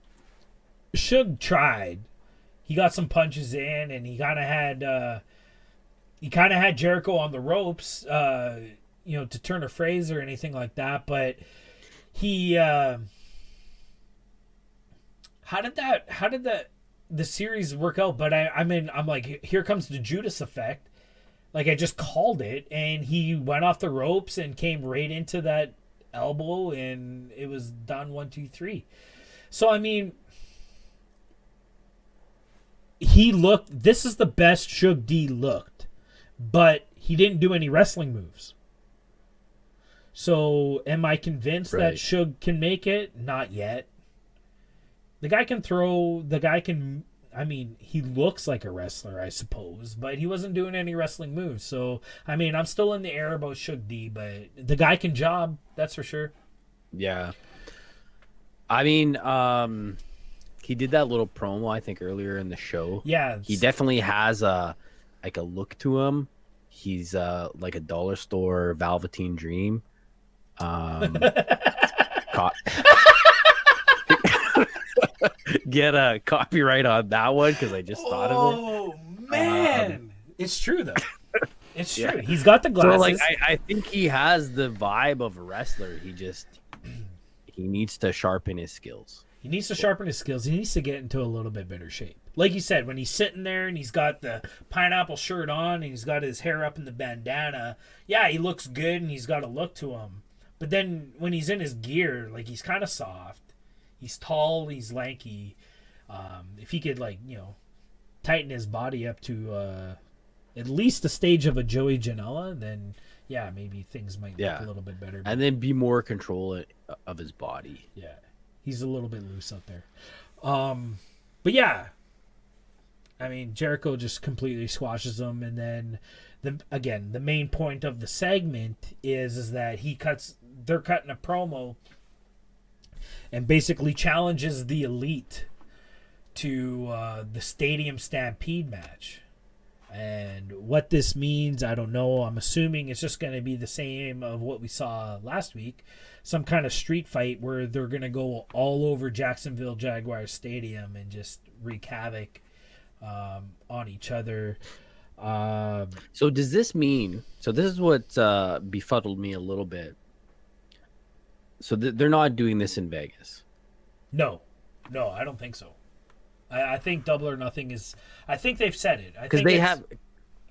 S1: tried. He got some punches in, and he kind of had Jericho on the ropes, to turn a phrase or anything like that. But he, how did the series work out, but I'm like, here comes the Judas effect. Like, I just called it, and he went off the ropes and came right into that elbow, and it was done 1, 2, 3. So, I mean, this is the best Shug D looked, but he didn't do any wrestling moves. So, am I convinced that Shug can make it? Not yet. The guy can throw, I mean, he looks like a wrestler, I suppose, but he wasn't doing any wrestling moves. So, I mean, I'm still in the air about Shug D, but the guy can job, that's for sure.
S2: Yeah. I mean, he did that little promo, I think, earlier in the show.
S1: Yeah.
S2: He definitely has a look to him. He's like a dollar store Velveteen Dream. Get a copyright on that one because I just thought of it.
S1: Oh man, it's true though. It's true. He's got the glasses.
S2: So like, I think he has the vibe of a wrestler. He needs to sharpen his skills.
S1: He needs to sharpen his skills. He needs to get into a little bit better shape. Like you said, when he's sitting there and he's got the pineapple shirt on and he's got his hair up in the bandana, yeah, he looks good and he's got a look to him. But then when he's in his gear, like, he's kind of soft. He's tall. He's lanky. If he could, like, tighten his body up to at least the stage of a Joey Janela, then yeah, maybe things might look a little bit better.
S2: And then be more control of his body.
S1: Yeah, he's a little bit loose out there. But yeah, I mean, Jericho just completely squashes him, and then the main point of the segment is that they're cutting a promo and basically challenges the Elite to the Stadium Stampede match. And what this means, I don't know. I'm assuming it's just going to be the same of what we saw last week. Some kind of street fight where they're going to go all over Jacksonville Jaguars Stadium and just wreak havoc on each other.
S2: So does this mean... So this is what befuddled me a little bit. So they're not doing this in Vegas?
S1: No, I don't think so. I think Double or Nothing is... I think they've said it.
S2: Because they have...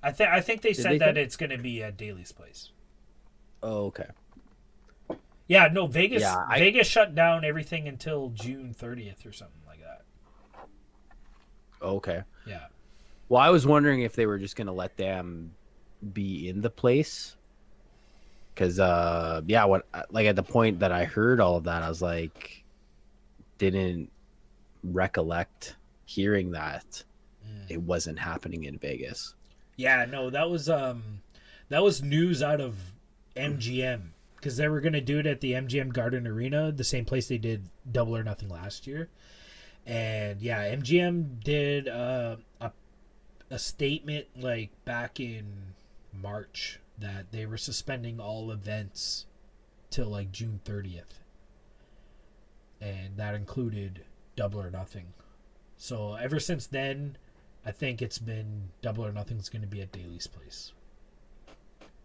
S1: I think they said that it's going to be at Daly's place.
S2: Oh, okay.
S1: Yeah, no, Vegas. Yeah, Vegas shut down everything until June 30th or something like that.
S2: Okay.
S1: Yeah.
S2: Well, I was wondering if they were just going to let them be in the place. Because, at the point that I heard all of that, I was like, didn't recollect hearing that it wasn't happening in Vegas.
S1: Yeah, no, that was news out of MGM, because they were going to do it at the MGM Garden Arena, the same place they did Double or Nothing last year. And yeah, MGM did a statement like back in March that they were suspending all events till like June 30th. And that included Double or Nothing. So ever since then, I think it's been Double or Nothing's going to be at Daly's place.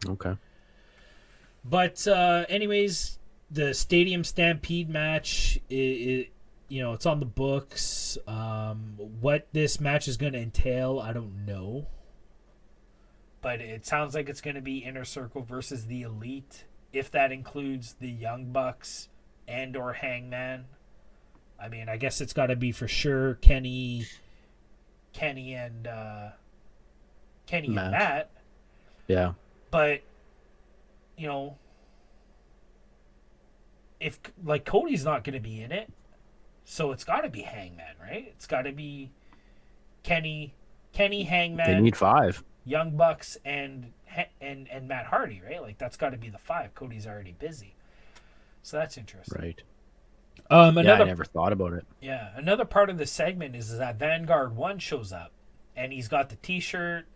S2: Okay.
S1: But anyways, the Stadium Stampede match, it's on the books. What this match is going to entail, I don't know. But it sounds like it's going to be Inner Circle versus the Elite, if that includes the Young Bucks and or Hangman. I mean, I guess it's got to be for sure Kenny and Matt.
S2: Yeah.
S1: But if like Cody's not going to be in it, so it's got to be Hangman, right? It's got to be Kenny, Hangman.
S2: They need 5.
S1: Young Bucks and Matt Hardy, right? Like, that's got to be the 5. Cody's already busy, so that's interesting.
S2: Right.
S1: I
S2: never thought about it.
S1: Yeah, another part of the segment is that Vanguard 1 shows up, and he's got the T-shirt,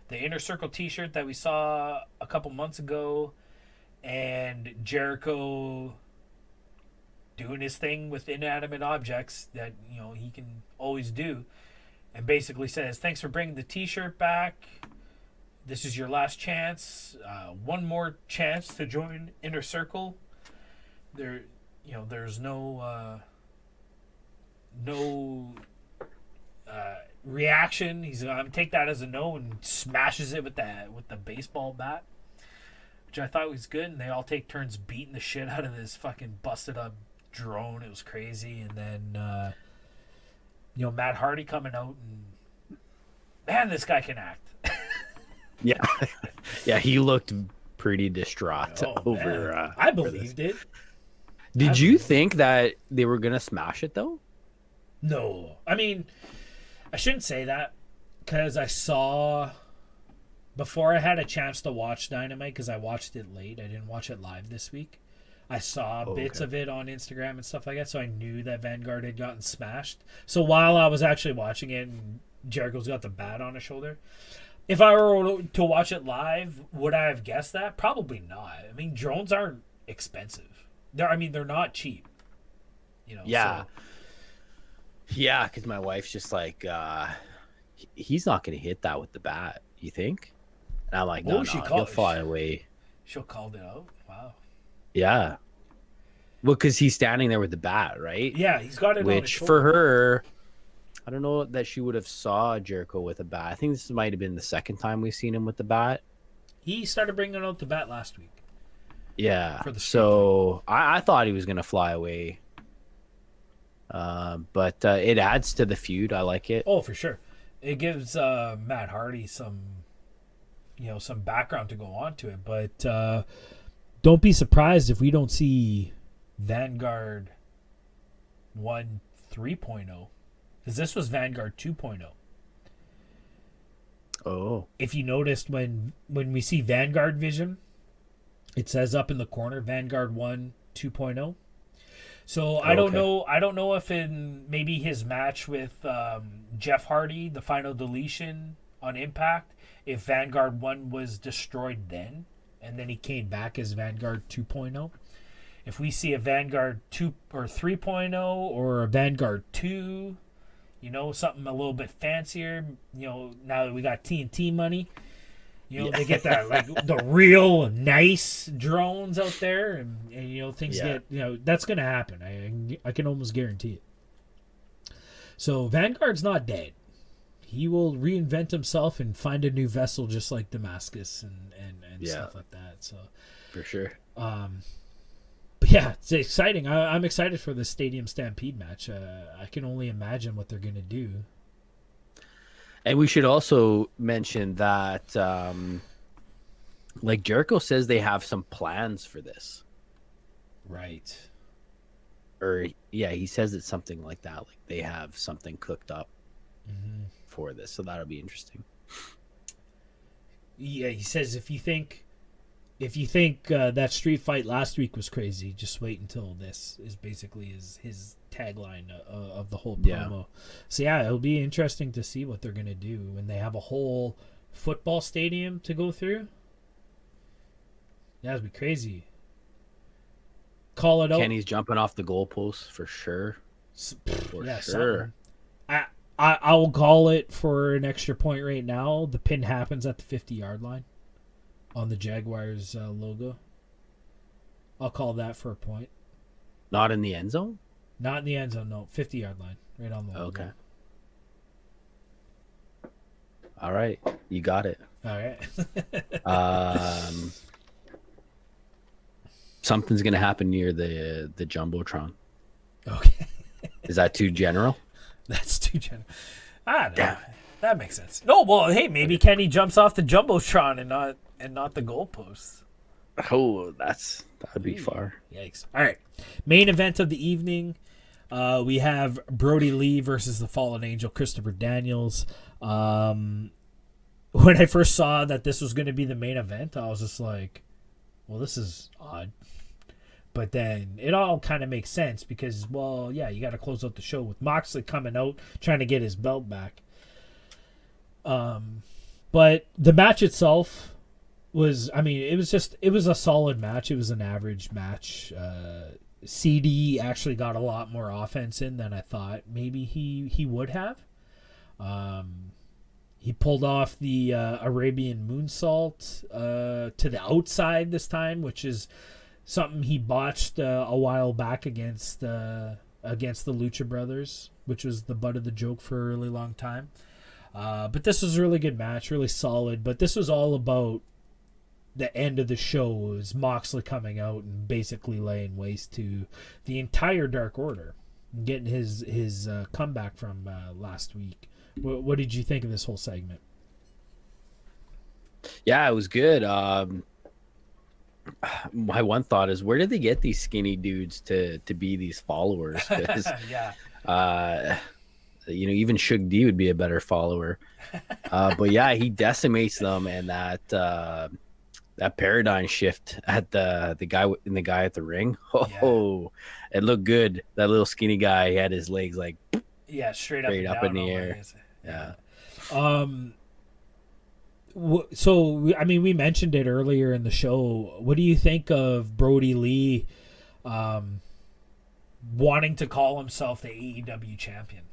S1: the Inner Circle T-shirt that we saw a couple months ago, and Jericho doing his thing with inanimate objects that he can always do, and basically says, "Thanks for bringing the T-shirt back. This is your last chance. One more chance to join Inner Circle. There's no reaction. He's going to take that as a no and smashes it with the baseball bat, which I thought was good. And they all take turns beating the shit out of this fucking busted up drone. It was crazy. And then, Matt Hardy coming out and, man, this guy can act.
S2: Yeah. Yeah, he looked pretty distraught over.
S1: I believed it.
S2: Did you think that they were going to smash it, though?
S1: No. I mean, I shouldn't say that because I saw, before I had a chance to watch Dynamite, because I watched it late. I didn't watch it live this week. I saw bits of it on Instagram and stuff like that, so I knew that Vanguard had gotten smashed. So while I was actually watching it and Jericho's got the bat on his shoulder, if I were to watch it live, would I have guessed that? Probably not. I mean, drones aren't expensive. They're not cheap.
S2: Yeah.
S1: So.
S2: Yeah, because my wife's just like, he's not going to hit that with the bat, you think? And I'm like, no, he'll fly away.
S1: She'll call it out? Wow.
S2: Yeah. Well, because he's standing there with the bat, right?
S1: Yeah, he's got it.
S2: Which for her, I don't know that she would have saw Jericho with a bat. I think this might have been the second time we've seen him with the bat.
S1: He started bringing out the bat last week.
S2: Yeah. So I thought he was going to fly away. But it adds to the feud. I like it.
S1: Oh, for sure. It gives Matt Hardy some background to go on to it. But don't be surprised if we don't see Vanguard 1 3.0. Because this was Vanguard 2.0.
S2: Oh.
S1: If you noticed when we see Vanguard Vision, it says up in the corner Vanguard 1 2.0. So I don't know if in maybe his match with Jeff Hardy, the final deletion on Impact, if Vanguard 1 was destroyed then, and then he came back as Vanguard 2.0. If we see a Vanguard 2 or 3.0 or a Vanguard 2, something a little bit fancier, now that we got TNT money, they get that like the real nice drones out there, and things get that's gonna happen. I can almost guarantee it. So Vanguard's not dead. He will reinvent himself and find a new vessel, just like Damascus and stuff like that. So
S2: for sure.
S1: But yeah, it's exciting. I'm excited for the Stadium Stampede match. I can only imagine what they're gonna do.
S2: And we should also mention that, like Jericho says, they have some plans for this.
S1: Right.
S2: Or, yeah, he says it's something like that. Like they have something cooked up for this. So that'll be interesting.
S1: Yeah, he says if you think that street fight last week was crazy, just wait until this is basically his tagline of the whole promo. Yeah. So yeah, it'll be interesting to see what they're gonna do when they have a whole football stadium to go through. That'd be crazy. Call it out.
S2: Kenny's jumping off the goalpost for sure. For sure.
S1: I will call it for an extra point right now. The pin happens at the 50-yard line on the Jaguars logo. I'll call that for a point.
S2: Not in the end zone?
S1: Not in the end zone, no. 50-yard line. Right on the logo.
S2: Okay. All right. You got it.
S1: All right.
S2: Something's going to happen near the Jumbotron.
S1: Okay.
S2: Is that too general?
S1: That's too general. I don't know. That makes sense. No, well, hey, maybe Kenny jumps off the Jumbotron and not the goalposts.
S2: Oh, that'd be far.
S1: Yikes. All right. Main event of the evening. We have Brody Lee versus the Fallen Angel, Christopher Daniels. When I first saw that this was going to be the main event, I was just like, well, this is odd. But then it all kind of makes sense because, well, yeah, you got to close out the show with Moxley coming out, trying to get his belt back. But the match itself was, it was a solid match. It was an average match. CD actually got a lot more offense in than I thought maybe he would have. He pulled off the Arabian moonsault to the outside this time, which is something he botched a while back against against the Lucha Brothers, which was the butt of the joke for a really long time. But this was a really good match, really solid. But this was all about the end of the show. It was Moxley coming out and basically laying waste to the entire Dark Order, getting his comeback from last week. What did you think of this whole segment?
S2: Yeah, it was good. My one thought is, where did they get these skinny dudes to be these followers? 'Cause,
S1: Yeah.
S2: Even Shug D would be a better follower. But yeah, he decimates them, and that paradigm shift at the guy at the ring. Oh, it looked good. That little skinny guy, he had his legs like
S1: straight
S2: up in the air.
S1: Yeah. So, I mean, we mentioned it earlier in the show. What do you think of Brody Lee wanting to call himself the AEW champion?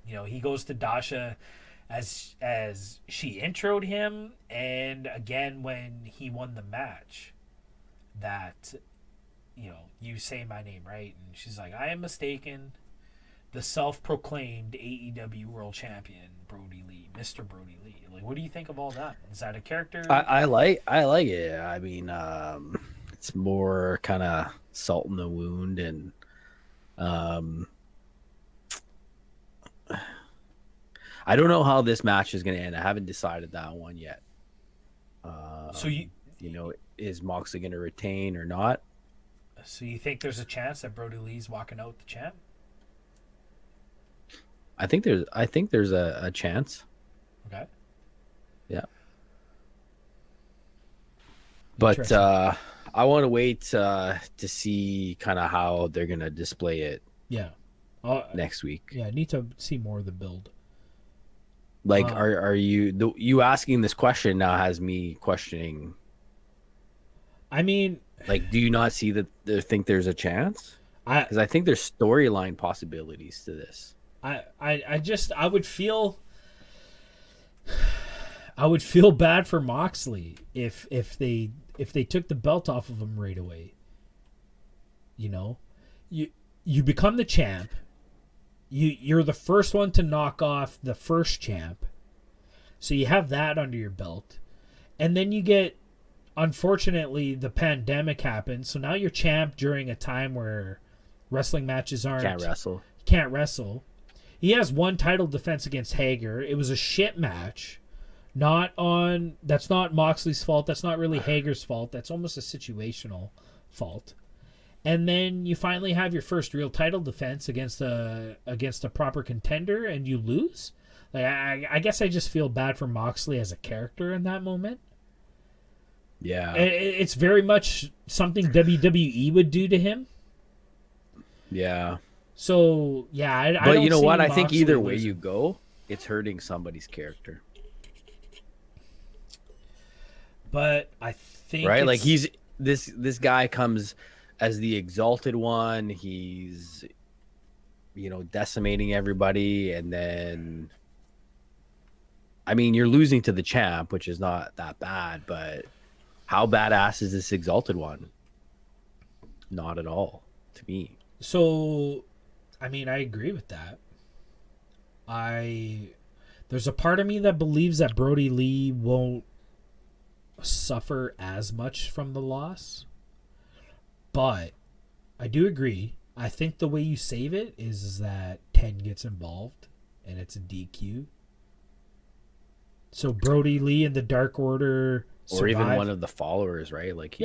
S1: He goes to Dasha as she introed him, and again when he won the match, that, you say my name, right? And she's like, I am mistaken. The self-proclaimed AEW World Champion, Brody Lee, Mr. Brody Lee. Like, what do you think of all that? Is that a character?
S2: I like it. I mean, it's more kind of salt in the wound, and I don't know how this match is going to end. I haven't decided that one yet.
S1: So
S2: is Moxley going to retain or not?
S1: So you think there's a chance that Brody Lee's walking out the champ?
S2: I think there's a chance.
S1: Okay.
S2: Yeah. But I want to wait to see kind of how they're going to display it.
S1: Yeah.
S2: Next week.
S1: Yeah, I need to see more of the build.
S2: Like, are you asking this question now has me questioning? I mean, like, do you not see that they think there's a chance? Because I think there's storyline possibilities to this.
S1: I would feel bad for Moxley if they took the belt off of him right away. You become the champ. You're the first one to knock off the first champ. So you have that under your belt. And then you get, unfortunately, the pandemic happens. So now you're champ during a time where wrestling matches can't wrestle. He has one title defense against Hager. It was a shit match. That's not Moxley's fault. That's not really Hager's fault. That's almost a situational fault. And then you finally have your first real title defense against a proper contender, and you lose. Like, I guess I just feel bad for Moxley as a character in that moment.
S2: Yeah,
S1: it's very much something WWE would do to him.
S2: Yeah.
S1: So yeah, I
S2: but
S1: don't
S2: you know
S1: see
S2: what? I
S1: Moxley
S2: think either way
S1: losing.
S2: you go, it's hurting somebody's character.
S1: But I think
S2: right, like he's this guy comes as the exalted one. He's decimating everybody, and then I mean you're losing to the champ, which is not that bad, but how badass is this exalted one? Not at all to me.
S1: So I mean, I agree with that. There's a part of me that believes that Brody Lee won't suffer as much from the loss. But I do agree. I think the way you save it is that 10 gets involved and it's a DQ. So Brody Lee and the Dark Order survive.
S2: Or even one of the followers, right? Like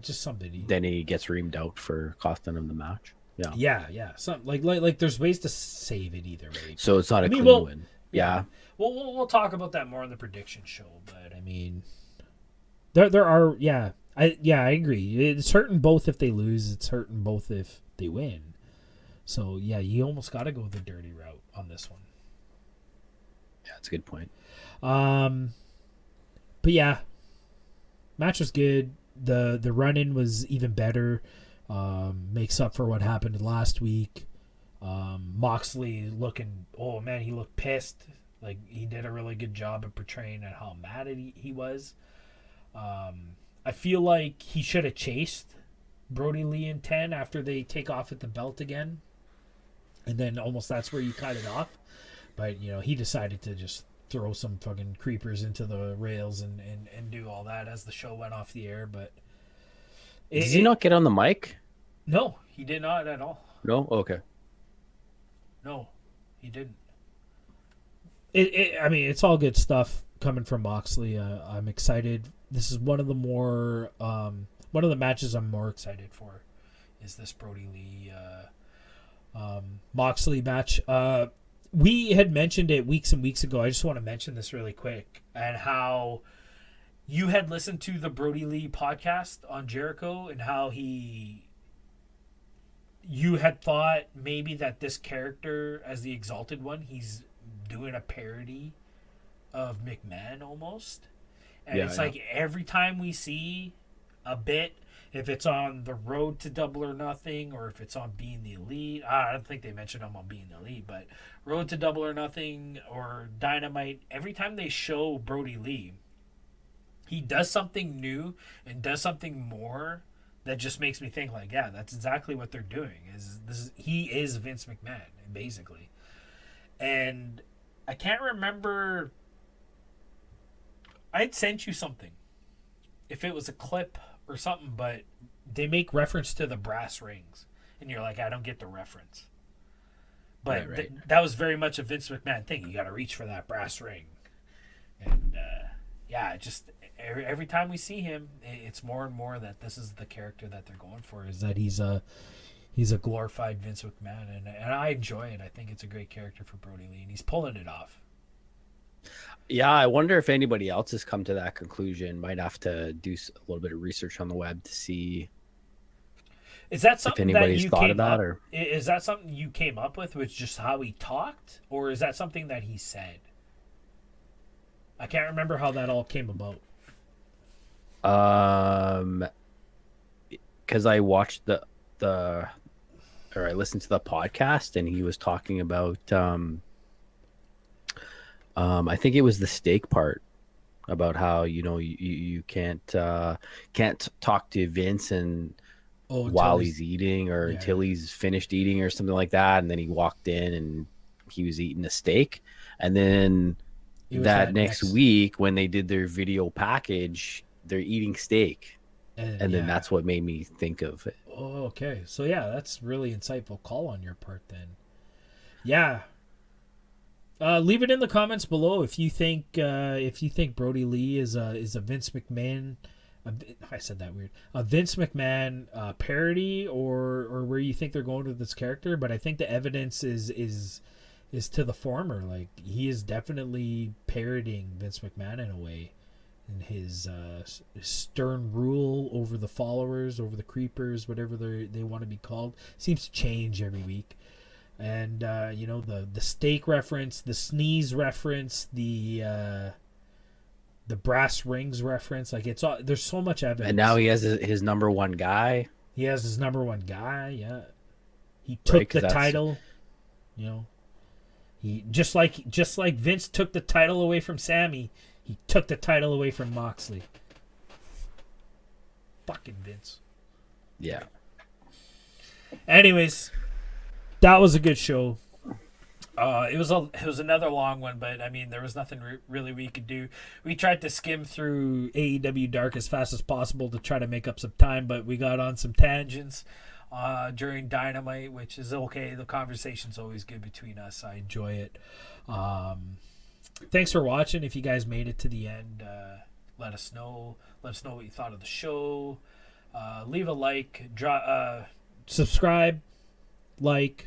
S1: just somebody.
S2: Then he gets reamed out for costing him the match.
S1: Yeah. Some like there's ways to save it either way.
S2: So it's not a clean win. Yeah.
S1: Well, we'll talk about that more in the prediction show, but I mean, there are I agree. It's hurting both if they lose. It's hurting both if they win. So yeah, you almost got to go the dirty route on this one.
S2: Yeah, that's a good point.
S1: But yeah, match was good. The run-in was even better. Makes up for what happened last week. Moxley looking, he looked pissed. Like, he did a really good job of portraying how mad he was. I feel like he should have chased Brody Lee in 10 after they take off at the belt again. and then almost that's where you cut it off. But he decided to just throw some fucking creepers into the rails and do all that as the show went off the air. But
S2: Did he not get on the mic?
S1: No, he did not at all.
S2: No? Okay.
S1: No, he didn't. I mean, it's all good stuff coming from Moxley. I'm excited. This is one of the matches I'm more excited for. Is this Brody Lee Moxley match? We had mentioned it weeks and weeks ago. I just want to mention this really quick, and how you had listened to the Brody Lee podcast on Jericho, and how you had thought maybe that this character, as the Exalted One, he's doing a parody of McMahon almost. And it's like every time we see a bit, if it's on the road to Double or Nothing, or if it's on Being the Elite, I don't think they mentioned him on Being the Elite, but Road to Double or Nothing or Dynamite, every time they show Brody Lee, he does something new and does something more that just makes me think like, yeah, that's exactly what they're doing. He is Vince McMahon, basically. And I can't remember. I'd sent you something, if it was a clip or something, but they make reference to the brass rings, and you're like, I don't get the reference. But
S2: right.
S1: That was very much a Vince McMahon thing. You got to reach for that brass ring, and just every time we see him, it's more and more that this is the character that they're going for. Is that he's a glorified Vince McMahon, and I enjoy it. I think it's a great character for Brody Lee, and he's pulling it off.
S2: Yeah, I wonder if anybody else has come to that conclusion. Might have to do a little bit of research on the web to see.
S1: Is that something
S2: if anybody's
S1: that you
S2: thought
S1: came
S2: of that,
S1: up?
S2: or
S1: Is that something you came up with just how he talked, or is that something that he said? I can't remember how that all came about.
S2: Because I watched or I listened to the podcast, and he was talking about I think it was the steak part, about how you can't talk to Vince and while he's eating, or until he's finished eating or something like that. And then he walked in and he was eating a steak, and then that next week when they did their video package, they're eating steak, and then that's what made me think of it.
S1: Oh, okay. So that's really insightful call on your part then. Yeah. Leave it in the comments below if you think Brody Lee is a Vince McMahon. I said that weird. A Vince McMahon parody, or where you think they're going with this character. But I think the evidence is to the former. Like, he is definitely parodying Vince McMahon in a way, in his stern rule over the followers, over the creepers, whatever they want to be called. Seems to change every week. And the steak reference, the sneeze reference, the brass rings reference, like it's all, there's so much evidence.
S2: And now he has his number one guy.
S1: He has his number one guy. Yeah, he took the title. He just like Vince took the title away from Sammy, he took the title away from Moxley. Fucking Vince.
S2: Yeah.
S1: Anyways, that was a good show. It was another long one, but I mean, there was nothing really we could do. We tried to skim through AEW Dark as fast as possible to try to make up some time, but we got on some tangents during Dynamite, which is okay. The conversation's always good between us. I enjoy it. Thanks for watching. If you guys made it to the end, let us know. Let us know what you thought of the show. Leave a like, subscribe, like,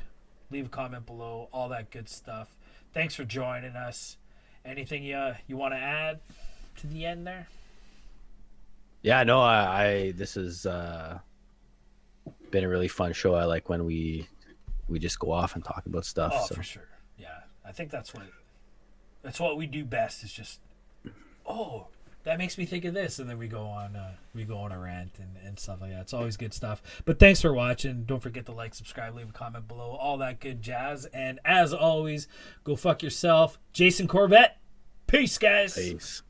S1: leave a comment below, all that good stuff. Thanks for joining us. Anything you want to add to the end there?
S2: Yeah, no, I this has been a really fun show. I like when we just go off and talk about stuff.
S1: Oh, for sure. Yeah, I think that's what we do best, is just, that makes me think of this, and then we go on a rant and stuff like that. It's always good stuff. But thanks for watching. Don't forget to like, subscribe, leave a comment below, all that good jazz. And as always, go fuck yourself. Jason Corvette. Peace, guys.
S2: Peace.